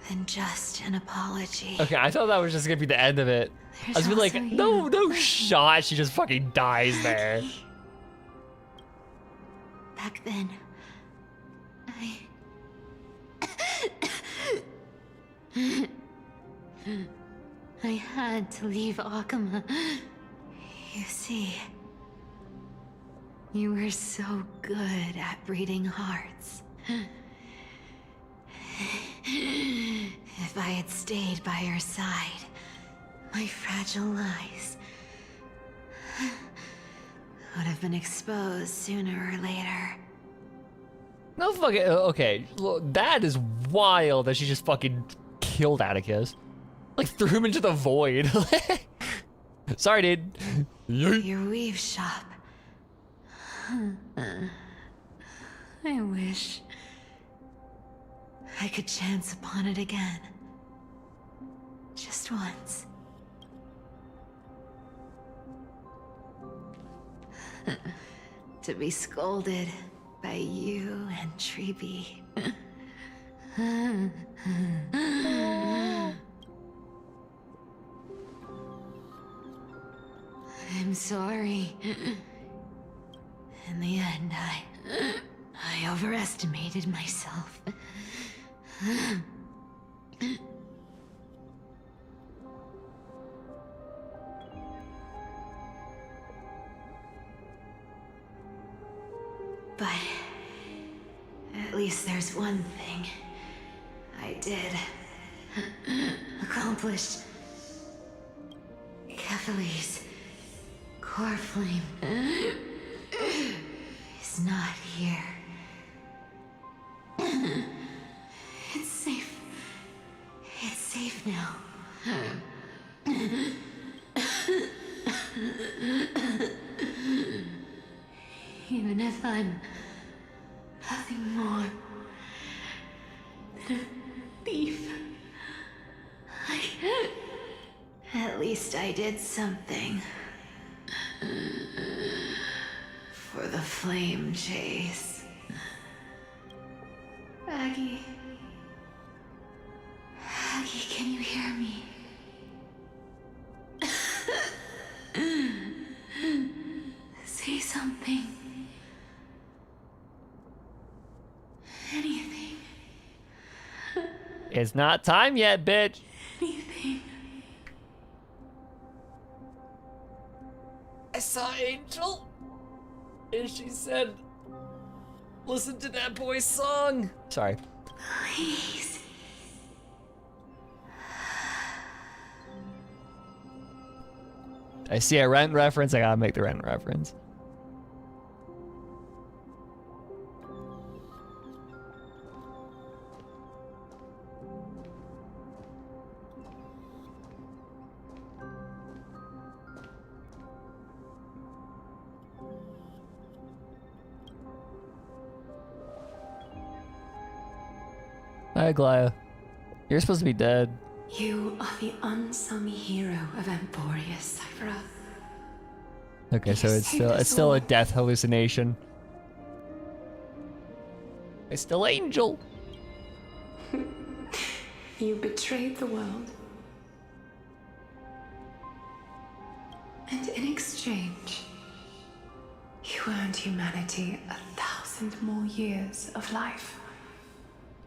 than just an apology. Okay, I thought that was just gonna be the end of it. I was gonna be like, no shot. She just fucking dies there. Back then, I had to leave Akama. You see, you were so good at reading hearts. If I had stayed by your side, my fragile lies would have been exposed sooner or later. No fucking, okay, look, that is wild that she just fucking killed Atticus. Like, threw him into the void. Sorry, dude. Your weave shop. I wish I could chance upon it again. Just once. To be scolded by you and Treeby. I'm sorry. In the end, I overestimated myself. But at least there's one thing I did accomplish. Kephal's core flame is not here. It's safe. It's safe now. Even if I'm nothing more than a thief, at least I did something for the flame chase. Aggie, can you hear me? Say something. Anything. It's not time yet, bitch. Anything. I saw Angel, and she said, listen to that boy's song. Sorry. Please. I see a Rent reference, I gotta make the Rent reference. Hi, Glaya. You're supposed to be dead. You are the unsung hero of Emporius, Cipher. Okay, so it's still a death hallucination. It's still Angel. You betrayed the world. And in exchange, you earned humanity 1,000 more years of life.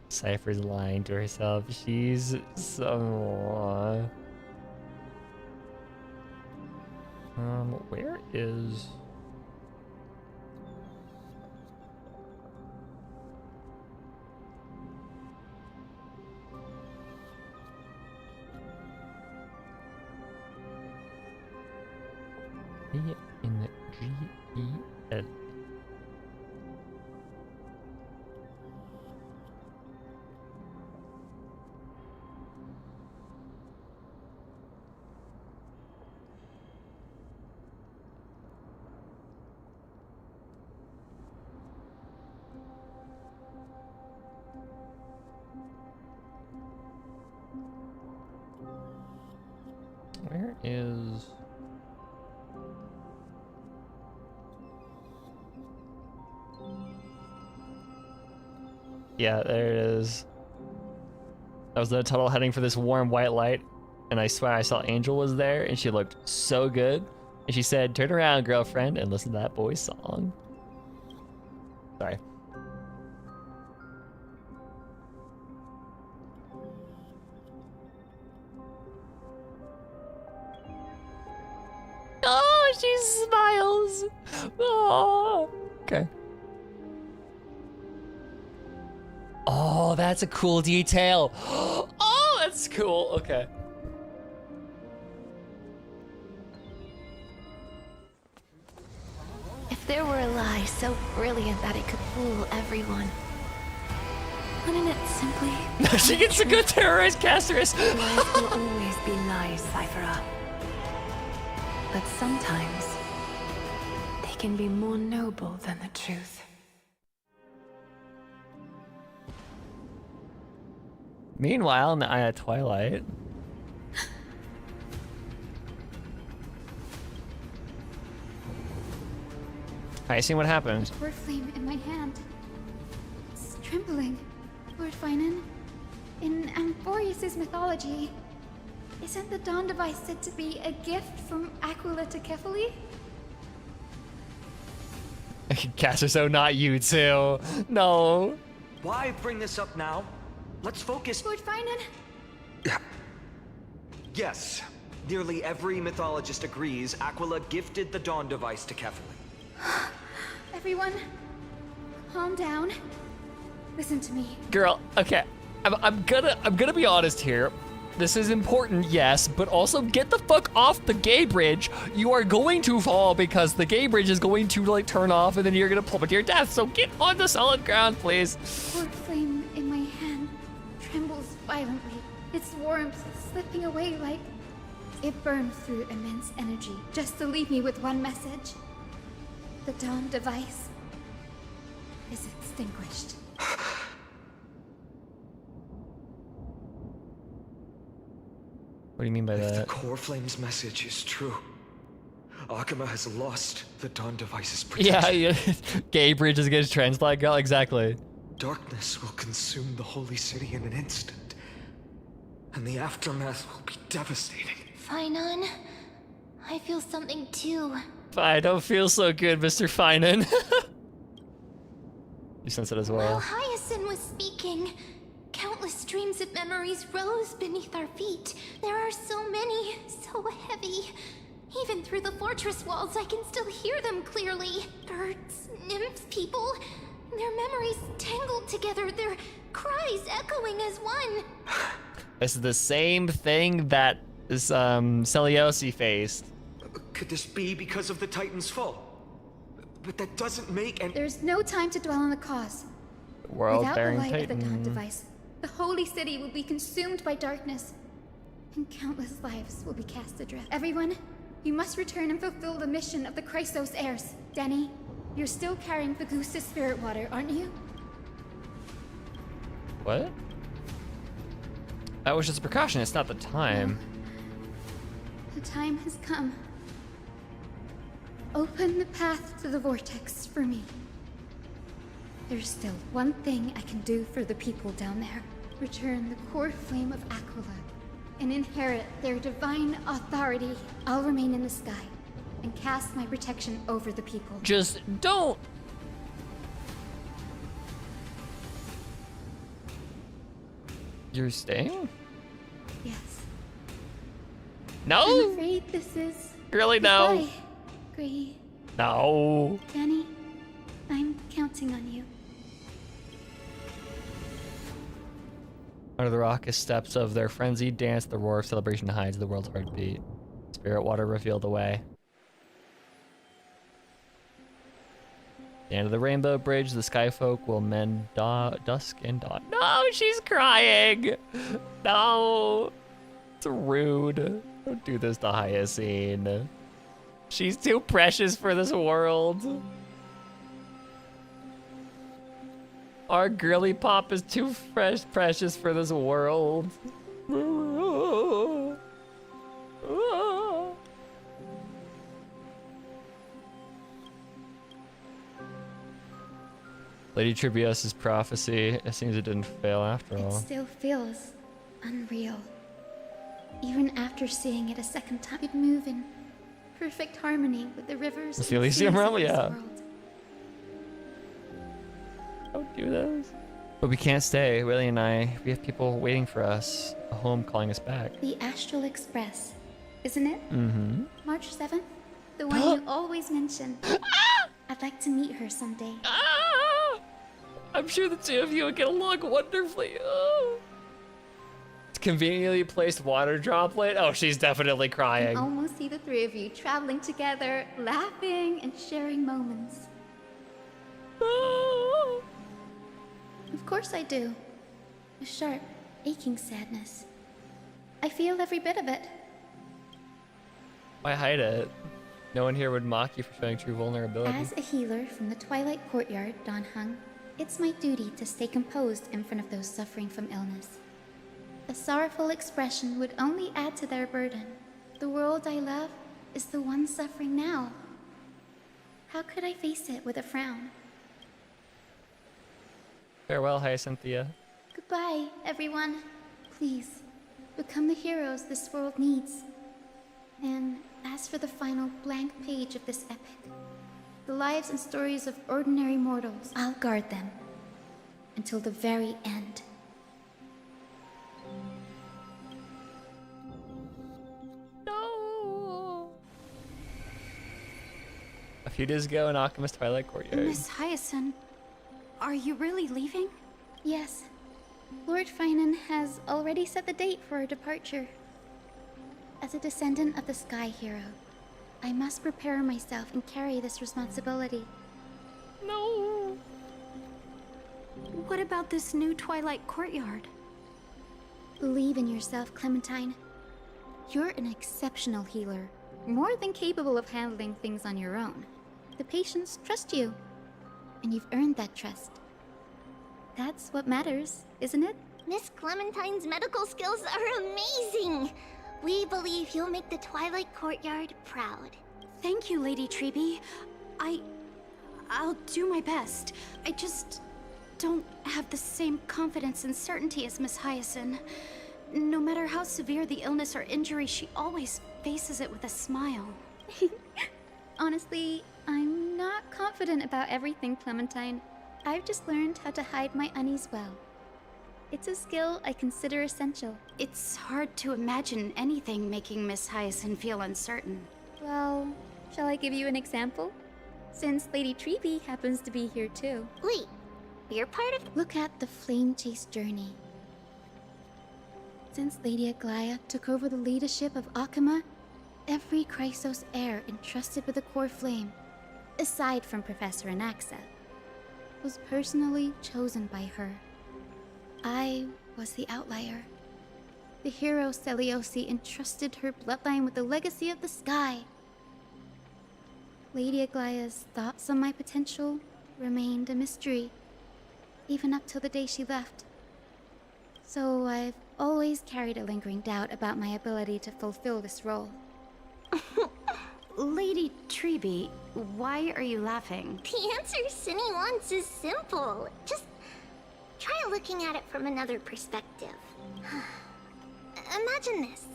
Cipher's lying to herself. She's so... where is... in the G-E-L. Where is... Yeah, there it is. I was in the tunnel heading for this warm white light, and I swear I saw Angel was there, and she looked so good. And she said, "Turn around, girlfriend, and listen to that boy's song." Sorry. Oh, she smiles. Oh, okay. Oh, that's a cool detail. Oh, that's cool. Okay. If there were a lie so brilliant that it could fool everyone, wouldn't it simply... She gets a good terrorist casteress. Lies will always be lies, Cipher. But sometimes, they can be more noble than the truth. Meanwhile, in the Eye of Twilight. I see what happened. Word flame in my hand. It's trembling. Lord Finan, in Amphorius' mythology, isn't the Dawn device said to be a gift from Aquila to Kefali? Caster, so not you too. No. Why bring this up now? Let's focus. Lord Finan? Yes. Nearly every mythologist agrees Aquila gifted the Dawn device to Kefali. Everyone, calm down. Listen to me. Girl, okay. I'm gonna be honest here. This is important, yes, but also get the fuck off the gay bridge. You are going to fall because the gay bridge is going to like turn off and then you're gonna plummet to your death. So get on the solid ground, please. Word flame in my hand trembles violently. Its warmth slipping away like it burns through immense energy just to leave me with one message. The Dawn device is extinguished. What do you mean by that? If the Core Flame's message is true, Akuma has lost the Dawn device's protection. Yeah. Gay bridge is gonna transplant, girl, exactly. Darkness will consume the holy city in an instant, and the aftermath will be devastating. Finan, I feel something too. I don't feel so good, Mr. Finan. You sense it as well. While Hyacinth was speaking, countless streams of memories rose beneath our feet. There are so many, so heavy. Even through the fortress walls, I can still hear them clearly. Birds, nymphs, people. Their memories tangled together, their cries echoing as one. This is the same thing that Celiosi faced. Could this be because of the Titan's fall? But that doesn't make any— There's no time to dwell on the cause. World Without the bearing light Titan. of the Dawn device, the holy city will be consumed by darkness, and countless lives will be cast adrift. Everyone, you must return and fulfill the mission of the Chrysos heirs. Denny, you're still carrying Fagusta's spirit water, aren't you? What? That was just a precaution. It's not the time. The time has come. Open the path to the vortex for me. There's still one thing I can do for the people down there. Return the core flame of Aquila and inherit their divine authority. I'll remain in the sky and cast my protection over the people. Just don't. You're staying? Yes. No? I'm afraid this is... Really, no. Goodbye, Gray. No. Danny, I'm counting on you. Under the raucous steps of their frenzied dance, the roar of celebration hides the world's heartbeat. Spirit water revealed the way. At the end of the rainbow bridge, the sky folk will mend dusk and dawn. No, she's crying. No. It's rude. Don't do this to Hyacinth. She's too precious for this world. Our girly pop is too precious for this world. Lady Tribios's prophecy, it seems it didn't fail after all. It still feels unreal. Even after seeing it a second time, it move in perfect harmony with the rivers. The Elysium realm, yeah. World. Don't do this. But we can't stay. Willie and I, we have people waiting for us. A home calling us back. The Astral Express, isn't it? Mm-hmm. March 7th? The one you always mention. I'd like to meet her someday. I'm sure the two of you would get along wonderfully. Oh. It's conveniently placed water droplet. Oh, she's definitely I crying. almost see the three of you traveling together, laughing and sharing moments. Of course I do. A sharp, aching sadness. I feel every bit of it. Why hide it? No one here would mock you for showing true vulnerability. As a healer from the Twilight Courtyard, Don Hung, it's my duty to stay composed in front of those suffering from illness. A sorrowful expression would only add to their burden. The world I love is the one suffering now. How could I face it with a frown? Farewell, Hyacinthia. Goodbye, everyone. Please, become the heroes this world needs. And as for the final blank page of this epic, the lives and stories of ordinary mortals, I'll guard them until the very end. No. A few days ago in Alchemist Twilight Courtyard. Miss Hyacinth, are you really leaving? Yes. Lord Finan has already set the date for our departure. As a descendant of the Sky Hero, I must prepare myself and carry this responsibility. No. What about this new Twilight Courtyard? Believe in yourself, Clementine. You're an exceptional healer, more than capable of handling things on your own. The patients trust you, and you've earned that trust. That's what matters, isn't it? Miss Clementine's medical skills are amazing! We believe you'll make the Twilight Courtyard proud. Thank you, Lady Treby. I'll do my best. I just don't have the same confidence and certainty as Miss Hyacinth. No matter how severe the illness or injury, she always faces it with a smile. Honestly, I'm not confident about everything, Clementine. I've just learned how to hide my unease well. It's a skill I consider essential. It's hard to imagine anything making Miss Hyacinth feel uncertain. Well, shall I give you an example? Since Lady Treby happens to be here too. Wait, you're part of... Look at the Flame Chase journey. Since Lady Aglaya took over the leadership of Akama, every Chrysos heir entrusted with the core flame, aside from Professor Anaxa, was personally chosen by her. I was the outlier. The hero Celiosi entrusted her bloodline with the legacy of the sky. Lady Aglaya's thoughts on my potential remained a mystery, even up till the day she left. So I've always carried a lingering doubt about my ability to fulfill this role. Lady Treeby, why are you laughing? The answer Cinny wants is simple. Just try looking at it from another perspective. Imagine this.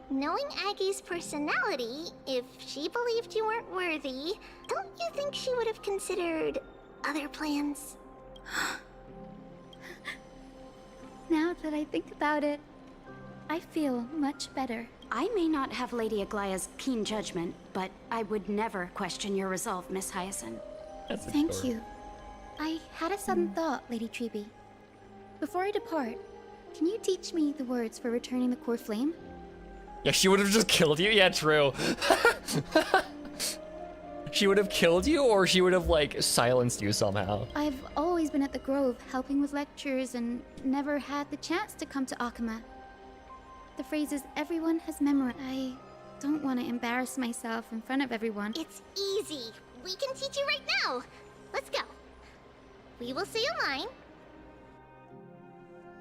Knowing Aggie's personality, if she believed you weren't worthy, don't you think she would have considered other plans? Now that I think about it, I feel much better. I may not have Lady Aglaya's keen judgment, but I would never question your resolve, Miss Hyacinth. Thank you. I had a sudden thought, Lady Treeby. Before I depart, can you teach me the words for returning the core flame? Yeah, she would have just killed you? Yeah, true. She would have killed you, or she would have, like, silenced you somehow. I've always been at the Grove helping with lectures and never had the chance to come to Akama. The phrases everyone has memorized. I don't want to embarrass myself in front of everyone. It's easy. We can teach you right now. Let's go. We will say a line.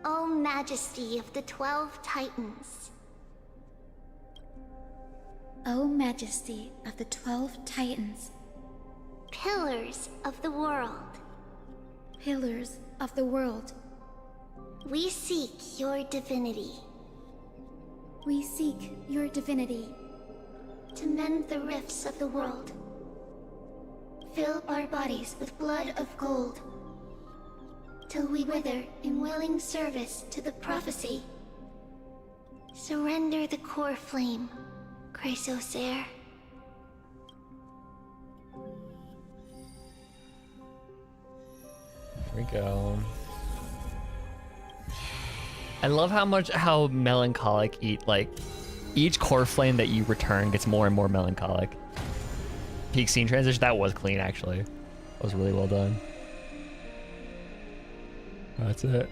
O Majesty of the 12 Titans. O Majesty of the 12 Titans. Pillars of the world. Pillars of the world. We seek your divinity. We seek your divinity. To mend the rifts of the world. Fill our bodies with blood of gold. Till we wither in willing service to the prophecy. Surrender the core flame, Chrysosair. Here we go. I love how melancholic each core flame that you return gets more and more melancholic. Peak scene transition, that was clean actually. That was really well done. That's it.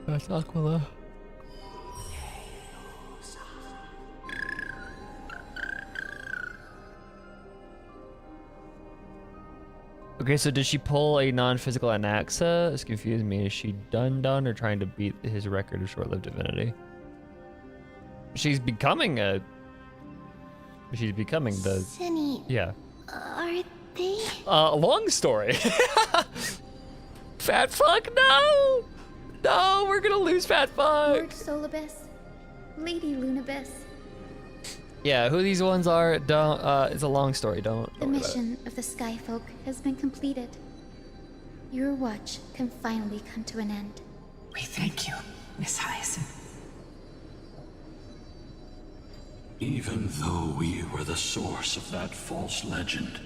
That's Aquila. Okay, so did she pull a non-physical Anaxa? It's confusing me. Is she done or trying to beat his record of short-lived divinity? She's becoming the... Cinny. Yeah. Are they? Long story. Fat fuck, no! No, we're gonna lose Fat fuck! Lord Solibus, Lady Lunabis. Yeah, who these ones are, don't, it's a long story, don't The worry about it. mission of the Sky Folk has been completed. Your watch can finally come to an end. We thank you, Miss Hyacinth. Even though we were the source of that false legend,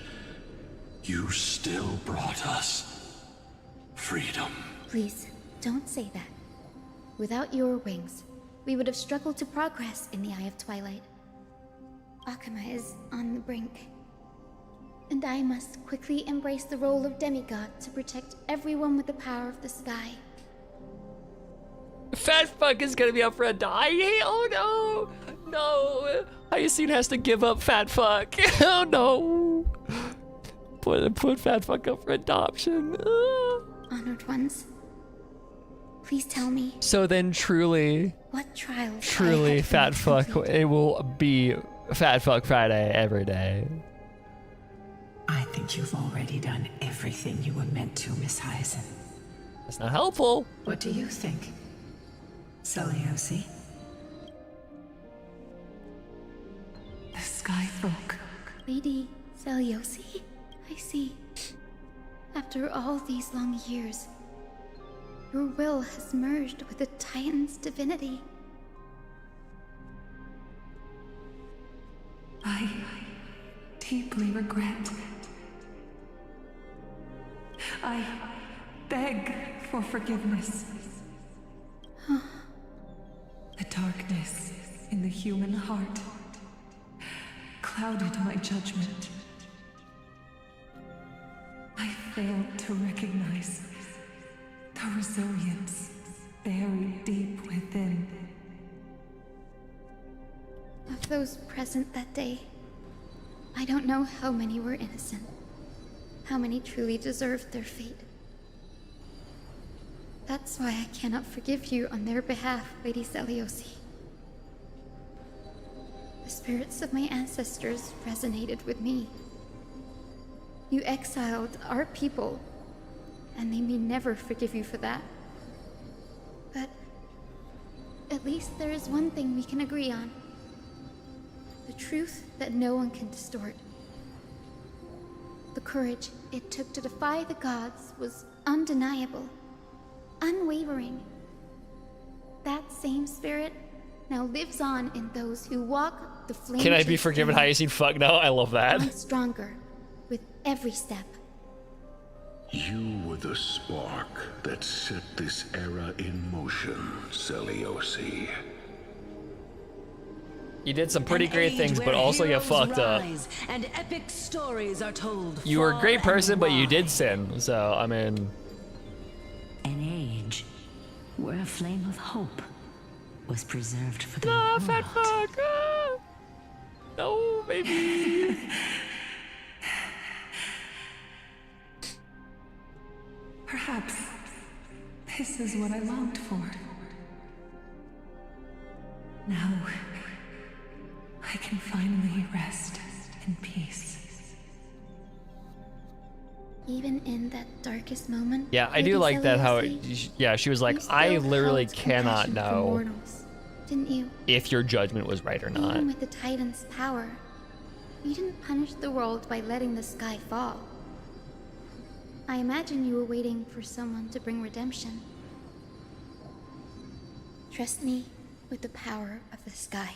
you still brought us freedom. Please, don't say that. Without your wings, we would have struggled to progress in the Eye of Twilight. Akama is on the brink. And I must quickly embrace the role of demigod to protect everyone with the power of the sky. Fat fuck is gonna be up for a die. Oh no! No! Hyacinth has to give up Fat fuck. Oh no! Put Fat fuck up for adoption. Honored ones, please tell me. So then truly, What trials? truly Fat fuck, it will be Fat fuck Friday every day. I think you've already done everything you were meant to, Miss Hyacinth. That's not helpful. What do you think, Celiosi? The Sky Folk. Lady Celiosi? I see. After all these long years, your will has merged with the Titan's divinity. I deeply regret. I beg for forgiveness. The darkness in the human heart clouded my judgment. I failed to recognize the resilience buried deep within. Of those present that day, I don't know how many were innocent, how many truly deserved their fate. That's why I cannot forgive you on their behalf, Lady Celiosi. The spirits of my ancestors resonated with me. You exiled our people, and they may never forgive you for that. But at least there is one thing we can agree on. The truth that no one can distort. The courage it took to defy the gods was undeniable, unwavering. That same spirit now lives on in those who walk the flame. Can I be forgiven, Hyacinth? Fuck no, I love that. Stronger with every step. You were the spark that set this era in motion, Celiosi. You did some pretty great things, but also you fucked up. And epic stories are told. You were a great person, but you did sin. So, I mean... An age where a flame of hope was preserved for the world. Fat fuck! Ah. No, baby! Perhaps this is what I longed for. Now, I can finally rest in peace. Even in that darkest moment. Yeah, I do like that how yeah, she was like, I literally cannot know mortals, didn't you? if your judgment was right or not. Even with the Titan's power, you didn't punish the world by letting the sky fall. I imagine you were waiting for someone to bring redemption. Trust me with the power of the sky.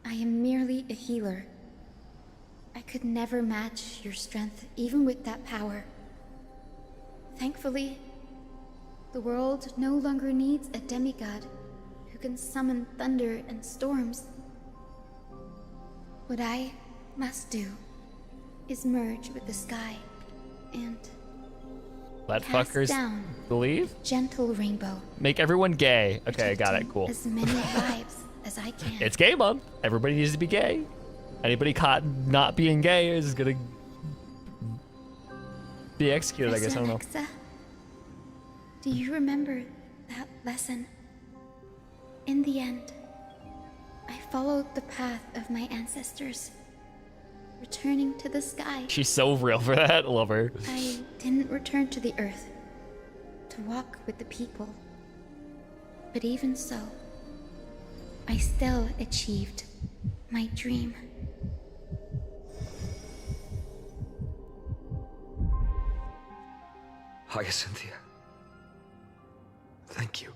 I am merely a healer. I could never match your strength, even with that power. Thankfully, the world no longer needs a demigod who can summon thunder and storms. What I must do is merge with the sky and Let cast fuckers down believe? a gentle rainbow. Make everyone gay. Okay, got it. Cool. As many lives as I can. It's gay month. Everybody needs to be gay. Anybody caught not being gay is gonna be executed, I guess. I don't know. Alexa, do you remember that lesson? In the end, I followed the path of my ancestors, returning to the sky. She's so real for that. I love her. I didn't return to the earth to walk with the people. But even so, I still achieved my dream. Hyacinthia. Thank you.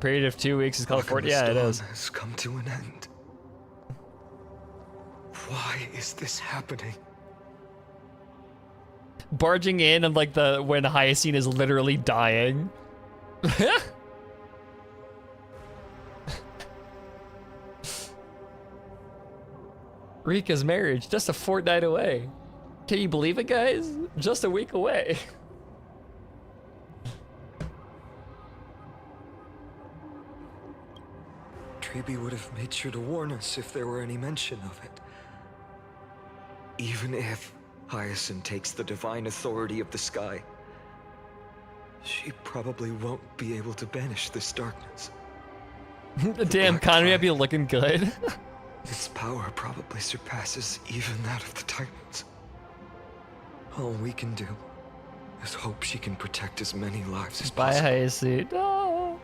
Period of 2 weeks is called 40. Yeah, it is. Has come to an end. Why is this happening? Barging in and like when Hyacinth is literally dying. Rika's marriage just a fortnight away. Can you believe it, guys? Just a week away. Treeby would have made sure to warn us if there were any mention of it. Even if Hyacinth takes the divine authority of the sky, she probably won't be able to banish this darkness. Damn, Connery, I'd be looking good. Its power probably surpasses even that of the Titans. All we can do is hope she can protect as many lives as Bye, possible. Hyacinth. No.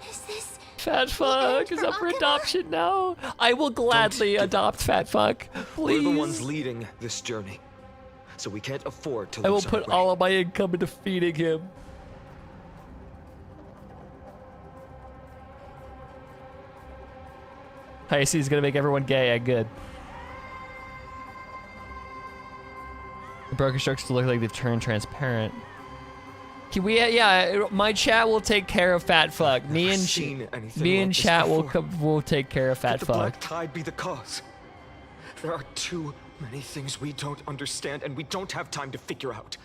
Is this Fat fuck is up for adoption now. I will gladly adopt Fat fuck. Please. We're the ones leading this journey, so we can't afford to lose I will our put way. all of my income into feeding him. Hyacinth's gonna make everyone gay. Good. The broken strokes look like they've turned transparent. Yeah, my chat will take care of Fat fuck. Me and chat will take care of Fat Could the fuck. Black Tide be the cause? There are too many things we don't understand, and we don't have time to figure out.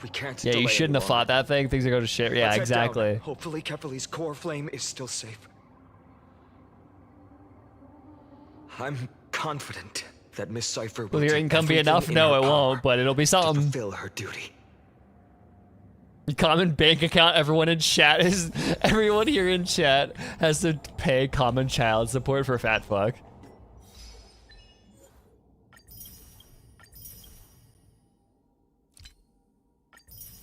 We can't. Yeah, you delay shouldn't have any fought that thing. Things are going to shit. Yeah, Let's head down. exactly. Hopefully, Kefali's core flame is still safe. I'm confident that Miss Cipher Will will your do income be everything enough? in No, her it power won't, but it'll be to something. fulfill her duty. Common bank account. Everyone in chat is. Everyone here in chat has to pay common child support for fat fuck.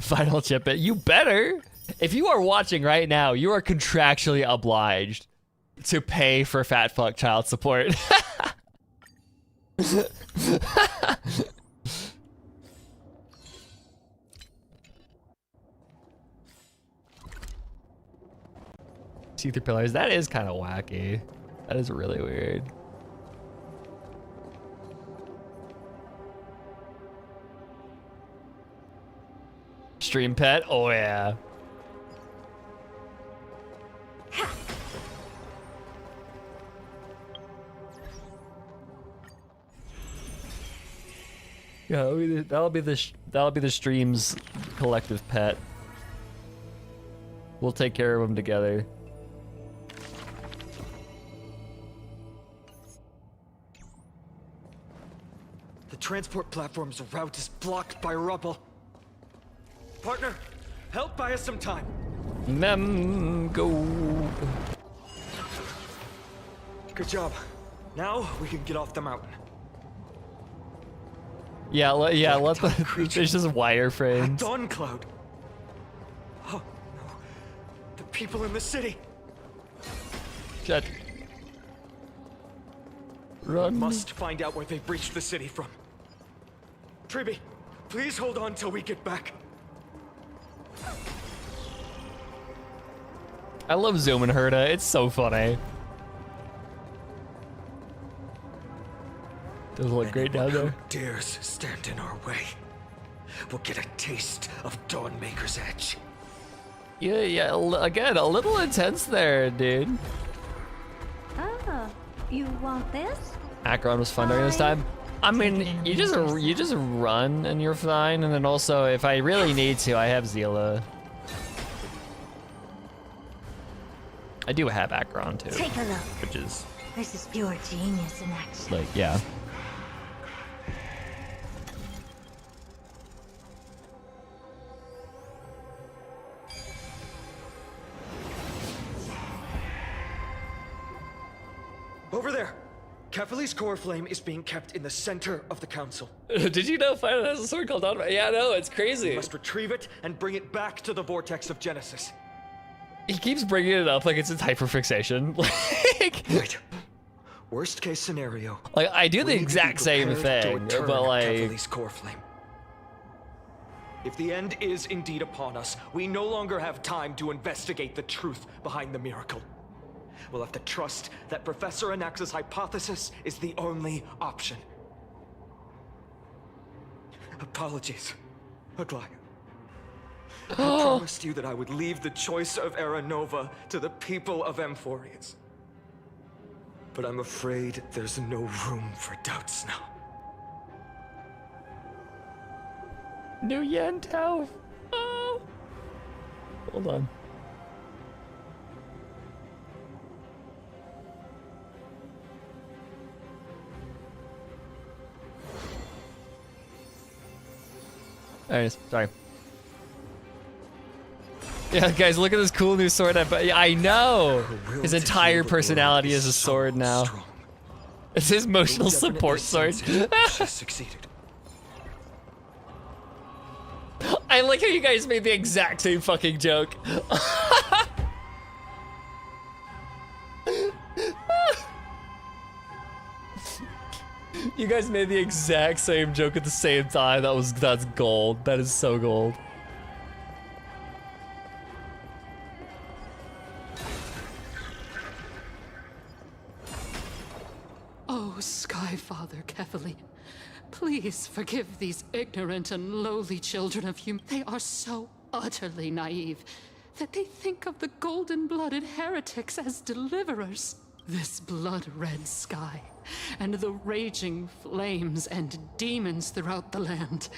Final chip it. You better. If you are watching right now, you are contractually obliged to pay for fat fuck child support. See-through pillars. That is kind of wacky. That is really weird. Stream pet. Oh yeah. Yeah, that'll be the stream's collective pet. We'll take care of them together. The transport platform's route is blocked by rubble. Partner, help buy us some time. Go. Good job. Now we can get off the mountain. Yeah, let the there's just wireframes. Dawn Cloud. Oh no, the people in the city. Jet. Run. Must find out where they breached the city from. Triby, please hold on till we get back. I love zooming Herda. It's so funny. Does look great down there. Who dares stand in our way will get a taste of Dawnmaker's edge. Yeah, again, a little intense there, dude. Oh, you want this? Akron was fun during this time. I mean, you just run and you're fine, and then also, if I really need to, I have Zila. I do have Akron too. Take a look. Which is This is pure genius in action. like, yeah. Over there. Kefali's core flame is being kept in the center of the council. Did you know Final has a sword called Dawn? Yeah, no, it's crazy. We must retrieve it and bring it back to the vortex of Genesis. He keeps bringing it up like it's a hyperfixation. Right. Worst case scenario. Like, I do the we need to be exact same prepared to thing, return but like... Kefali's core flame. If the end is indeed upon us, we no longer have time to investigate the truth behind the miracle. We'll have to trust that Professor Anax's hypothesis is the only option. Apologies, Aglaya. I promised you that I would leave the choice of Era Nova to the people of Amphorius. But I'm afraid there's no room for doubts now. New Yentao. Oh. Hold on. Anyways, sorry. Yeah, guys, look at this cool new sword. I know! His entire personality is a sword now. It's his emotional support sword. Succeeded. I like how you guys made the exact same fucking joke. You guys made the exact same joke at the same time. That's gold. That is so gold. Oh, Skyfather Kefali, please forgive these ignorant and lowly children of human. They are so utterly naive that they think of the golden-blooded heretics as deliverers. This blood-red sky and the raging flames and demons throughout the land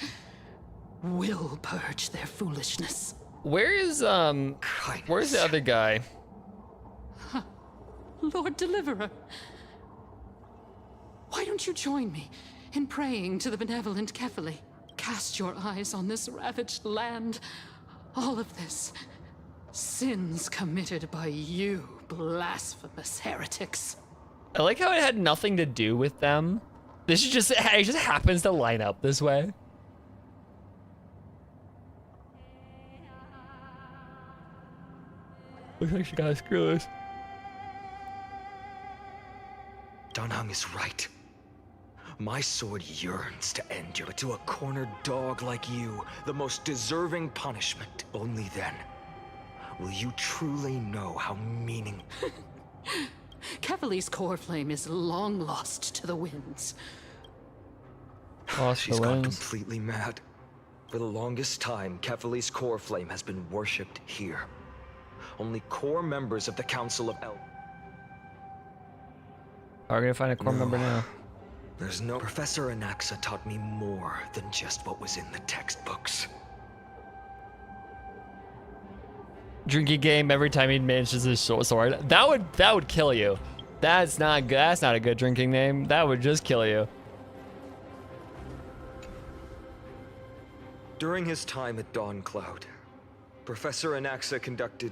will purge their foolishness. Where is where's the other guy? Lord Deliverer. Why don't you join me in praying to the benevolent Kefali? Cast your eyes on this ravaged land. All of this, sins committed by you, blasphemous heretics. I like how it had nothing to do with them. This is just, it just happens to line up this way. Looks like she gotta screw this. Dunhung is right. My sword yearns to end you, but to a cornered dog like you, the most deserving punishment. Only then will you truly know how meaning... Kefali's core flame is long lost to the winds. She's gone completely mad. For the longest time, Kefali's core flame has been worshipped here. Only core members of the Council of El... Are we gonna find a core member now? There's no... Professor Anaxa taught me more than just what was in the textbooks. Drinking game every time he mentions his sword. That would kill you. That's not good. That's not a good drinking name. That would just kill you. During his time at Dawn Cloud, Professor Anaxa conducted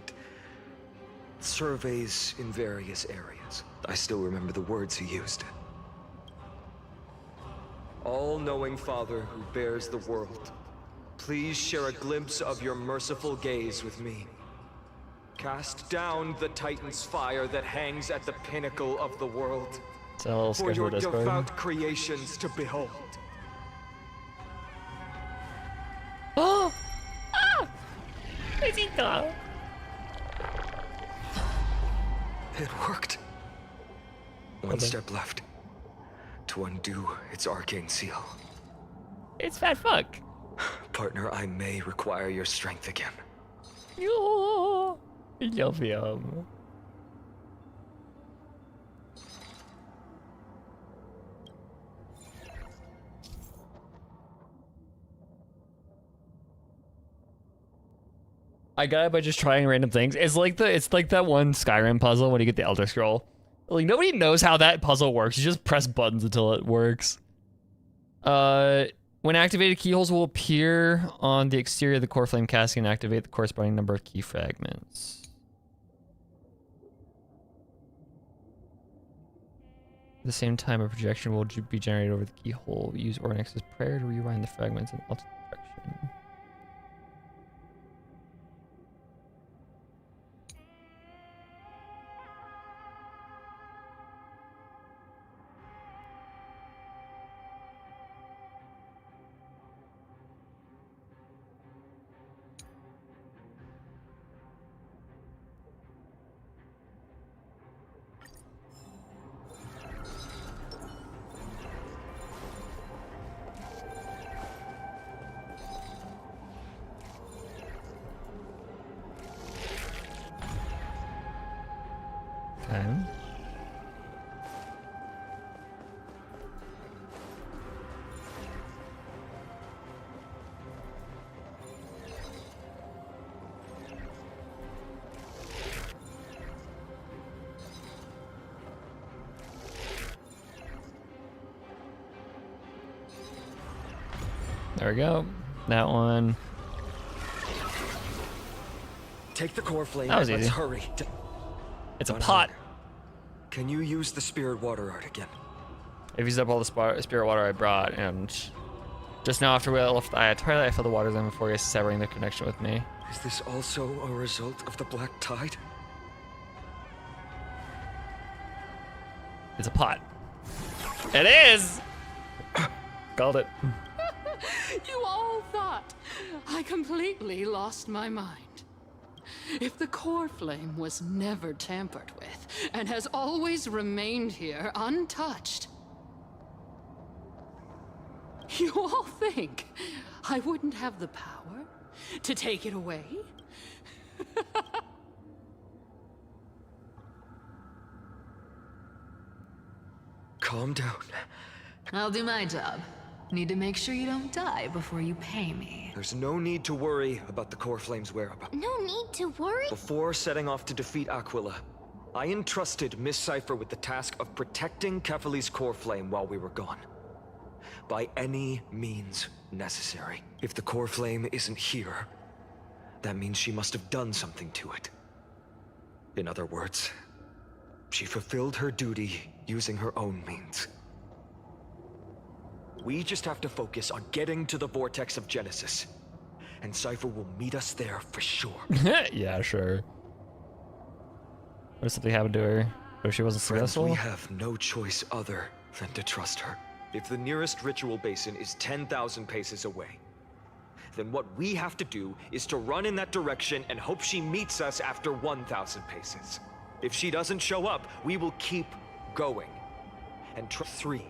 surveys in various areas. I still remember the words he used. All-knowing Father who bears the world, please share a glimpse of your merciful gaze with me. Cast down the Titan's fire that hangs at the pinnacle of the world, for your devout creations to behold. Oh! Ah! Besito! It worked. One step left to undo its arcane seal. It's fat fuck. Partner, I may require your strength again. Yo, yum. I got it by just trying random things. It's like that one Skyrim puzzle when you get the Elder Scroll. Like nobody knows how that puzzle works. You just press buttons until it works. When activated, keyholes will appear on the exterior of the core flame casting and activate the corresponding number of key fragments. At the same time, a projection will be generated over the keyhole. Use Ornex's prayer to rewind the fragments in alternate direction. There we go. That one. Take the core flame. That was Let's easy. hurry. It's a pot. Can you use the spirit water art again? I've used up all the spirit water I brought, and just now after we left the Eye of Twilight, I filled the waters in before severing the connection with me. Is this also a result of the Black Tide? It's a pot. It is! Called it. You all thought I completely lost my mind. If the core flame was never tampered with and has always remained here untouched, you all think I wouldn't have the power to take it away? Calm down. I'll do my job. Need to make sure you don't die before you pay me. There's no need to worry about the core flame's whereabouts. No need to worry? Before setting off to defeat Aquila, I entrusted Miss Cipher with the task of protecting Kefali's core flame while we were gone. By any means necessary. If the core flame isn't here, that means she must have done something to it. In other words, she fulfilled her duty using her own means. We just have to focus on getting to the vortex of Genesis, and Cipher will meet us there for sure. Yeah, sure. What if something happened to her? Or she wasn't successful? We have no choice other than to trust her. If the nearest ritual basin is 10,000 paces away, then what we have to do is to run in that direction and hope she meets us after 1,000 paces. If she doesn't show up, we will keep going. And 3,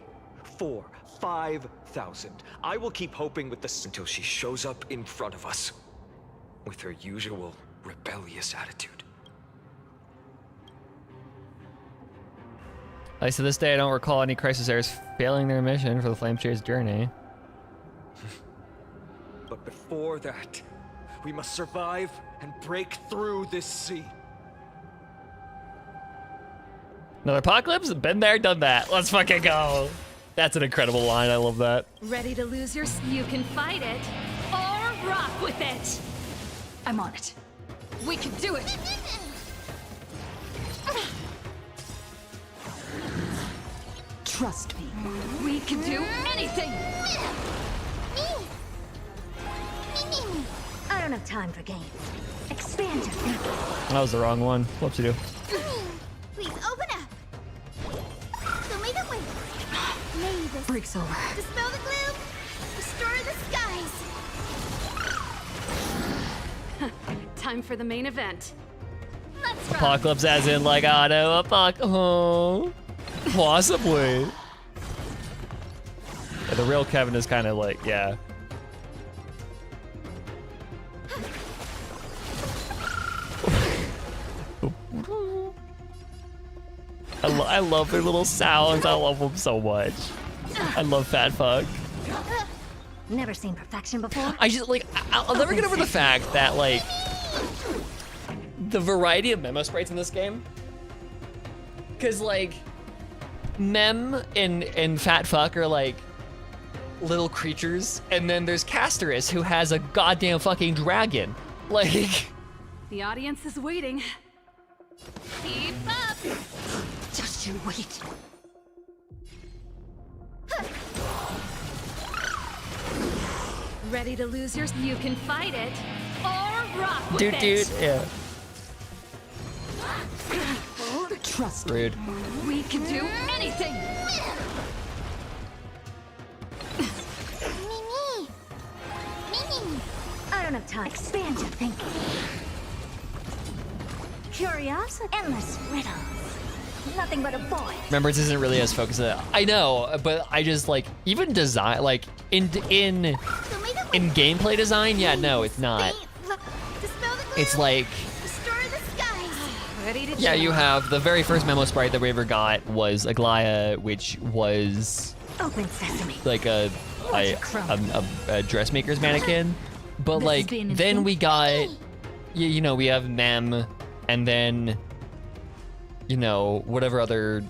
4, 5,000. I will keep hoping with this until she shows up in front of us with her usual rebellious attitude. At least to this day, I don't recall any Crisis Heirs failing their mission for the Flame Chase journey. But before that, we must survive and break through this sea. Another apocalypse? Been there, done that. Let's fucking go. That's an incredible line. I love that. Ready to lose your... You can fight it, or rock with it. I'm on it. We can do it. Trust me. We can do anything. I don't have time for games. Expand your thinking. That was the wrong one. Whoopsie-doo. Please open up. Show me the way. May this breaks over. Dispel the gloom. Restore the skies. Time for the main event. Let's run. Apocalypse as in like auto apocalypse. Oh, possibly. Yeah, the real Kevin is kind of like, yeah. I love their little sounds. I love them so much. I love Fat Fuck. Never seen perfection before. I just like, I'll never get over the fact that like, the variety of memo sprites in this game. Cause like, Mem and Fat Fuck are like little creatures, and then there's Casterus who has a goddamn fucking dragon. Like, The audience is waiting. Keep up. Just you wait. Ready to lose your... You can fight it, or rock with it. dude, yeah. Trust. Rude. We can do anything. I don't have time. Expand your thinking. Curiosity. Endless riddles. Nothing but a boy. Remembrance isn't really as focused. I know, but I just like, even design, like in gameplay design, yeah, no, it's not. It's like, yeah, you have the very first memo sprite that we ever got was Aglaia, which was Open sesame. like a dressmaker's mannequin. But like, then we got, you know, we have Mem, and then, you know, whatever other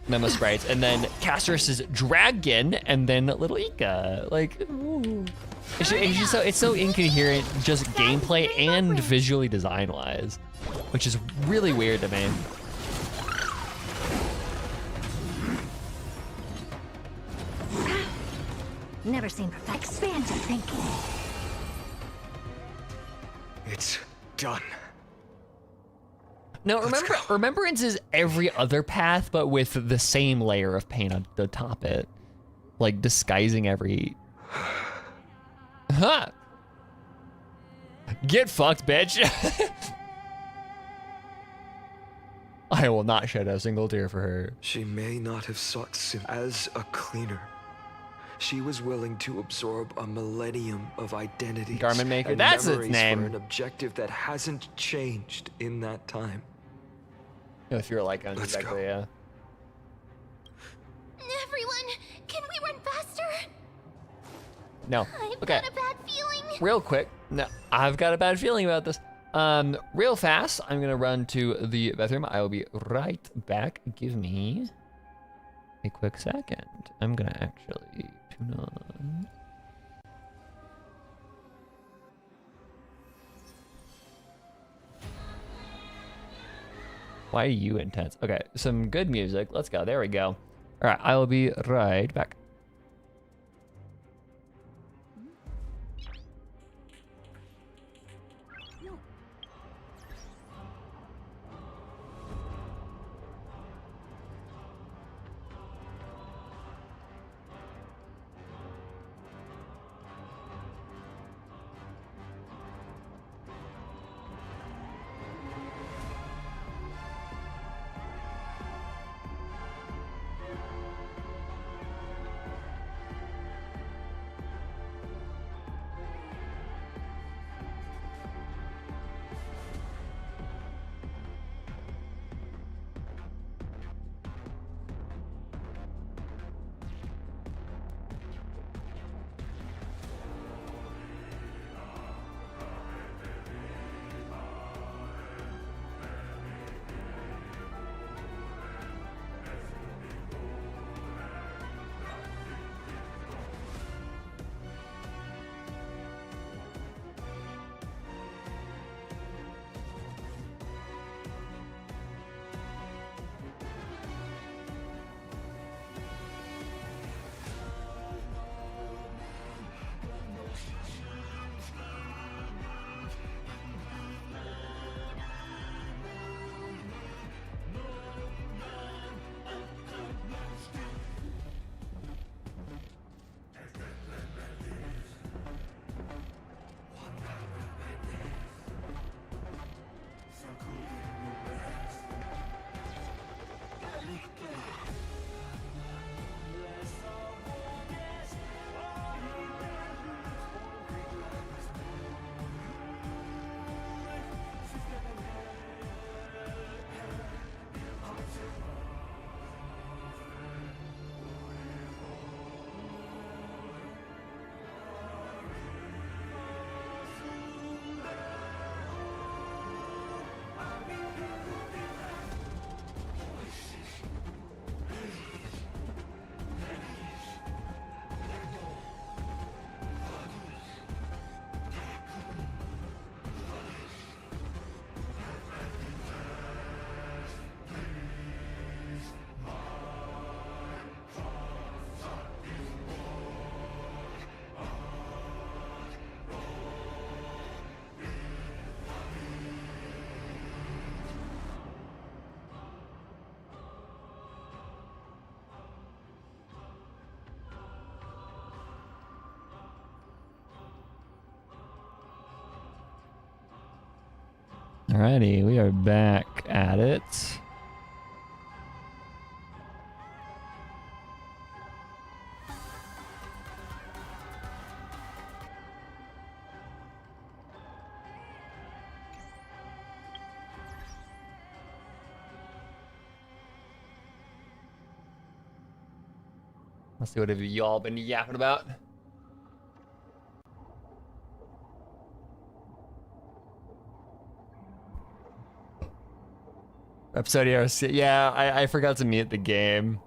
memo sprites, and then Casterus' dragon, and then little Ika. Like, ooh. It's so incoherent, just gameplay and visually design-wise, which is really weird to me. Never seen perfection. Expand your thinking. It's done. No, Remembrance is every other path, but with the same layer of paint on the top it. Like, disguising every... Huh! Get fucked, bitch! I will not shed a single tear for her. She may not have sought sin as a cleaner. She was willing to absorb a millennium of identities Garment Maker, and that's its memories name. for an objective that hasn't changed in that time. If you're like, Let's exactly, go. yeah. Everyone, can we run faster? No. I've Okay. got a bad feeling. Real quick. No, I've got a bad feeling about this. Real fast, I'm gonna run to the bathroom. I will be right back. Give me a quick second. I'm gonna actually tune on. Why are you intense? Okay, some good music. Let's go. There we go. All right, I will be right back. Alrighty, we are back at it. Let's see what have y'all been yapping about. Episode ERC. Yeah, I forgot to mute the game.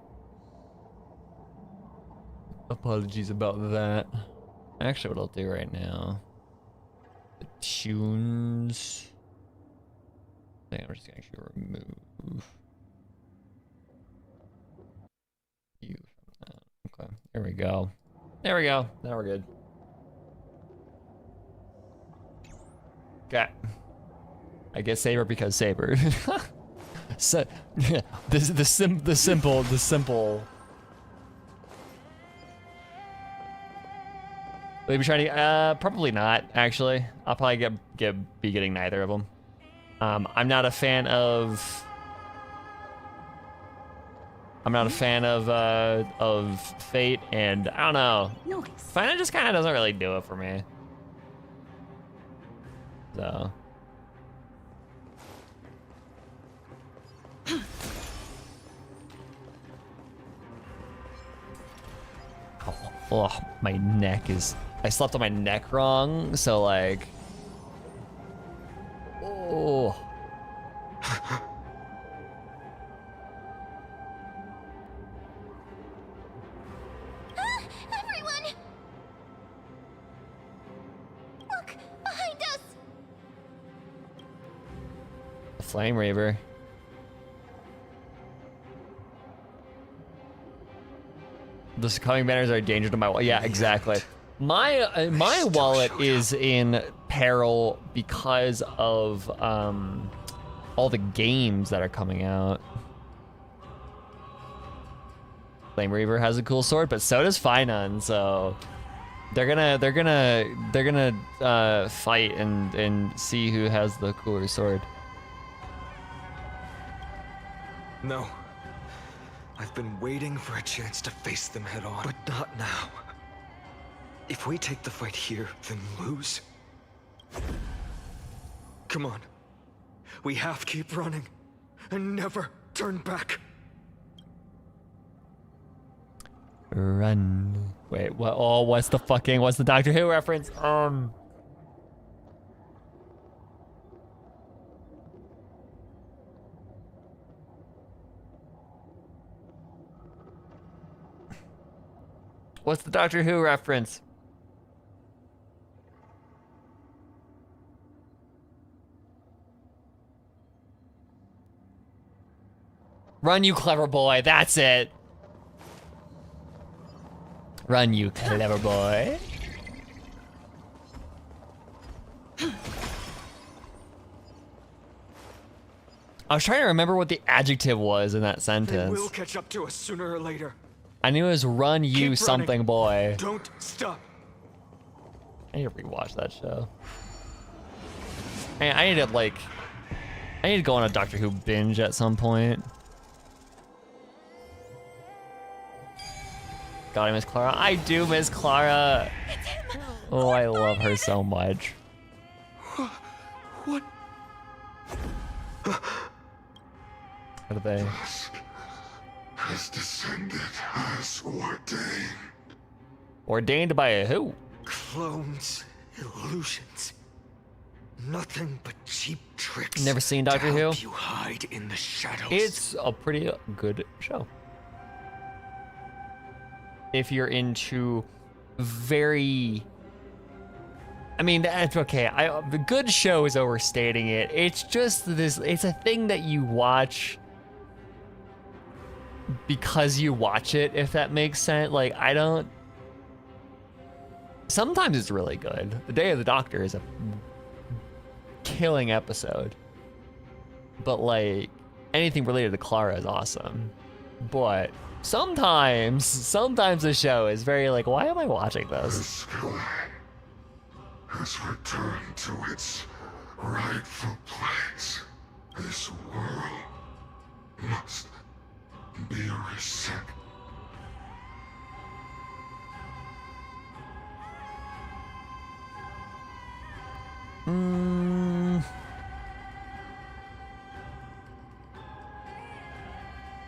Apologies about that. Actually, what I'll do right now. The tunes. I think I'm just gonna actually remove you from that. Okay, there we go. There we go. Now we're good. Okay. I guess Saber because Saber. So, the simple. Will you be trying to? Probably not. Actually, I'll probably be getting neither of them. I'm not a fan of. I'm not a fan of Fate, and I don't know. Final just kind of doesn't really do it for me. So. Oh, my neck is... I slept on my neck wrong, so like... Oh. Everyone! Look! Behind us! The Flame Reaver. The succumbing banners are a danger to my wallet. Yeah, exactly. My my wallet is in peril because of all the games that are coming out. Flame Reaver has a cool sword, but so does Finon, so they're gonna fight and see who has the cooler sword. No. I've been waiting for a chance to face them head on. But not now. If we take the fight here, then lose. Come on. We have to keep running and never turn back. Run. Wait, what? Oh, what's the Doctor Who reference? What's the Doctor Who reference? Run, you clever boy. That's it. Run, you clever boy. I was trying to remember what the adjective was in that They sentence. will catch up to us sooner or later. I knew it was run, you Keep something running. boy. Don't stop. I need to rewatch that show. I need to go on a Doctor Who binge at some point. God, I miss Clara. I do miss Clara. Oh, I love her so much. What? How do they? Has descended as ordained. Ordained by who? Clones, illusions. Nothing but cheap tricks. Never seen to Doctor Who? help you hide in the shadows. It's a pretty good show. If you're into very... I mean, that's okay. The good show is overstating it. It's just this, it's a thing that you watch because you watch it, if that makes sense. Like, I don't... Sometimes it's really good. The Day of the Doctor is a killing episode. But, like, anything related to Clara is awesome. But sometimes the show is very like, why am I watching this? The sky has returned to its rightful place. This world must be reset.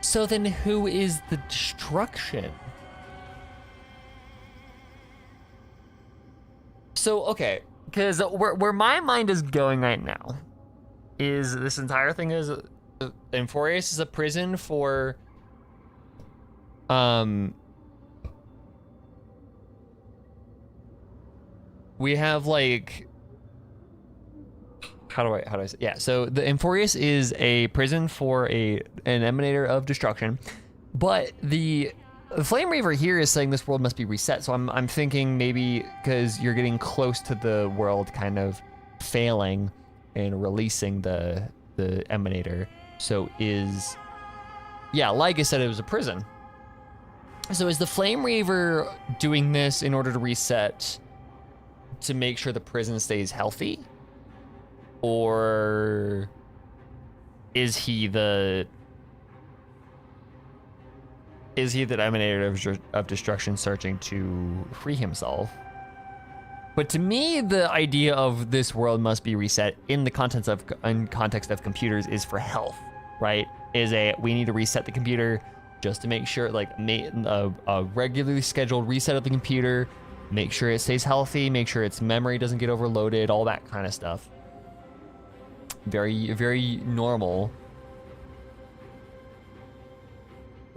So then who is the destruction? So, okay, because where my mind is going right now is this entire thing is Enforius is a prison for we have like how do I say, yeah, so the Enforius is a prison for an emanator of destruction, but the Flame Reaver here is saying this world must be reset. So I'm thinking maybe because you're getting close to the world kind of failing and releasing the emanator. So like I said, it was a prison. So is the Flame Reaver doing this in order to reset to make sure the prison stays healthy? Or is he the emanator of destruction searching to free himself? But to me, the idea of this world must be reset in the context of computers is for health, right? We need to reset the computer just to make sure, like, a regularly scheduled reset of the computer, make sure it stays healthy, make sure its memory doesn't get overloaded, all that kind of stuff. very, very normal.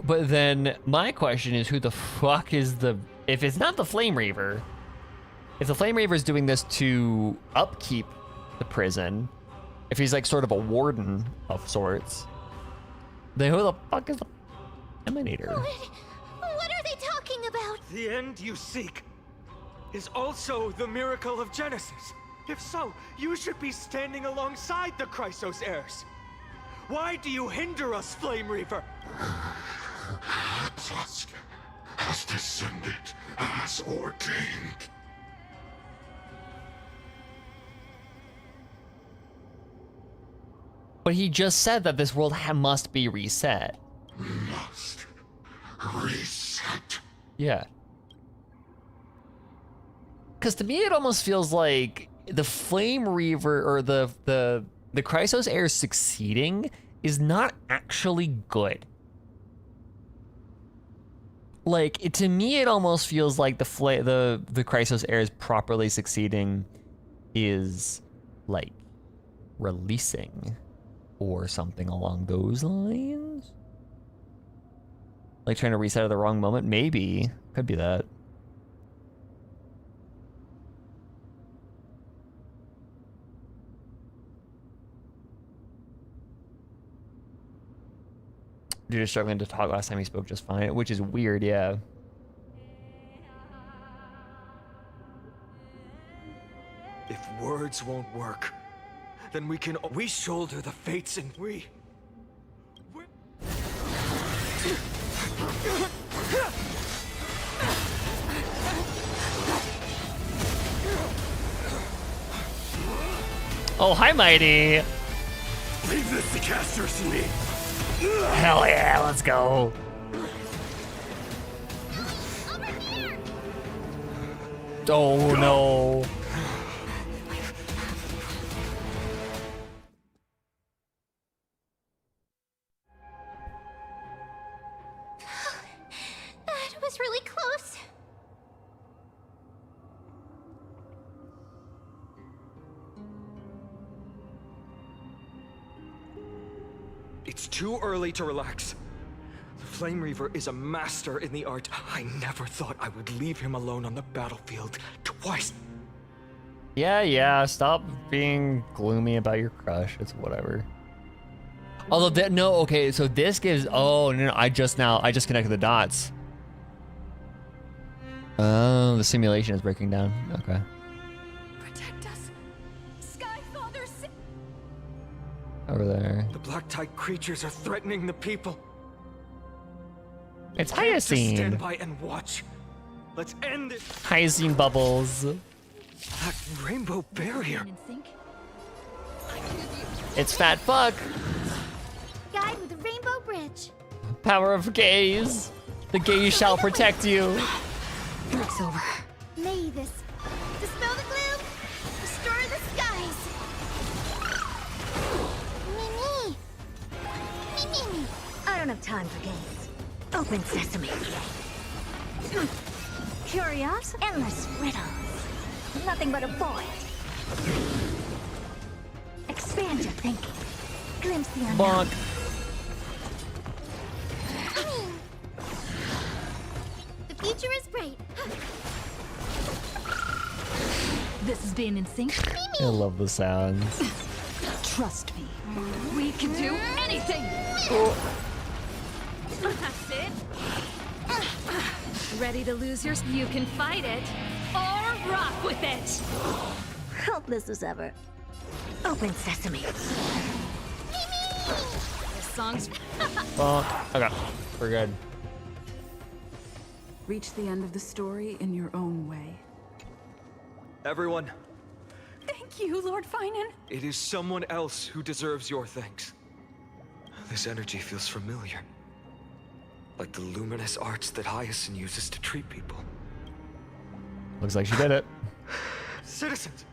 But then my question is, who the fuck is the... If it's not the Flame Reaver, if the Flame Reaver is doing this to upkeep the prison, if he's like sort of a warden of sorts, then who the fuck is the Emanator? What are they talking about? The end you seek is also the miracle of Genesis. If so, you should be standing alongside the Chrysos heirs. Why do you hinder us, Flame Reaver? Tusk has descended as ordained. But he just said that this world must be reset. Must reset. Yeah. Because to me, it almost feels like the Flame Reaver or the Chrysos heir succeeding is not actually good. Like, to me, it almost feels like the Chrysos heirs properly succeeding is like releasing or something along those lines. Like trying to reset at the wrong moment, maybe. Could be that. Dude is struggling to talk. Last time he spoke just fine, which is weird, yeah. If words won't work, then we shoulder the fates and we... Oh, hi, Mighty. Leave this to casters and me. Hell yeah, let's go. Oh no. That was really close. It's too early to relax. The Flame Reaver is a master in the art. I never thought I would leave him alone on the battlefield twice. Yeah, stop being gloomy about your crush. It's whatever. Although, no, okay, so this gives, oh, no, I just connected the dots. Oh, the simulation is breaking down. Okay. Protect us. Skyfather. Over there. The black tide creatures are threatening the people. It's Can't just Hyacine. stand by and watch. Let's end it. Hyacine bubbles. That rainbow barrier. It's fat fuck. Guide with the rainbow bridge. Power of gaze. The gaze shall protect you. Work's over. May this dispel the gloom, restore the skies. Mimi. Mimi. I don't have time for games. Open sesame. Curious, endless riddles. Nothing but a void. Expand your thinking. Glimpse the unknown. Bonk. The future is bright. This is being in sync. I love the sounds. Trust me. We can do anything. That's it. Ready to lose yours? You can fight it or rock with it. Helpless as ever. Open sesame. This song's. Bonk. Okay, we're good. Reach the end of the story in your own way. Everyone, Thank you, Lord Finan. it is someone else who deserves your thanks. This energy feels familiar. Like the luminous arts that Hyacin uses to treat people. Looks like she did it. Citizens,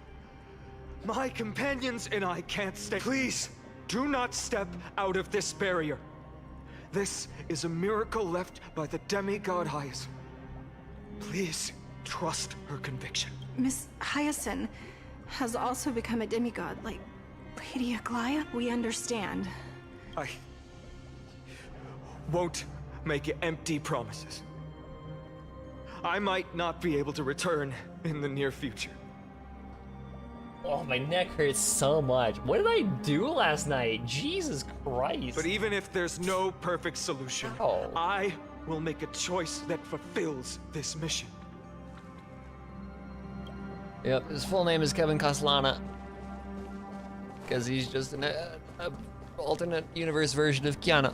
my companions and I can't stay. Please, do not step out of this barrier. This is a miracle left by the demigod Hyacin. Please, trust her conviction. Miss Hyacin has also become a demigod, like Lady Aglaya, we understand. I won't make empty promises. I might not be able to return in the near future. Oh, my neck hurts so much. What did I do last night? Jesus Christ. But even if there's no perfect solution, I will make a choice that fulfills this mission. Yep, his full name is Kevin Castellana. Because he's just an alternate universe version of Kiana.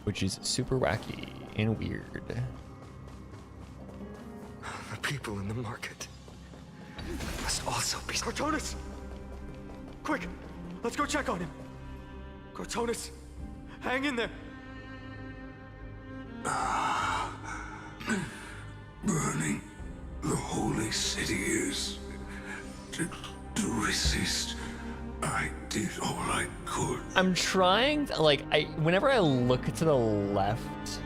Which is super wacky and weird. The people in the market must also be... Cartonis! Quick! Let's go check on him! Cartonis! Hang in there! Burning the holy city is... To resist, I did all I could. I'm trying, whenever I look to the left,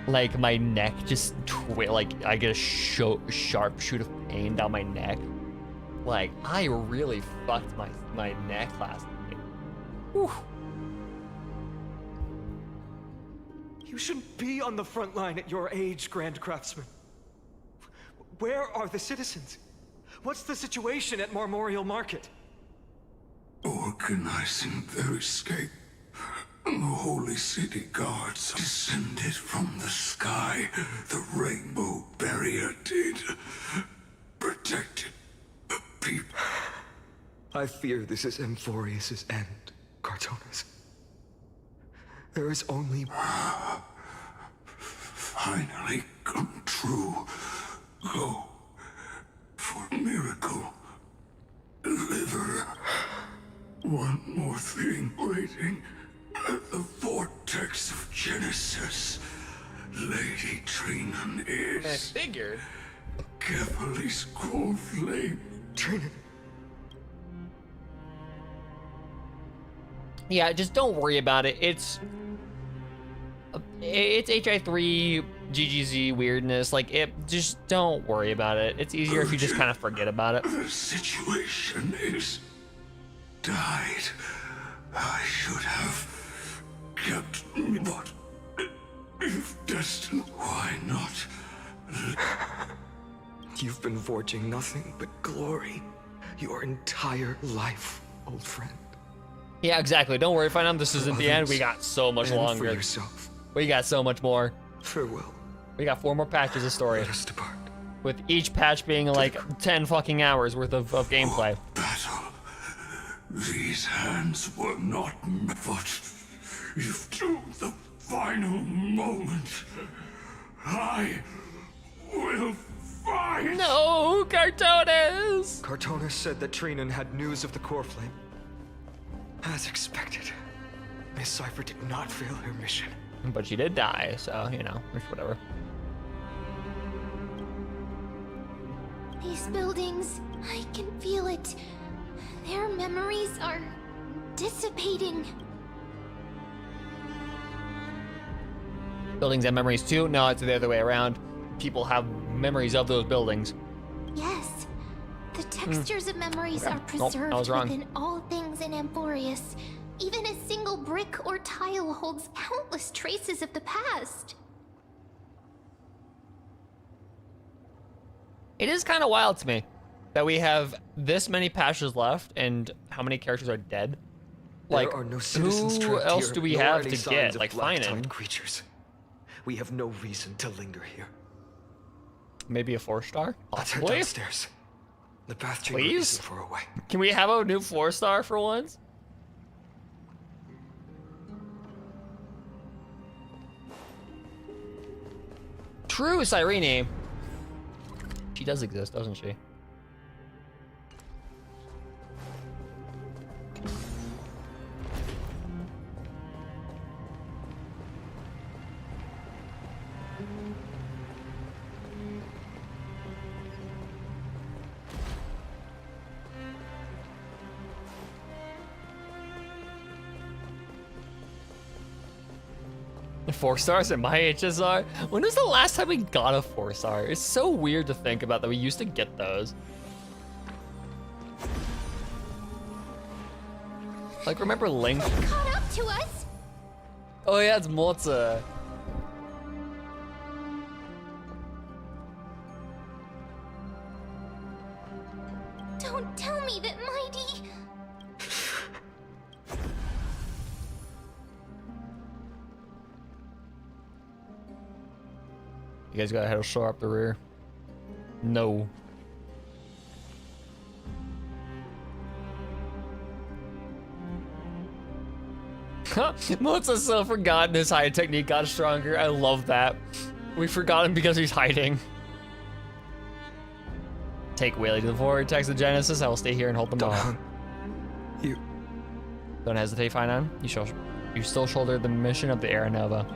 like my neck just I get a sharp shoot of pain down my neck. Like, I really fucked my neck last night. Whew. You shouldn't be on the front line at your age, Grand Craftsman. Where are the citizens? What's the situation at Memorial Market? Organizing their escape. The holy city guards descended from the sky. The rainbow barrier did. Protected the people. I fear this is Amphorius's end, Cartonis. There is only... Finally come true. Go. For miracle. Deliver. One more thing waiting. At the vortex of Genesis, Lady Trinan is... I figured. Kefali's cold flame. Trinan. Yeah, just don't worry about it. It's HI3 GGZ weirdness. Just don't worry about it. It's easier if you just kind of forget about it. The situation is died. I should have kept, but if destined, why not? You've been forging nothing but glory your entire life, old friend. Yeah, exactly. Don't worry, find out this isn't the end. We got so much and longer. For yourself. We got so much more. Farewell. We got 4 more patches of story. Let us depart. With each patch being like 10 fucking hours worth of gameplay. Battle. These hands were not but if to the final moment I will fight. No, Cartonis! Cartonis said that Trinan had news of the core flame. As expected, Miss Cipher did not fail her mission. But she did die, so, you know, it's whatever. These buildings, I can feel it. Their memories are dissipating. Buildings have memories too? No, it's the other way around. People have memories of those buildings. Yes. The textures of memories are preserved within all things in Amphorius. Even a single brick or tile holds countless traces of the past. It is kind of wild to me that we have this many patches left and how many characters are dead. There are no citizens who else here, do we nor have any to signs get? of Like, black Finan. tide creatures. We have no reason to linger here. Maybe a 4-star? Let's head Possibly? downstairs. The bath chamber Please? isn't far away. Can we have a new 4-star for once? True, Cyrene. She does exist, doesn't she? Four stars in my HSR? When was the last time we got a 4-star? It's so weird to think about that we used to get those. Like, remember Link? Caught up to us? Oh yeah, it's Mozza. Don't tell me that Mighty... You guys gotta head shore up the rear. No. Mozza's so forgotten his hide technique got stronger. I love that. We forgot him because he's hiding. Take Whaley to the vortex of Genesis. I will stay here and hold them off. You... Don't hesitate, Finon. You still shoulder the mission of the Era Nova.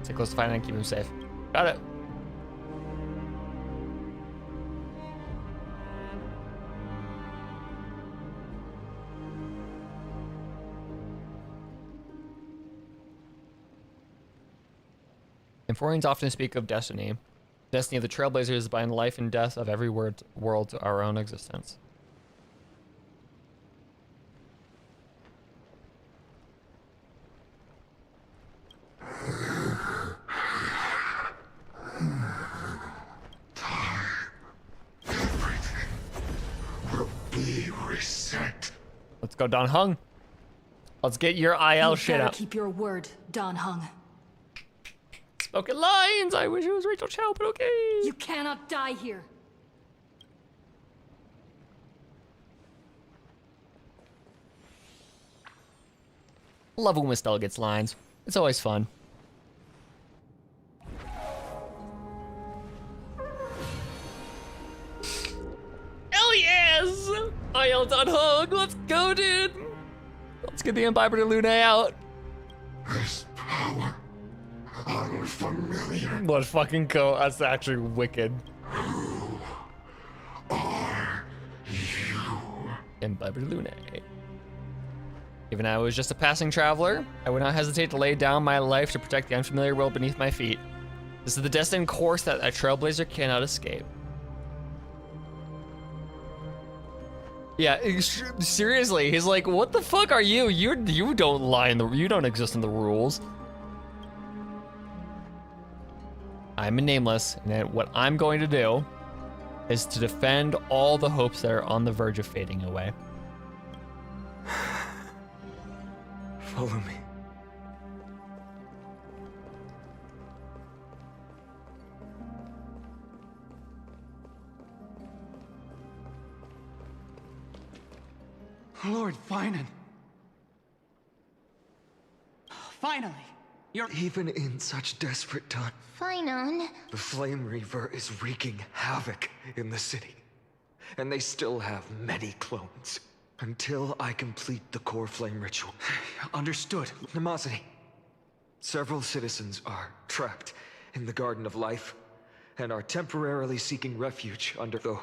Stay close to Finon and keep him safe. Got it. Inforians often speak of destiny. Destiny of the Trailblazers is bind the life and death of every world to our own existence. Everything will be reset. Let's go, Don Hung. Let's get your IL shit out. Keep your word, Don Hung. Spoken lines. I wish it was Rachel Chow, but okay. You cannot die here. Love when Estelle gets lines. It's always fun. Hell yes! IL Don Hung. Let's go, dude. Let's get the Imbiber de Lune out. This power. Unfamiliar. What fucking go? That's actually wicked. Who are you? Imbiber de Lune. Even I was just a passing traveler, I would not hesitate to lay down my life to protect the unfamiliar world beneath my feet. This is the destined course that a trailblazer cannot escape. Yeah, seriously, he's like, what the fuck are you? You don't lie in you don't exist in the rules. I'm a nameless, and what I'm going to do is to defend all the hopes that are on the verge of fading away. Follow me. Lord Finon. Finally, you're... Even in such desperate times, Finon. the Flame Reaver is wreaking havoc in the city. And they still have many clones. Until I complete the core flame ritual. Understood. Nemosity. Several citizens are trapped in the Garden of Life and are temporarily seeking refuge under though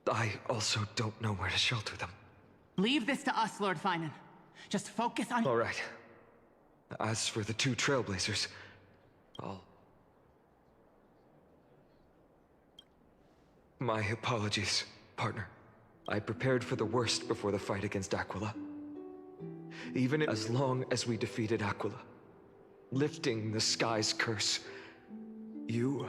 I also don't know where to shelter them. Leave this to us, Lord Finon. Just focus on... All right. As for the two Trailblazers, My apologies, partner. I prepared for the worst before the fight against Aquila. Even as long as we defeated Aquila, lifting the sky's curse, you...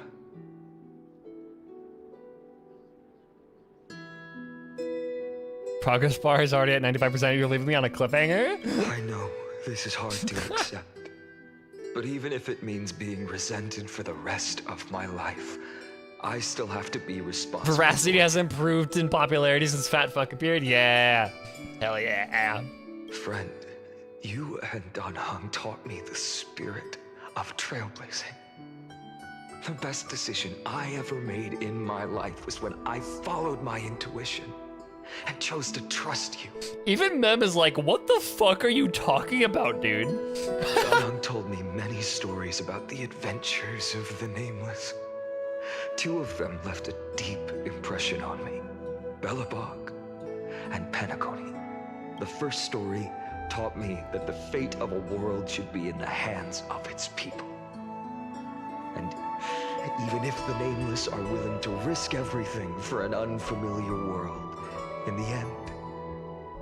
Progress bar is already at 95%. You're leaving me on a cliffhanger? I know, this is hard to accept. But even if it means being resented for the rest of my life, I still have to be responsible. Veracity has improved in popularity since Fat Fuck appeared? Yeah. Hell yeah. Friend, you and Don Hung taught me the spirit of trailblazing. The best decision I ever made in my life was when I followed my intuition and chose to trust you. Even Mem is like, what the fuck are you talking about, dude? Don Hung told me many stories about the adventures of the Nameless. Two of them left a deep impression on me. Bellabog and Penacony. The first story taught me that the fate of a world should be in the hands of its people. And Even if the Nameless are willing to risk everything for an unfamiliar world, in the end,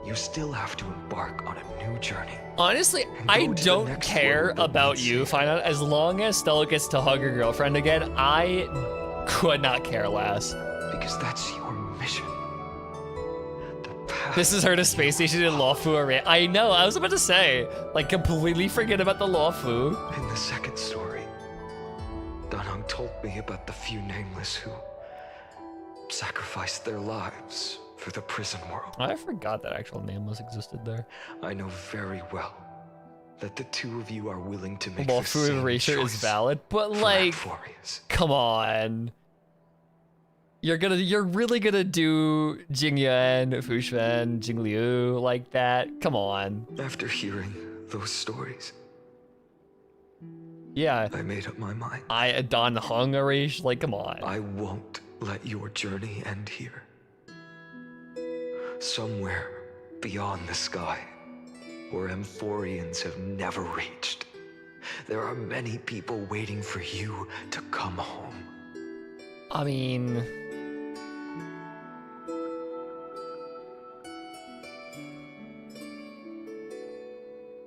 you still have to embark on a new journey. Honestly, I don't care about you, find out. As long as Stella gets to hug her girlfriend again, I could not care less. Because that's your mission. This is her to space station in Lawfu array. I know, I was about to say, like, completely forget about the Lawfu. In the second story, Danhong told me about the few Nameless who sacrificed their lives for the prison world. I forgot that actual Nameless existed there. I know very well that the two of you are willing to make the Lawfu same erasure choice is valid, but like, come on. You're really gonna do Jingyuan, Fushuen, Jingliu like that? Come on. After hearing those stories, yeah, I made up my mind. Danhong erasure, like, come on. I won't let your journey end here. Somewhere beyond the sky, where Amphorians have never reached, there are many people waiting for you to come home. I mean,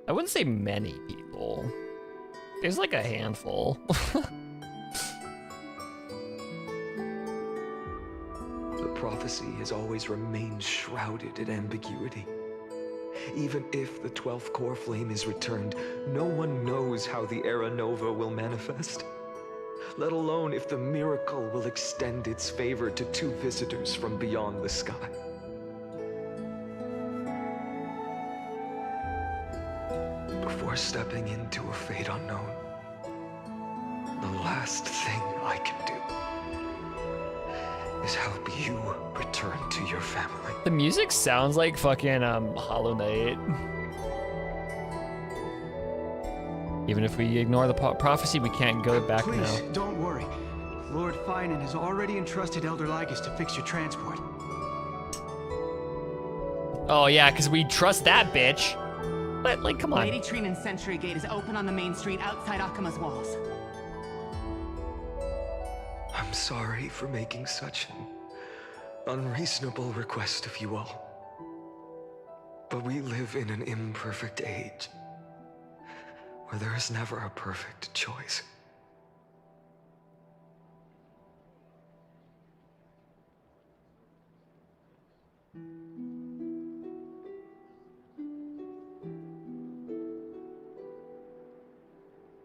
I wouldn't say many people. There's like a handful. The prophecy has always remained shrouded in ambiguity. Even if the 12th core flame is returned, no one knows how the Era Nova will manifest, let alone if the miracle will extend its favor to two visitors from beyond the sky. Before stepping into a fate unknown, the last thing I can do is help you return to your family. The music sounds like fucking Hollow Knight. Even if we ignore the prophecy, we can't go back Please, now. don't worry. Lord Finan has already entrusted Elder Lygus to fix your transport. Oh yeah, because we trust that bitch. But like, come on. Lady Trinan's Sentry Gate is open on the main street outside Akuma's walls. I'm sorry for making such an unreasonable request of you all. But we live in an imperfect age, where there is never a perfect choice.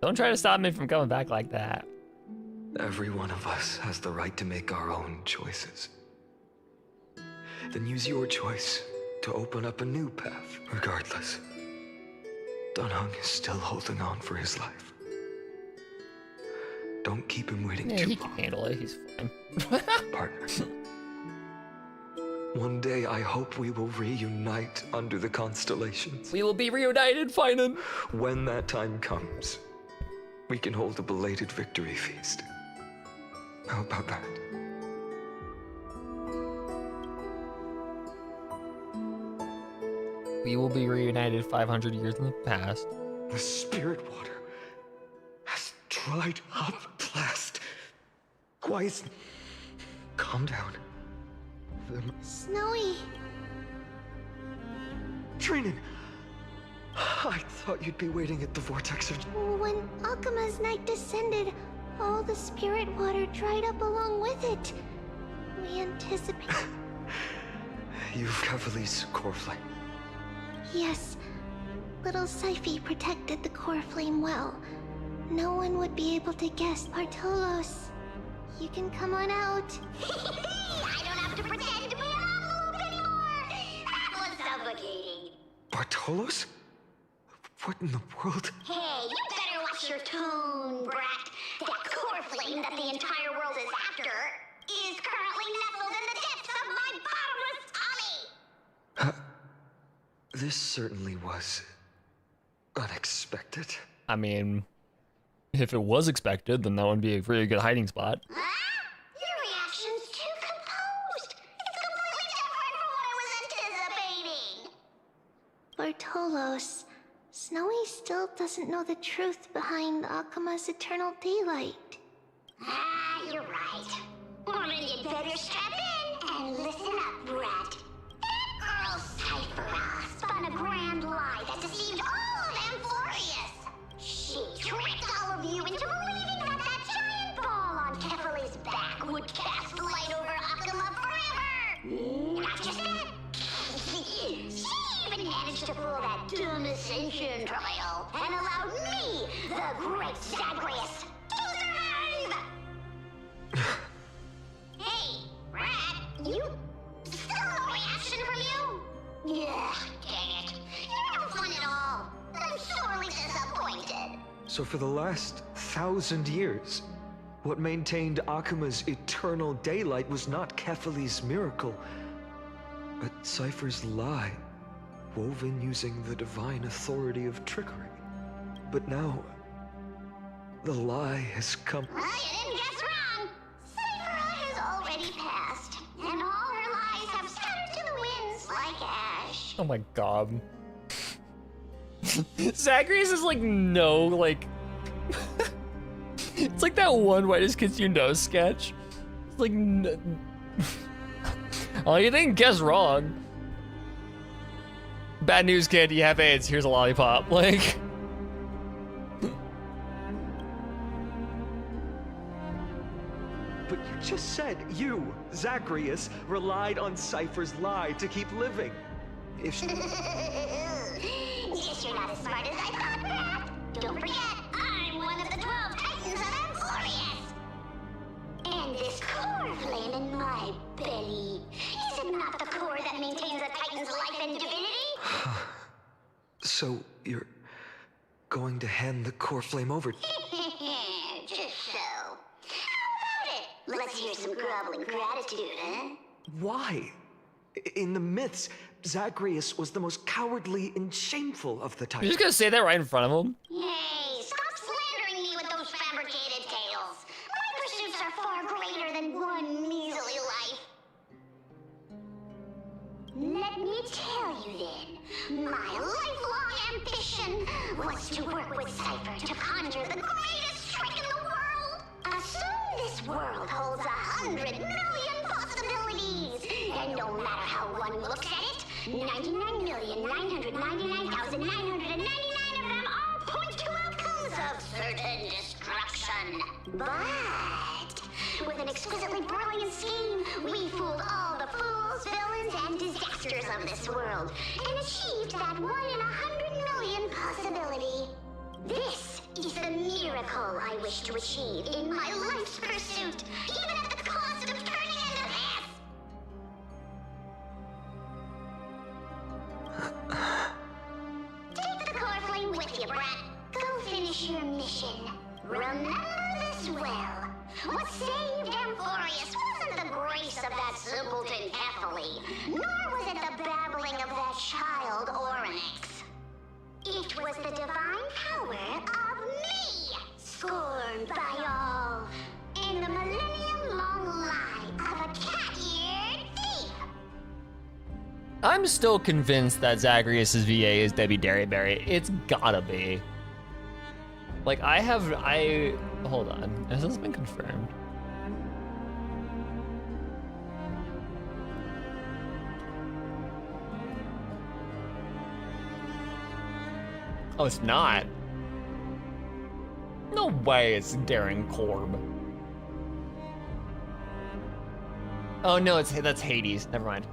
Don't try to stop me from coming back like that. Every one of us has the right to make our own choices. Then use your choice to open up a new path. Regardless, Danhong is still holding on for his life. Don't keep him waiting too long. He can handle it, he's fine. Partner. One day I hope we will reunite under the constellations. We will be reunited, Finan. When that time comes, we can hold a belated victory feast. How about that? We will be reunited 500 years in the past. The spirit water has dried up at last. Quiet. Calm down. Snowy. Trinan, I thought you'd be waiting at the vortex of... When Akuma's night descended, all the spirit water dried up along with it. We anticipate... You've Kavali's core flame. Yes. Little Cipher protected the core flame well. No one would be able to guess Bartolos. You can come on out. I don't have to pretend to be an envelope anymore! That was suffocating. Bartolos? What in the world? Hey, you better watch your tone, brat. That core flame that the entire world is after is currently nestled in the depths of my bottomless tummy! This certainly was unexpected. I mean, if it was expected, then that would be a really good hiding spot. Your reaction's too composed. It's completely different from what I was anticipating. Bartolos, Snowy still doesn't know the truth behind Akuma's eternal daylight. Ah, you're right. Or then you'd better strap in and listen up, Brat. That girl Cipher spun a grand lie that deceived all of Amphorius. She tricked all of you into believing that that giant ball on Kefali's back would cast light over Akuma forever. Not just that. She even managed to pull that dumb ascension trial and allowed me, the great Zagreus, to survive! Hey, Rat, you... still no reaction from you? Yeah, dang it. You're no fun at all. I'm sorely disappointed. So for the last 1,000 years, what maintained Akuma's eternal daylight was not Kefali's miracle, but Cipher's lie, woven using the divine authority of trickery. But now, the lie has come. Well, you didn't guess wrong. Cipher has already passed, and all her lies have scattered to the winds like ash. Oh my god. Zagreus is like, no, like... It's like that one Why Does Kids You Know sketch. It's like, oh, you didn't guess wrong. Bad news, kid, you have AIDS, here's a lollipop. Like... But you just said you, Zagreus, relied on Cipher's lie to keep living. If she... Guess you're not as smart as I thought, Rat. Don't forget, I'm one of the 12 Titans of Amphorius. And this core flame in my belly, is it not the core that maintains a Titan's life and divinity? So, you're going to hand the core flame over? Just so. How about it? Let's hear some groveling gratitude, huh? Why? In the myths, Zagreus was the most cowardly and shameful of the You're Titans. just gonna say that right in front of him? Hey, stop slandering me with those fabricated tales. My pursuits are far greater than one measly life. Let me tell you then, my lifelong ambition was to work with Cipher to conjure the greatest trick in the world. Assume this world holds 100 million possibilities, and no matter how one looks at it, 99,999,999 of them all point to outcomes of certain destruction. But with an exquisitely brilliant scheme, we fooled all the fools, villains, and disasters of this world, and achieved that 1 in 100 million possibility. This is the miracle I wish to achieve in my life's pursuit, even at the cost of turning into this. Take the core flame with you, Brat. Go finish your mission. Remember this well. What saved Amphorius wasn't the grace of that simpleton Kefali, nor was it the babbling of that child Oryx. It was the divine power of me, scorned by all, and the millennium-long lie of a cat-eared thief. I'm still convinced that Zagreus' VA is Debbie Derryberry. It's gotta be. Like, hold on. Has this been confirmed? Oh, it's not. No way it's Darren Korb. Oh no, that's Hades. Never mind.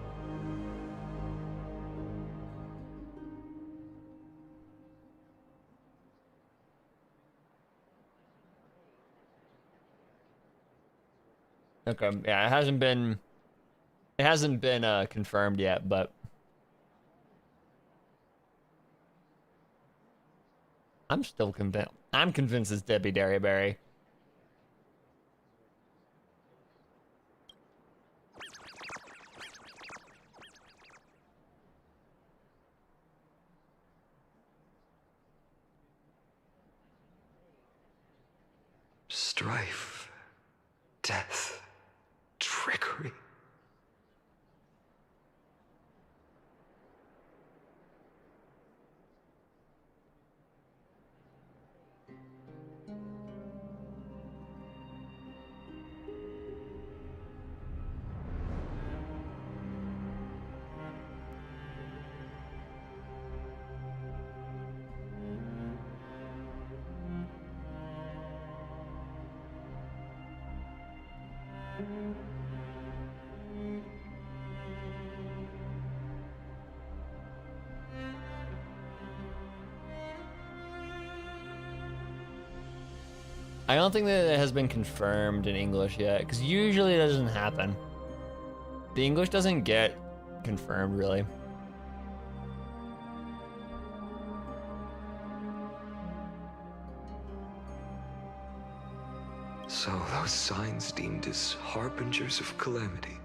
Okay, yeah, it hasn't been confirmed yet, but I'm still convinced. I'm convinced it's Debbie Derryberry. Strife, death, trickery. I don't think that it has been confirmed in English yet, because usually it doesn't happen. The English doesn't get confirmed, really. So those signs deemed as harbingers of calamity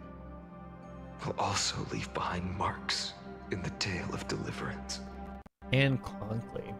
will also leave behind marks in the tale of deliverance. And conclave.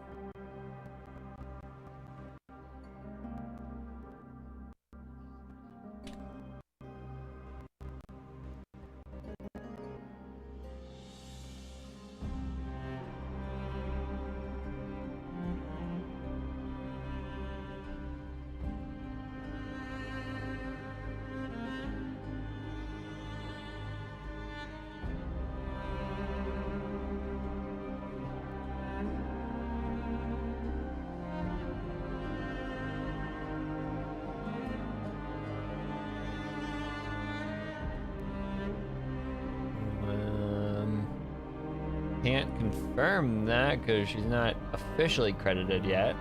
Can't confirm that because she's not officially credited yet.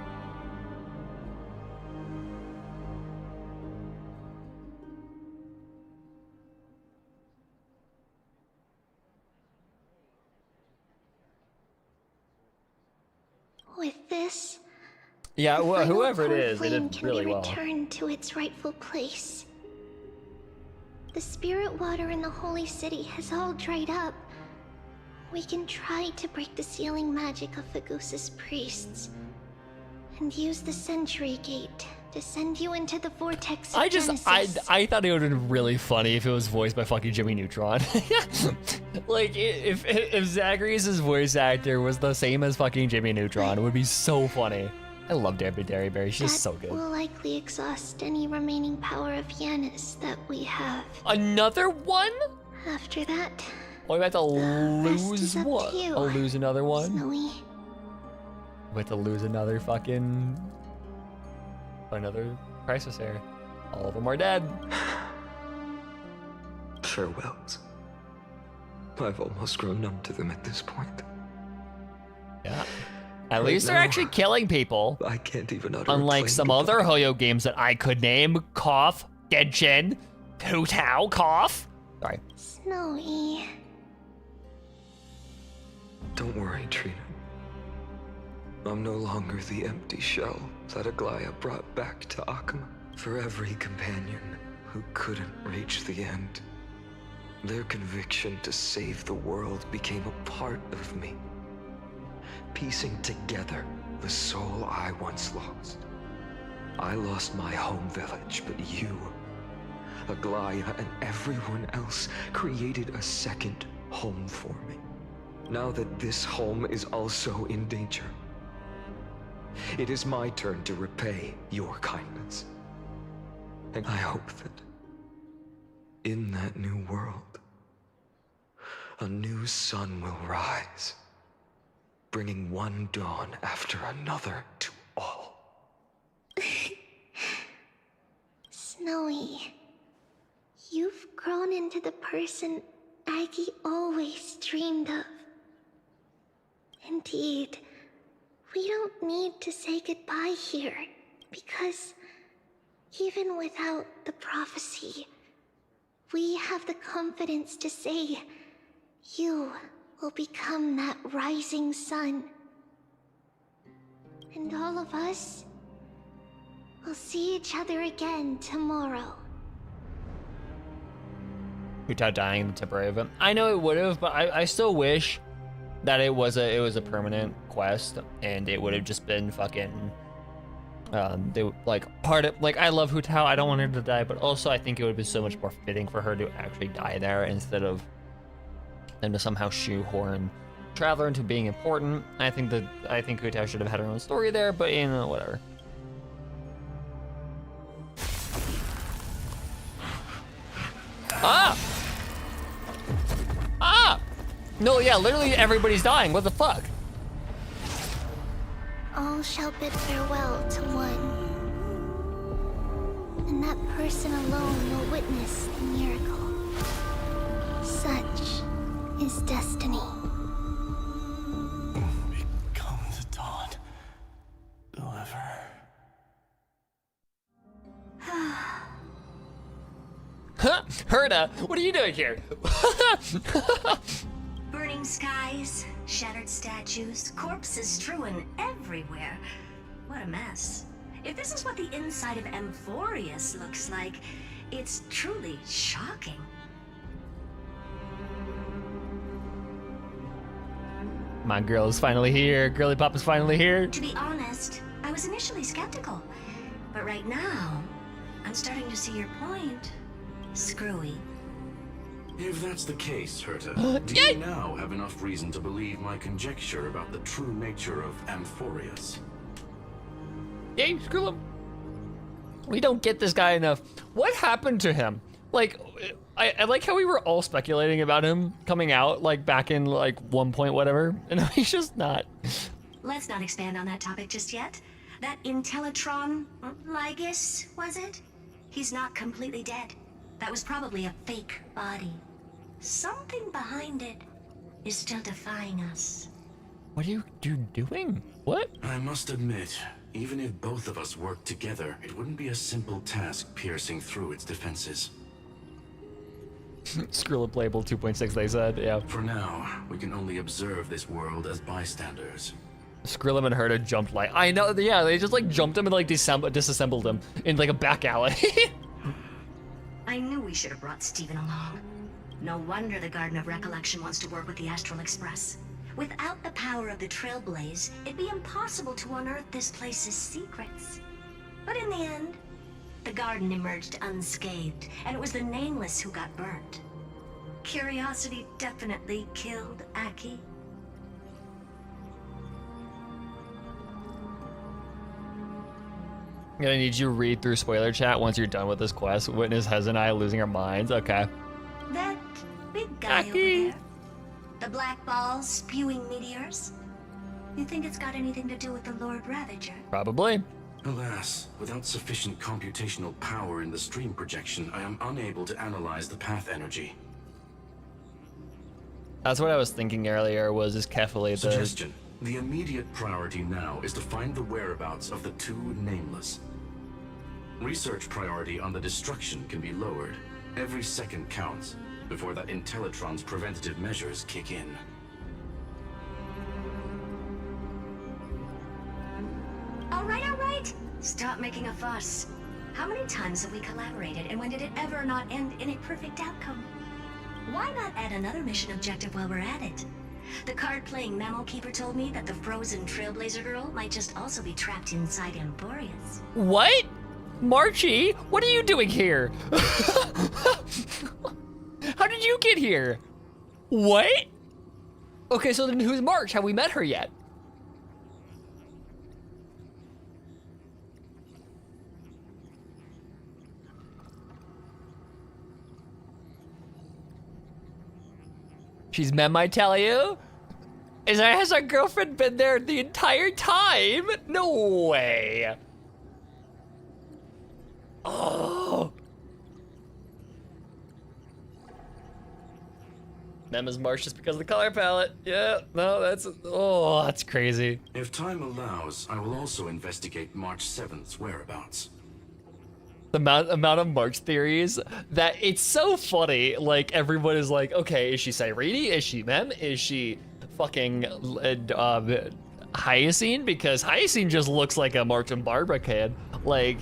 With this, Yeah, well, final whoever it core is, they flame did can really be well. returned to its rightful place. The spirit water in the holy city has all dried up. We can try to break the sealing magic of Fagusa's priests and use the Century Gate to send you into the vortex of Genesis. I thought it would have been really funny if it was voiced by fucking Jimmy Neutron. Like, if Zachary's voice actor was the same as fucking Jimmy Neutron, it would be so funny. I love Debbie Derryberry, she's just so good. Will likely exhaust any remaining power of Yanis that we have. Another one? After that, Oh, we about to lose up what? to you, I'll lose another one? Snowy. We have to lose another fucking... Another crisis here. All of them are dead. Farewells. I've almost grown numb to them at this point. Yeah. At least they're actually killing people. I can't even utter Unlike some other Hoyo games that I could name. Cough, Genshin, Hu Tao, cough. Sorry. Snowy. Don't worry, Trina. I'm no longer the empty shell that Aglaya brought back to Akama. For every companion who couldn't reach the end, their conviction to save the world became a part of me, piecing together the soul I once lost. I lost my home village, but you, Aglaya, and everyone else created a second home for me. Now that this home is also in danger, it is my turn to repay your kindness. And I hope that in that new world, a new sun will rise, bringing one dawn after another to all. Snowy, you've grown into the person Aggie always dreamed of. Indeed, we don't need to say goodbye here, because even without the prophecy, we have the confidence to say you will become that rising sun. And all of us will see each other again tomorrow. Hu Tao dying in the temporary event. I know it would have, but I still wish that it was a permanent quest, and it would have just been fucking they like part of, like, I love Hu Tao, I don't want her to die, but also I think it would be so much more fitting for her to actually die there instead of them to somehow shoehorn Traveler into being important. I think Hu Tao should have had her own story there, but you know, whatever. Ah! Ah! No, yeah, literally everybody's dying. What the fuck? All shall bid farewell to one. And that person alone will witness the miracle. Such is destiny. Become the dawn. Deliver. Huh? Herta, what are you doing here? Burning skies, shattered statues, corpses strewn everywhere. What a mess. If this is what the inside of Amphorius looks like, it's truly shocking. My girl is finally here. Girly Pop is finally here. To be honest, I was initially skeptical. But right now, I'm starting to see your point. Screwy. If that's the case, Herta, do you now have enough reason to believe my conjecture about the true nature of Amphorius? Yay, screw him. We don't get this guy enough. What happened to him? Like, I like how we were all speculating about him coming out, like, back in, like, 1 point whatever, and he's just not. Let's not expand on that topic just yet. That Intellitron, Lygus, was it? He's not completely dead. That was probably a fake body. Something behind it is still defying us. What are you doing? What? I must admit, even if both of us worked together, it wouldn't be a simple task piercing through its defenses. Skrilla playable 2.6, they said, yeah. For now, we can only observe this world as bystanders. Skrilla and Herta jumped like, I know, yeah, they just like jumped him and like disassembled him in like a back alley. I knew we should have brought Steven along. No wonder the Garden of Recollection wants to work with the Astral Express. Without the power of the Trailblaze, it'd be impossible to unearth this place's secrets. But in the end, the garden emerged unscathed, and it was the Nameless who got burnt. Curiosity definitely killed Aki. I'm gonna need you to read through spoiler chat once you're done with this quest. Witness Hez and I losing our minds. Okay. That big guy over there. The black balls spewing meteors. You think it's got anything to do with the Lord Ravager? Probably. Alas, without sufficient computational power in the stream projection, I am unable to analyze the path energy. That's what I was thinking earlier, was is Kefali the... Suggestion. The immediate priority now is to find the whereabouts of the two Nameless. Research priority on the destruction can be lowered. Every second counts before that Intellitron's preventative measures kick in. All right. Stop making a fuss. How many times have we collaborated, and when did it ever not end in a perfect outcome? Why not add another mission objective while we're at it? The card-playing memo keeper told me that the frozen Trailblazer girl might just also be trapped inside Amphorius. What? Marchie, what are you doing here? How did you get here? What? Okay, so then who's March? Have we met her yet? She's Mem, I tell you? Has our girlfriend been there the entire time? No way. Oh. Mem is March just because of the color palette. Yeah, no, that's crazy. If time allows, I will also investigate March 7th's whereabouts. The amount of March theories that it's so funny. Like, everyone is like, okay, is she Cyrene? Is she Mem? Is she fucking Hyacine? Because Hyacine just looks like a March and Barbara kid. Like...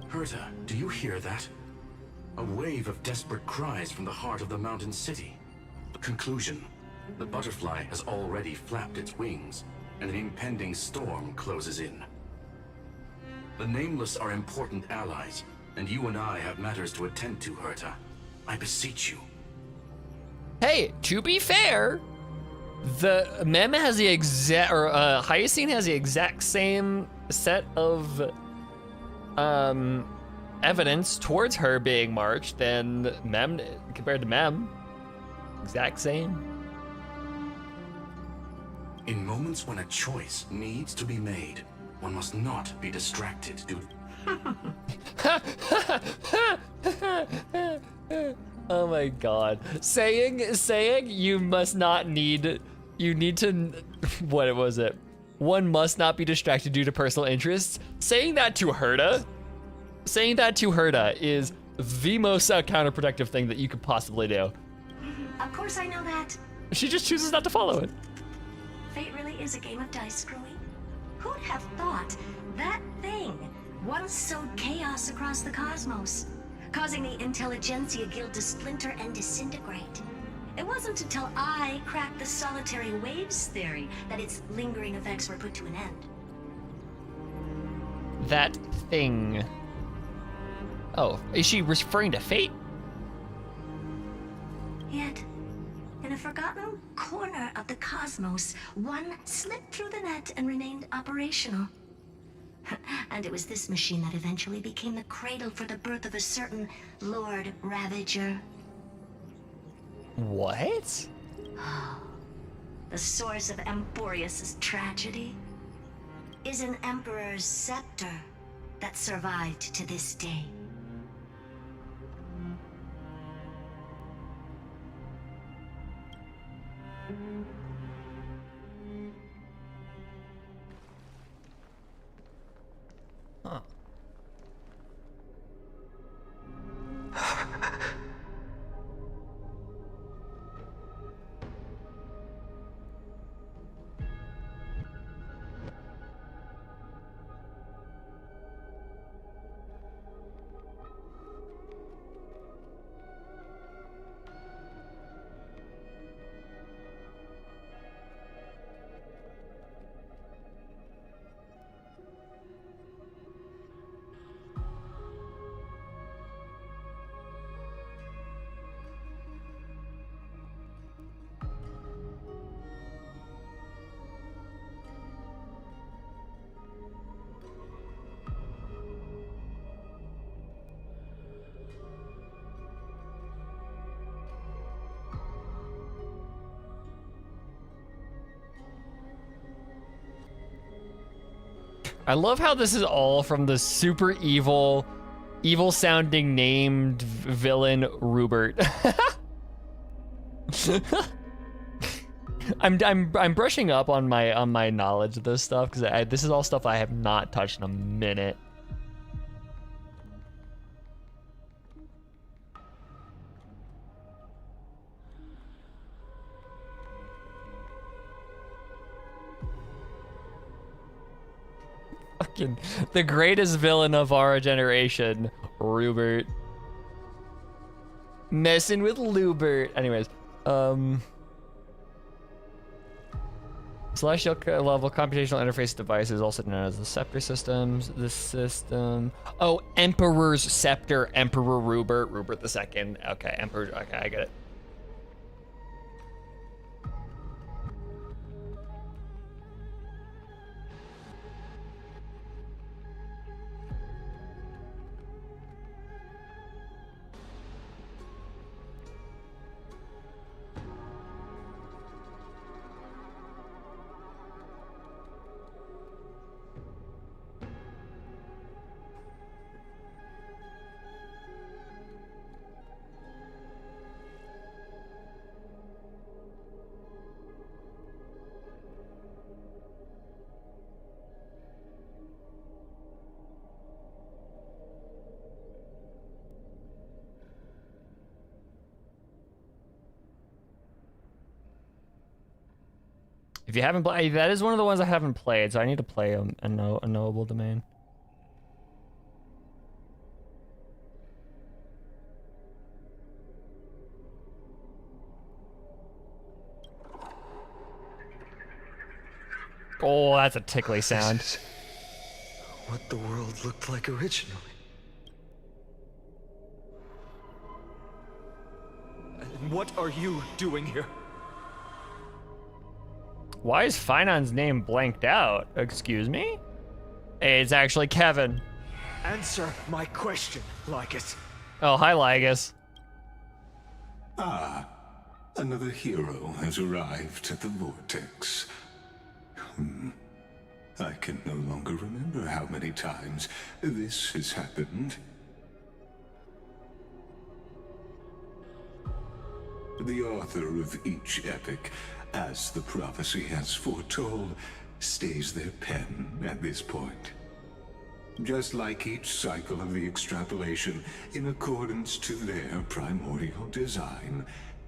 Herta, do you hear that? A wave of desperate cries from the heart of the mountain city. Conclusion. The butterfly has already flapped its wings, and an impending storm closes in. The Nameless are important allies, and you and I have matters to attend to, Herta. I beseech you. Hey, to be fair, the Mem has the exact, or Hyacine has the exact same set of evidence towards her being March than Mem, compared to Mem. Exact same. In moments when a choice needs to be made, one must not be distracted due. Oh my god. Saying you must not need, you need to, what was it? One must not be distracted due to personal interests. Saying that to Herta is the most counterproductive thing that you could possibly do. Of course I know that. She just chooses not to follow it. Fate really is a game of dice screwing. Who'd have thought that thing once sowed chaos across the cosmos, causing the Intelligentsia Guild to splinter and disintegrate? It wasn't until I cracked the solitary waves theory that its lingering effects were put to an end. That thing. Oh, is she referring to fate? Yet, in a forgotten corner of the cosmos, one slipped through the net and remained operational. And it was this machine that eventually became the cradle for the birth of a certain Lord Ravager. What? The source of Emporius' tragedy is an Emperor's scepter that survived to this day. Huh. I love how this is all from the super evil sounding named villain Rupert. I'm brushing up on my knowledge of this stuff because this is all stuff I have not touched in a minute. Fucking the greatest villain of our generation, Rupert. Messing with Lubert. Anyways, celestial level computational interface devices, also known as the scepter systems. This system. Oh, Emperor's scepter. Emperor Rupert. Rupert II. Okay, Emperor. Okay, I get it. If you haven't played, that is one of the ones I haven't played, so I need to play a knowable domain. Oh, that's a tickly sound. This is what the world looked like originally. And what are you doing here? Why is Finon's name blanked out? Excuse me? Hey, it's actually Kevin. Answer my question, Lycus. Oh, hi, Lycus. Ah, another hero has arrived at the Vortex. I can no longer remember how many times this has happened. The author of each epic, as the prophecy has foretold, stays their pen at this point. Just like each cycle of the extrapolation, in accordance to their primordial design,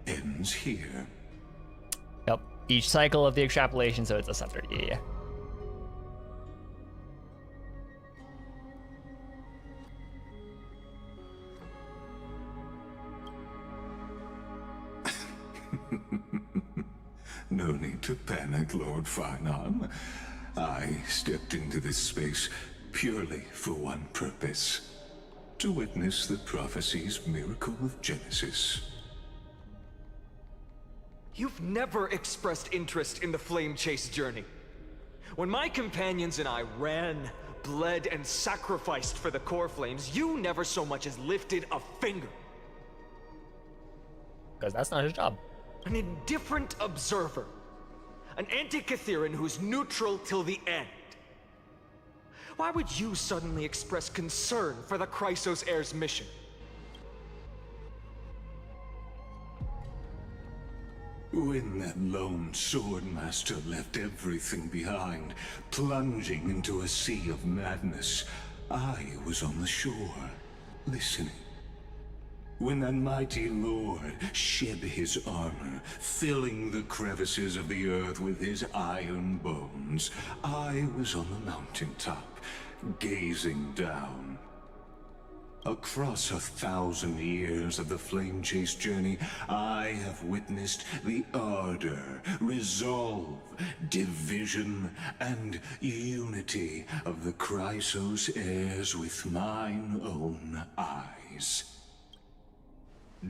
ends here. Yep. Each cycle of the extrapolation, so it's a scepter. Yeah. No need to panic, Lord Finon. I stepped into this space purely for one purpose: to witness the prophecy's miracle of Genesis. You've never expressed interest in the flame chase journey. When my companions and I ran, bled, and sacrificed for the core flames, you never so much as lifted a finger. Because that's not his job. An indifferent observer. An anti-Catharan who's neutral till the end. Why would you suddenly express concern for the Chrysos heir's mission? When that lone swordmaster left everything behind, plunging into a sea of madness, I was on the shore, listening. When that mighty lord shed his armor, filling the crevices of the earth with his iron bones, I was on the mountaintop, gazing down. Across 1,000 years of the flame chase journey, I have witnessed the ardor, resolve, division, and unity of the Chrysos heirs with mine own eyes.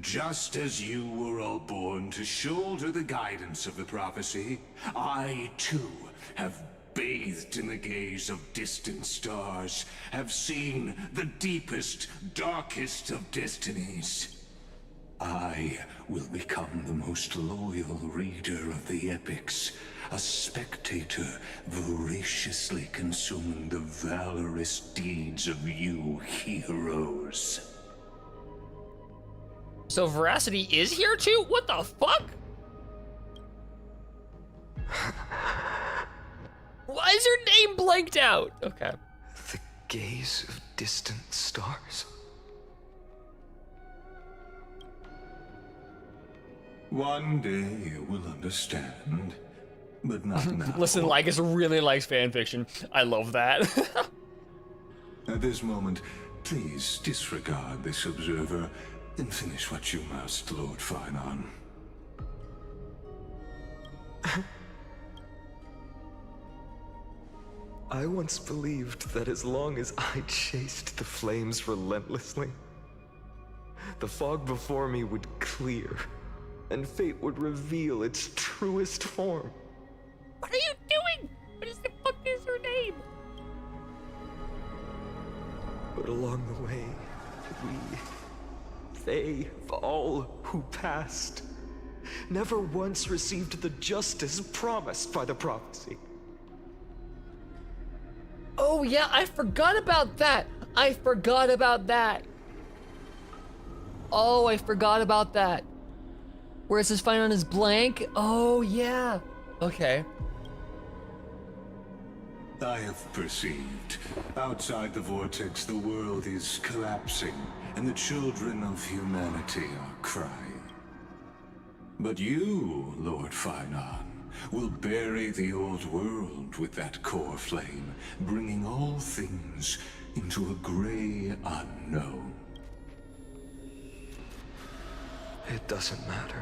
Just as you were all born to shoulder the guidance of the prophecy, I too have bathed in the gaze of distant stars, have seen the deepest, darkest of destinies. I will become the most loyal reader of the epics, a spectator voraciously consuming the valorous deeds of you heroes. So Veracity is here too? What the fuck? Why is her name blanked out? Okay. The gaze of distant stars. One day you will understand, but not now. Listen, Lycus really likes fanfiction. I love that. At this moment, please disregard this observer and finish what you must, Lord Finon. I once believed that as long as I chased the flames relentlessly, the fog before me would clear, and fate would reveal its truest form. What are you doing? What is the fuck is her name? But along the way, they, all who passed, never once received the justice promised by the prophecy. Oh yeah, I forgot about that. I forgot about that. Oh, I forgot about that. Where it says Finon is blank? Oh yeah. Okay. I have perceived. Outside the vortex, the world is collapsing, and the children of humanity are crying. But you, Lord Finon, will bury the old world with that core flame, bringing all things into a gray unknown. It doesn't matter.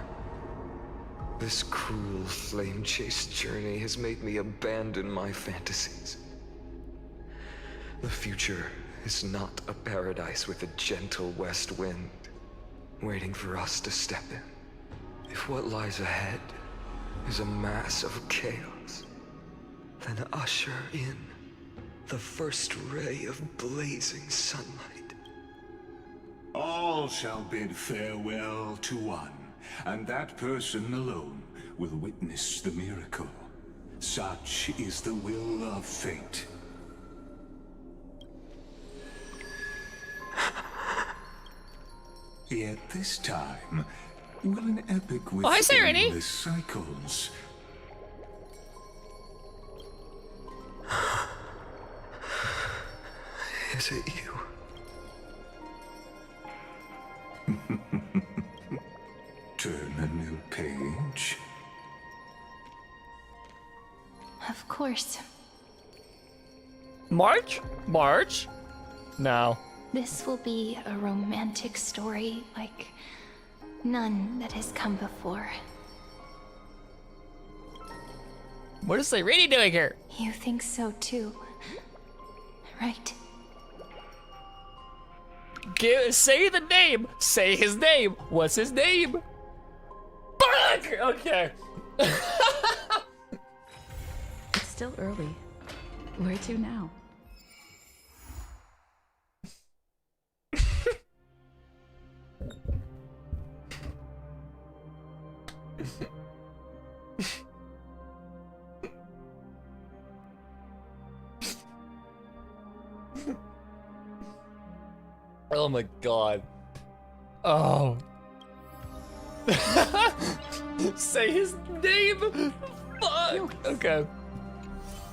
This cruel flame chase journey has made me abandon my fantasies. The future is not a paradise with a gentle west wind, waiting for us to step in. If what lies ahead is a mass of chaos, then usher in the first ray of blazing sunlight. All shall bid farewell to one, and that person alone will witness the miracle. Such is the will of fate. Yet this time, will an epic with hi, Serenity. endless cycles Is it you? turn a new page? Of course. March? March? No. This will be a romantic story like none that has come before. What is Serenity doing here? You think so too, right? Say the name. Say his name. What's his name? Fuck! Okay. It's still early. Where to now? Oh my god. Oh. Say his name. Fuck. Okay.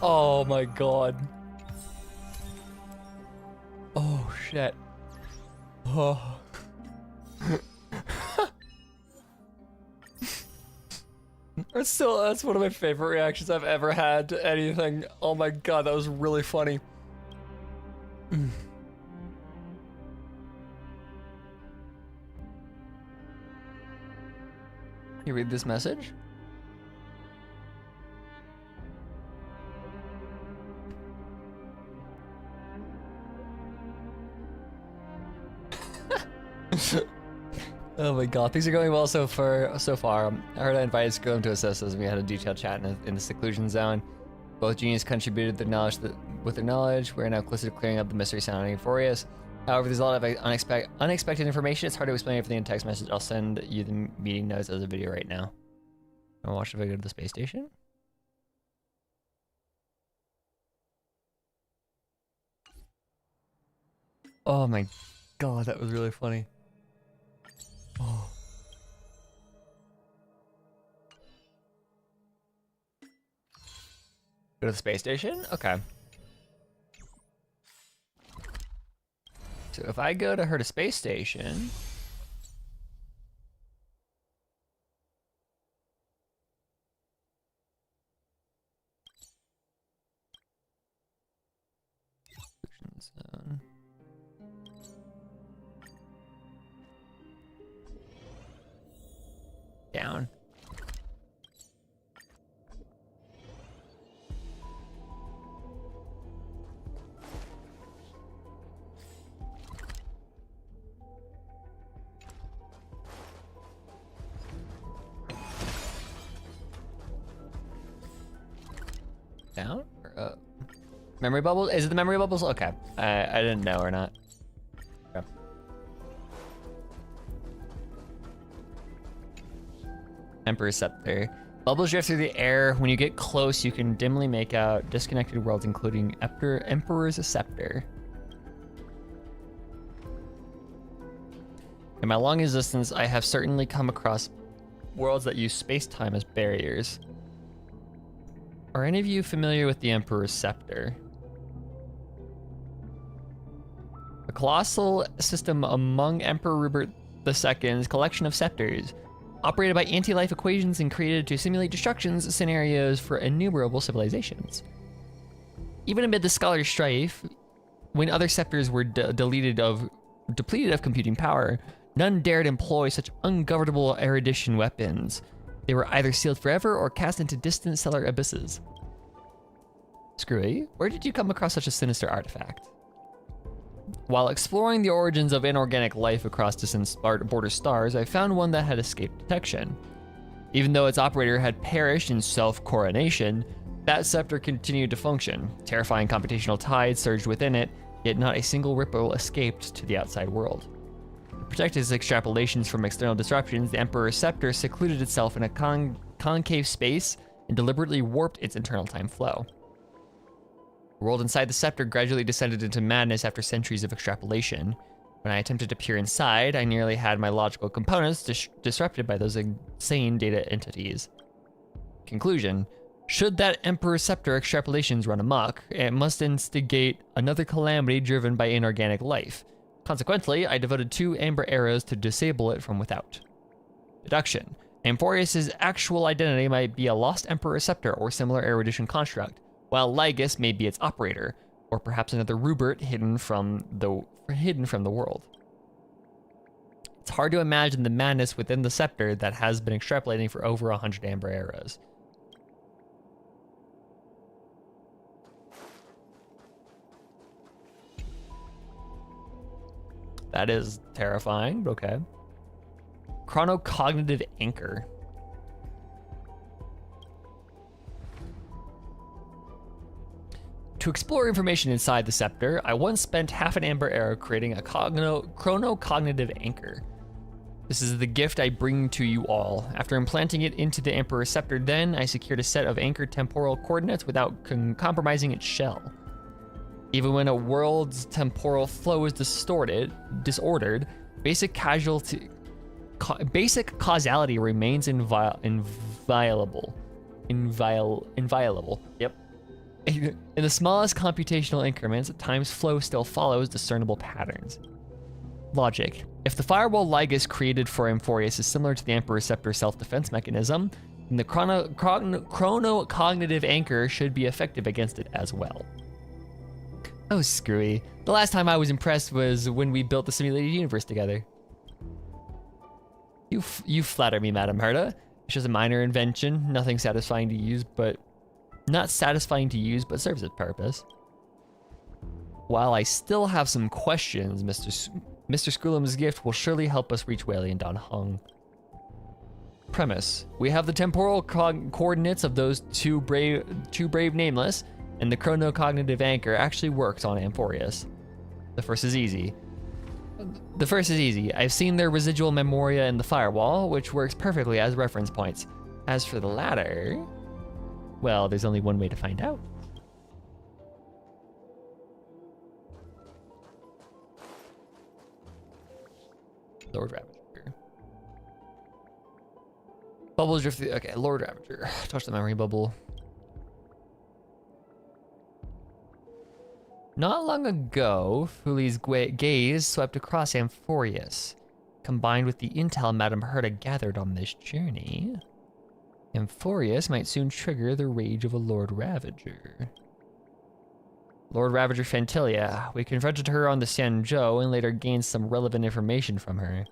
Oh my god. Oh shit. Oh. That's one of my favorite reactions I've ever had to anything. Oh my god, that was really funny. You read this message? Oh my god, things are going well so far. I heard I invited Skirk to assist us and we had a detailed chat in the seclusion zone. Both geniuses contributed their knowledge with their knowledge. We're now closer to clearing up the mystery surrounding Euphorius. However, there's a lot of unexpected information. It's hard to explain everything in text message. I'll send you the meeting notes as a video right now. Wanna watch the video to the space station? Oh my god, that was really funny. Oh. Go to the space station? Okay. So if I go to her to space station... Zone. Down. Down or up? Memory bubbles? Is it the memory bubbles? Okay. I didn't know or not. Okay. Emperor's Scepter. Bubbles drift through the air. When you get close, you can dimly make out disconnected worlds, including Emperor's Scepter. In my long existence, I have certainly come across worlds that use space-time as barriers. Are any of you familiar with the Emperor's Scepter? A colossal system among Emperor Rupert II's collection of scepters, operated by anti-life equations and created to simulate destruction scenarios for innumerable civilizations. Even amid the scholar's strife, when other scepters were depleted of computing power, none dared employ such ungovernable erudition weapons. They were either sealed forever or cast into distant stellar abysses. Screwy, where did you come across such a sinister artifact? While exploring the origins of inorganic life across distant border stars, I found one that had escaped detection. Even though its operator had perished in self-coronation, that scepter continued to function. Terrifying computational tides surged within it, yet not a single ripple escaped to the outside world. To protect its extrapolations from external disruptions, the Emperor's Scepter secluded itself in a concave space and deliberately warped its internal time flow. The world inside the scepter gradually descended into madness after centuries of extrapolation. When I attempted to peer inside, I nearly had my logical components disrupted by those insane data entities. Conclusion: should that Emperor Scepter extrapolations run amok, it must instigate another calamity driven by inorganic life. Consequently, I devoted 2 amber arrows to disable it from without. Deduction: Amphorius' actual identity might be a lost Emperor Scepter or similar erudition construct, while Lygus may be its operator, or perhaps another Rubert hidden from the world. It's hard to imagine the madness within the scepter that has been extrapolating for over 100 amber arrows. That is terrifying, but okay. Chronocognitive anchor. To explore information inside the scepter, I once spent half an amber arrow creating a chronocognitive anchor. This is the gift I bring to you all. After implanting it into the Emperor's scepter, then I secured a set of anchored temporal coordinates without compromising its shell. Even when a world's temporal flow is disordered, basic causality remains inviolable. Yep. In the smallest computational increments, time's flow still follows discernible patterns. Logic. If the firewall Lygus created for Amphorius is similar to the Emperor's Scepter self-defense mechanism, then the chronocognitive anchor should be effective against it as well. Oh, screwy. The last time I was impressed was when we built the simulated universe together. You flatter me, Madam Herta. It's just a minor invention, nothing satisfying to use, but serves its purpose. While I still have some questions, Mr. Skrullum's gift will surely help us reach Whaley and Don Hung. Premise: we have the temporal coordinates of those two brave nameless, and the chronocognitive anchor actually works on Amphorius. The first is easy. I've seen their residual memoria in the firewall, which works perfectly as reference points. As for the latter, well, there's only one way to find out. Lord Ravager. Bubbles drift through. Okay, Lord Ravager. Touch the memory bubble. Not long ago, Fuli's gaze swept across Amphorius. Combined with the intel Madame Herta gathered on this journey, Amphorius might soon trigger the rage of a Lord Ravager. Lord Ravager Fantilia. We confronted her on the Sanzhou and later gained some relevant information from her.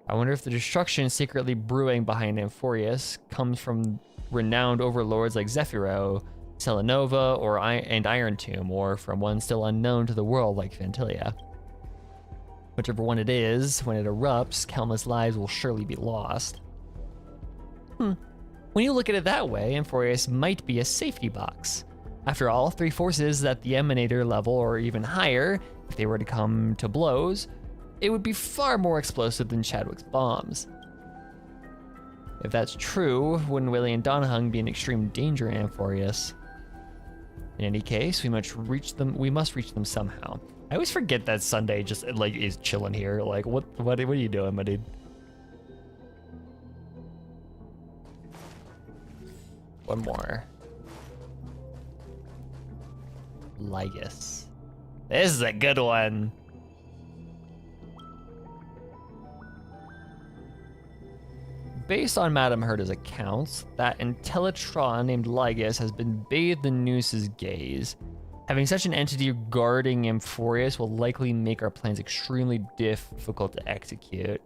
I wonder if the destruction secretly brewing behind Amphorius comes from renowned overlords like Zephyro, Selenova, and Iron Tomb, or from one still unknown to the world like Fantilia. Whichever one it is, when it erupts, countless lives will surely be lost. When you look at it that way, Amphorius might be a safety box. After all, 3 forces at the emanator level or even higher, if they were to come to blows, it would be far more explosive than Chadwick's bombs. If that's true, wouldn't Willie and Donahung be in extreme danger in Amphorius? In any case, we must reach them somehow. I always forget that Sunday just is chilling here. Like, what are you doing, my dude? One more. Lygus. This is a good one. Based on Madame Herta's accounts, that Intellitron named Lygus has been bathed in Noose's gaze. Having such an entity guarding Amphorius will likely make our plans extremely difficult to execute.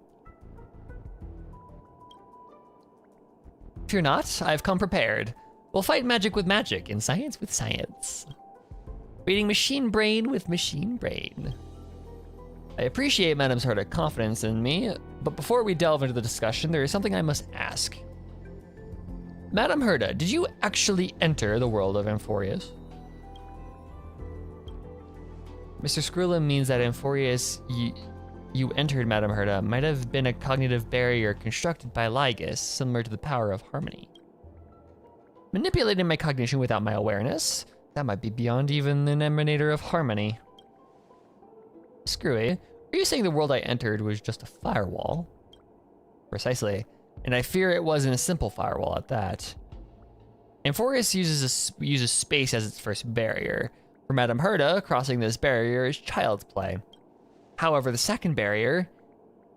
Fear not, I've come prepared. We'll fight magic with magic and science with science. Beating machine brain with machine brain. I appreciate Madame Herta's confidence in me, but before we delve into the discussion, there is something I must ask. Madame Herta, did you actually enter the world of Amphorius? Mr. Skrullum means that Amphorius you entered, Madame Herta, might have been a cognitive barrier constructed by Lygus, similar to the power of harmony. Manipulating my cognition without my awareness? That might be beyond even an emanator of harmony. Screwy, are you saying the world I entered was just a firewall? Precisely, and I fear it wasn't a simple firewall at that. Amphorius uses space as its first barrier. For Madame Herda, crossing this barrier is child's play. However, the second barrier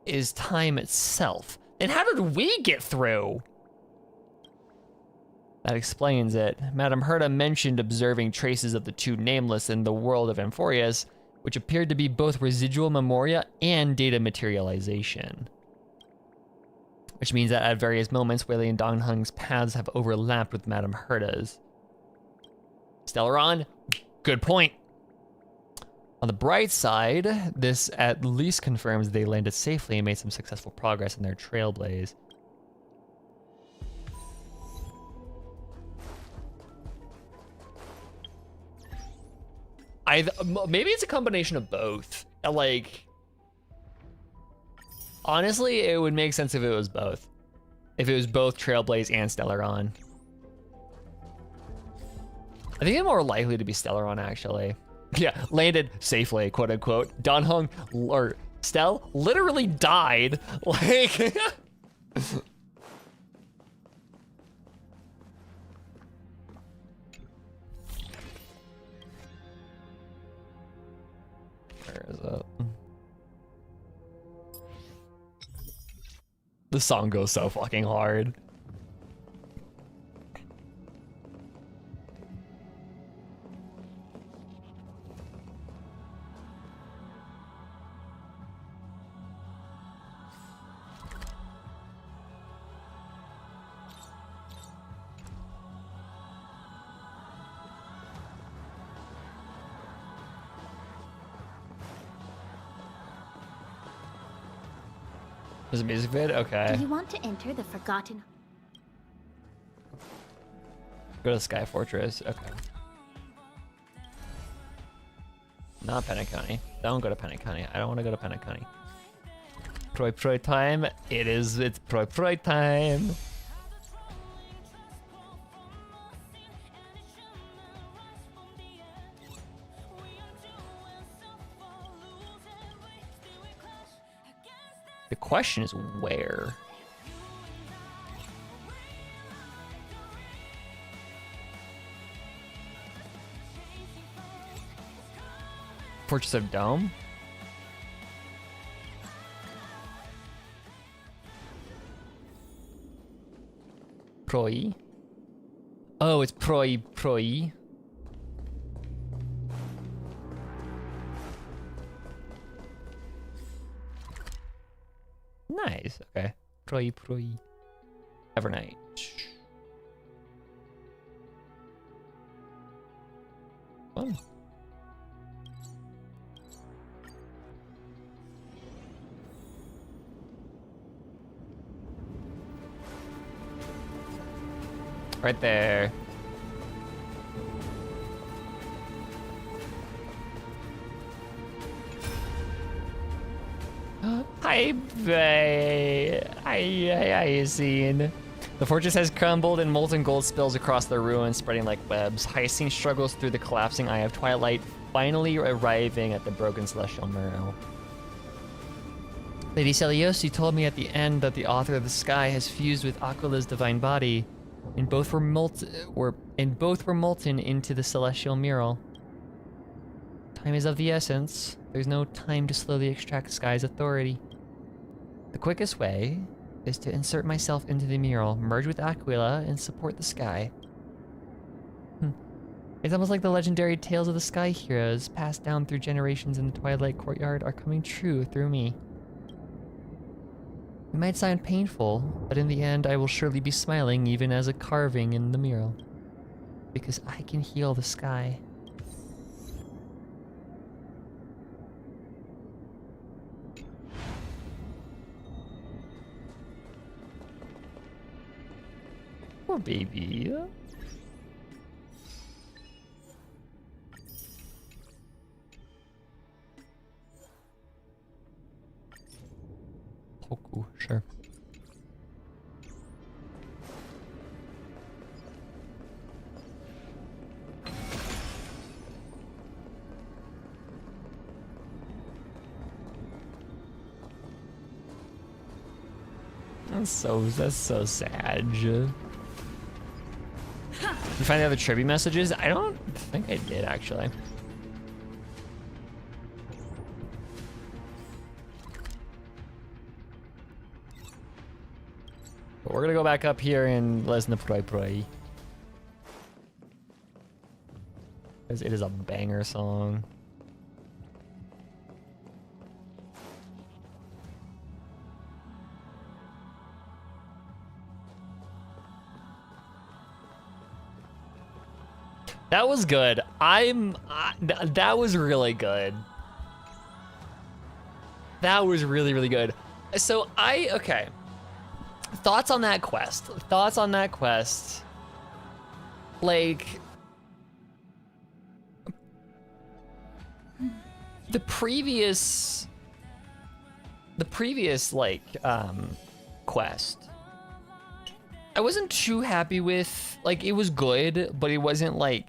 is time itself. Then how did we get through? That explains it. Madame Herda mentioned observing traces of the two nameless in the world of Amphorius, which appeared to be both residual memoria and data materialization. Which means that at various moments, Wei and Dong Hung's paths have overlapped with Madame Herda's. Stellaron, good point. On the bright side, this at least confirms they landed safely and made some successful progress in their trailblaze. Maybe it's a combination of both. Like, honestly, it would make sense if it was both. If it was both Trailblaze and Stellaron. I think it's more likely to be Stellaron, actually. Yeah, landed safely, quote unquote. Dan Heng, or Stell, literally died. Like, where is it? The song goes so fucking hard. There's a music vid? Okay. Do you want to enter the Forgotten? Go to Sky Fortress. Okay. Not Penacony. Don't go to Penacony. I don't want to go to Penacony. Proi time. It's Proi time. The question is where? Fortress of Dome? Proi? Oh, it's Proi. Nice, okay. Proi. Evernight. Fun. Right there. Hi, bae. Hi, Hyacinth. The fortress has crumbled and molten gold spills across the ruins, spreading like webs. Hyacinth struggles through the collapsing eye of twilight, finally arriving at the broken celestial mural. Lady Celiosi told me at the end that the author of the sky has fused with Aquila's divine body, and both were molten into the celestial mural. Time is of the essence. There's no time to slowly extract Sky's authority. The quickest way is to insert myself into the mural, merge with Aquila, and support the Sky. It's almost like the legendary tales of the Sky heroes passed down through generations in the Twilight Courtyard are coming true through me. It might sound painful, but in the end I will surely be smiling even as a carving in the mural. Because I can heal the Sky. Poor baby. Poku, sure. That's so sad. You find the other tribute messages? I don't think I did actually. But we're gonna go back up here and listen to Pray. Because it is a banger song. That was good. That was really good. That was really, really good. So okay. Thoughts on that quest? Like, the previous like quest, I wasn't too happy with. Like, it was good, but it wasn't like,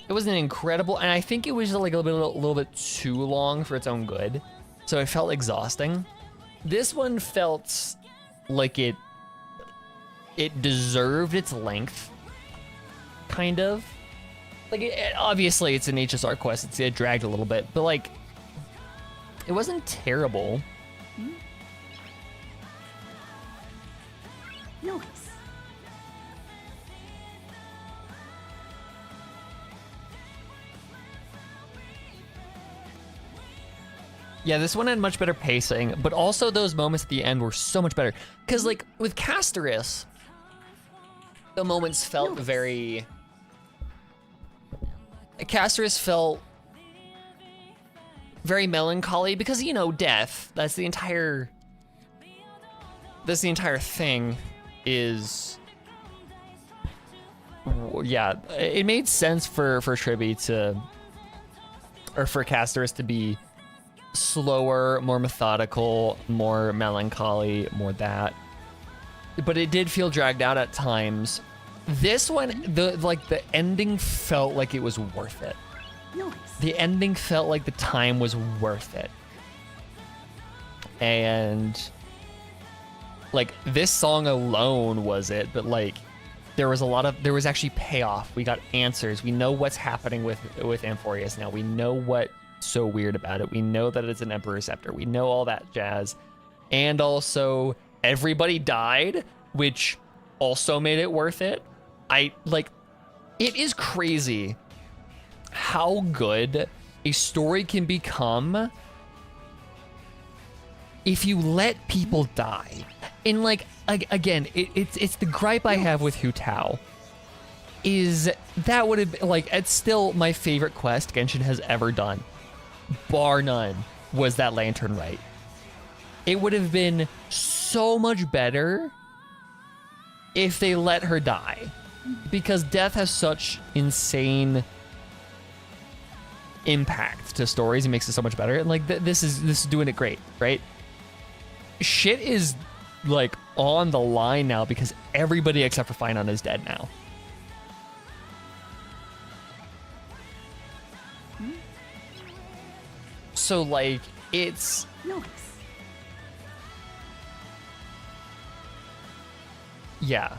it wasn't incredible, and I think it was like a little bit too long for its own good, so it felt exhausting. This one felt like it deserved its length, kind of. Like, obviously it's an HSR quest, it dragged a little bit, but like, it wasn't terrible. Nice. Yeah, this one had much better pacing, but also those moments at the end were so much better. Because, like, with Casterus, the moments felt very... Casterus felt very melancholy because, you know, death. That's the entire thing is... Yeah, it made sense for Tribby to... Or for Casterus to be slower, more methodical, more melancholy, more that. But it did feel dragged out at times. This one, the ending felt like it was worth it. Nice. The ending felt like the time was worth it. And like, this song alone was it, but like, there was actually payoff. We got answers. We know what's happening with Amphorius now. We know what's so weird about it. We know that it's an Emperor's Scepter. We know all that jazz. And also, everybody died, which also made it worth it. It is crazy how good a story can become if you let people die. And like, again, it's the gripe I have with Hu Tao, is that would have, like, it's still my favorite quest Genshin has ever done, bar none, was that Lantern Rite. It would have been so much better if they let her die, because death has such insane impact to stories. It makes it so much better. And like, this is doing it great, right? Shit is like on the line now because everybody except for Finon is dead now. So like, it's nice. Yeah.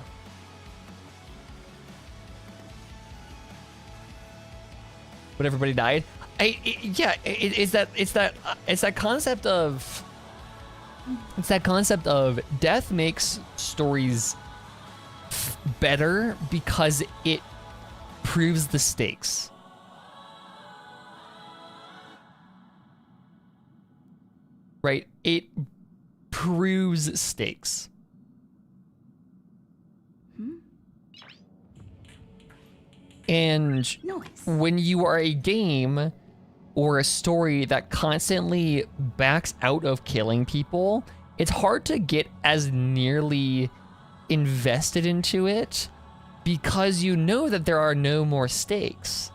But everybody died. It's that concept of death makes stories better because it proves the stakes. Right? It proves stakes. And when you are a game or a story that constantly backs out of killing people, it's hard to get as nearly invested into it because you know that there are no more stakes,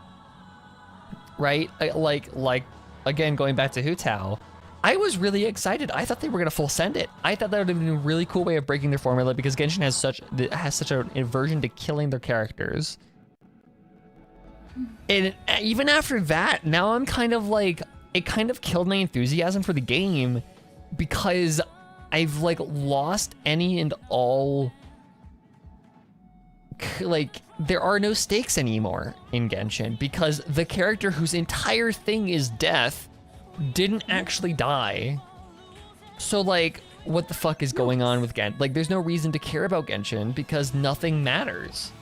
right? Like again, going back to Hu Tao, I was really excited. I thought they were gonna full send it. I thought that would have been a really cool way of breaking their formula because Genshin has such an aversion to killing their characters. And even after that, now I'm kind of like, it kind of killed my enthusiasm for the game because I've like lost any and all, like there are no stakes anymore in Genshin because the character whose entire thing is death didn't actually die. So like, what the fuck is going on with Genshin? Like, there's no reason to care about Genshin because nothing matters.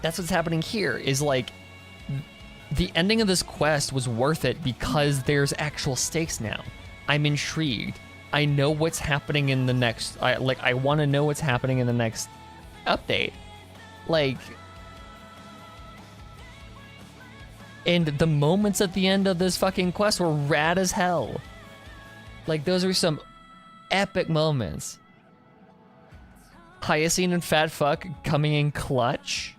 That's what's happening here, is like, the ending of this quest was worth it because there's actual stakes now. I'm intrigued. I know what's happening in the next, I want to know what's happening in the next update. Like, and the moments at the end of this fucking quest were rad as hell. Like, those are some epic moments. Hyacinth and Fat Fuck coming in clutch.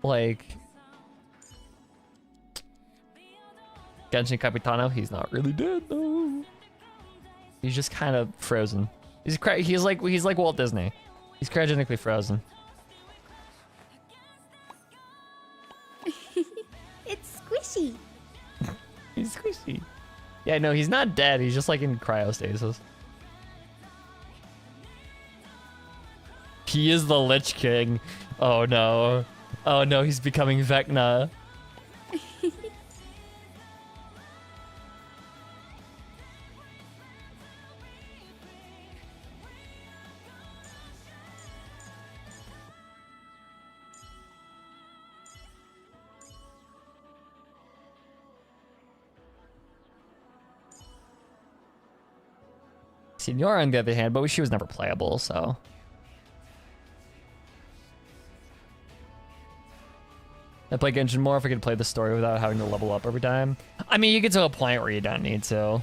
Like, Genshin Capitano, he's not really dead though. He's just kind of frozen. He's like Walt Disney. He's cryogenically frozen. It's squishy. He's squishy. Yeah, no, he's not dead. He's just like in cryostasis. He is the Lich King. Oh no. Oh no, he's becoming Vecna. Senora, on the other hand, but she was never playable, so. I play Genshin more if I could play the story without having to level up every time. I mean, you get to a point where you don't need to.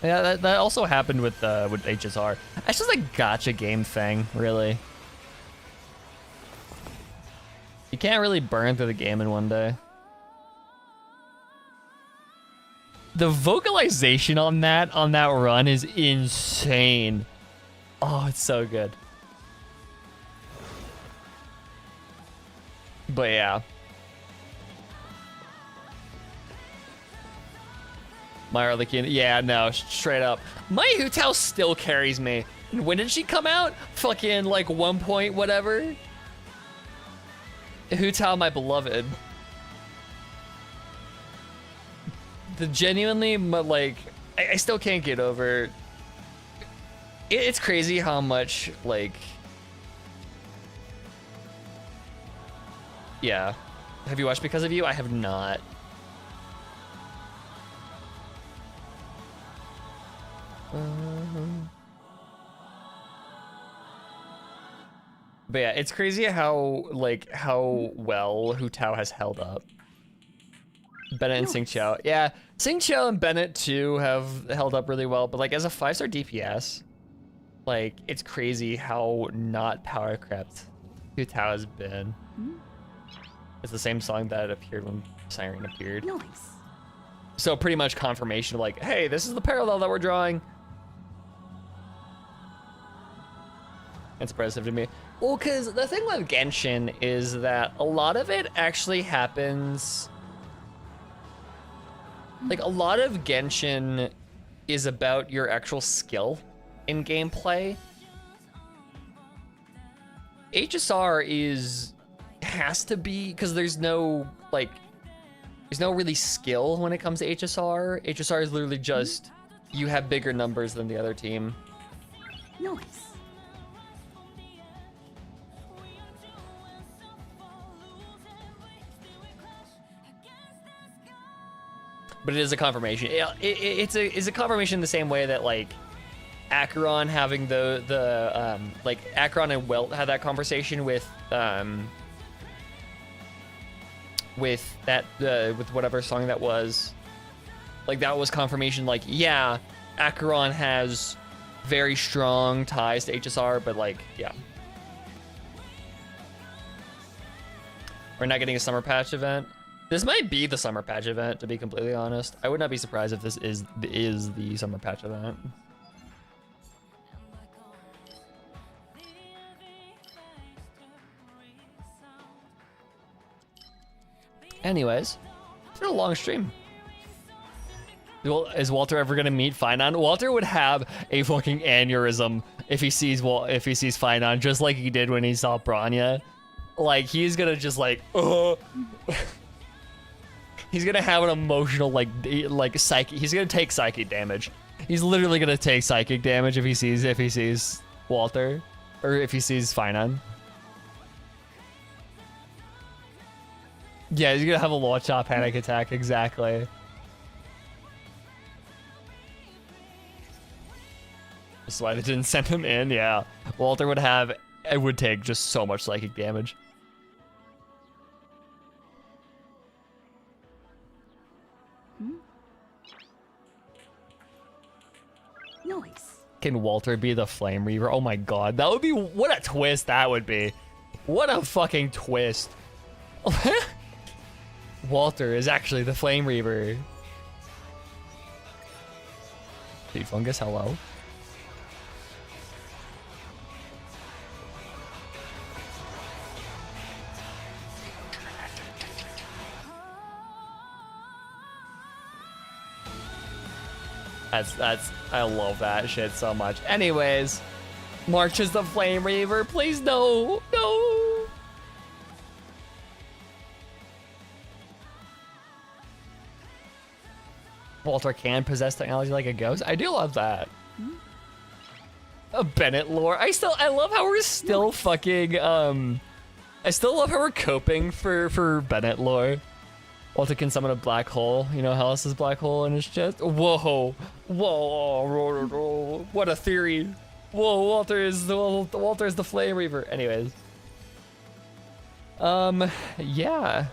Yeah, that also happened with HSR. It's just a gacha game thing, really. You can't really burn through the game in one day. The vocalization on that run is insane. Oh, it's so good. But yeah. My Arlequin, yeah, no, straight up. My Hu Tao still carries me. When did she come out? Fucking like 1 point whatever. Hu Tao, my beloved. The genuinely, like, I still can't get over. It's crazy how much, like, yeah. Have you watched Because of You? I have not. But yeah, it's crazy how well Hu Tao has held up. Bennett and Sing Qiao. Yeah, Sing Qiao and Bennett too have held up really well, but like as a 5-star DPS, like it's crazy how not power crept Hu Tao has been. It's the same song that appeared when Siren appeared. Nice. So pretty much confirmation of like, hey, this is the parallel that we're drawing. It's impressive to me. Well, because the thing with Genshin is that a lot of it actually happens. Like, a lot of Genshin is about your actual skill in gameplay. HSR has to be, because there's no really skill when it comes to HSR. HSR is literally just, you have bigger numbers than the other team. Nice. But it is a confirmation. It's a confirmation in the same way that like Acheron having like Acheron and Welt had that conversation with whatever song that was. Like that was confirmation. Like yeah, Acheron has very strong ties to HSR, but like yeah, we're not getting a summer patch event. This might be the summer patch event, to be completely honest. I would not be surprised if this is the summer patch event. Anyways, it's been a long stream. Is Walter ever gonna meet Finon? Walter would have a fucking aneurysm if he sees Finon, just like he did when he saw Branya. Like, he's gonna just like, he's gonna have an emotional like psychic. He's gonna take psychic damage. He's literally gonna take psychic damage if he sees Walter, or if he sees Finon. Yeah, he's gonna have a launch shot panic attack. Exactly. That's why they didn't send him in. Yeah, Walter would take just so much psychic damage. Noise. Can Walter be the Flame Reaver? Oh my god, that would be, what a twist that would be. What a fucking twist. Walter is actually the Flame Reaver. Dude, Fungus, hello. I love that shit so much. Anyways, March is the Flame Reaver. Please, no, no. Walter can possess technology like a ghost. I do love that. Bennett lore. I love how we're still fucking, I still love how we're coping for Bennett lore. Walter can summon a black hole. You know Hellas's black hole in his chest? Whoa. Whoa. What a theory. Whoa, Walter is the Flame Reaver. Anyways. Yeah.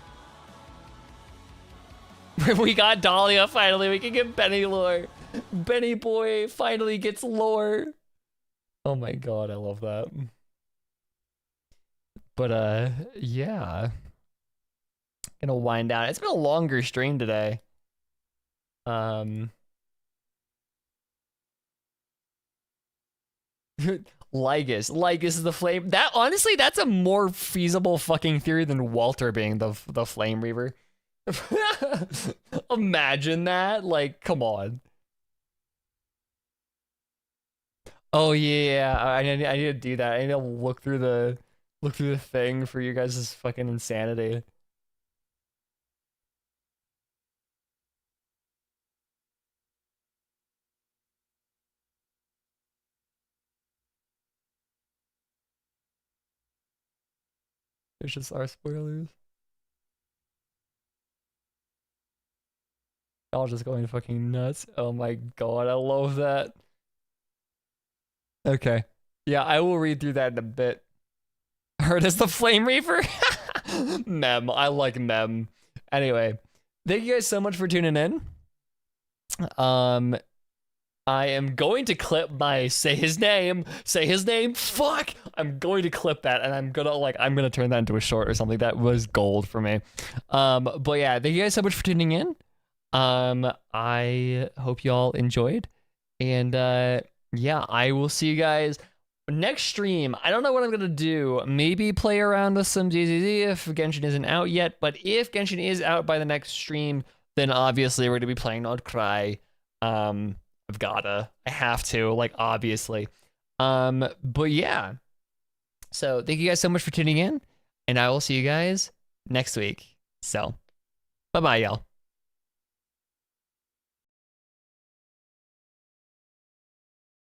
We got Dahlia finally. We can get Benny lore. Benny boy finally gets lore. Oh my god, I love that. But yeah. Gonna wind down. It's been a longer stream today. Lygus is the flame. That honestly, that's a more feasible fucking theory than Walter being the Flame Reaver. Imagine that. Like, come on. Oh yeah, I need to do that. I need to look through the thing for you guys' fucking insanity. There's just our spoilers. Y'all just going fucking nuts. Oh my god, I love that. Okay. Yeah, I will read through that in a bit. Heard as the Flame Reaver? Mem. I like mem. Anyway, thank you guys so much for tuning in. I am going to clip my say his name, fuck! I'm going to clip that and I'm gonna turn that into a short or something. That was gold for me. But yeah, thank you guys so much for tuning in. I hope y'all enjoyed. And yeah, I will see you guys next stream. I don't know what I'm gonna do. Maybe play around with some ZZZ if Genshin isn't out yet. But if Genshin is out by the next stream, then obviously we're gonna be playing on Krai. I have to, like, obviously. But yeah. So thank you guys so much for tuning in, and I will see you guys next week. So, bye-bye, y'all.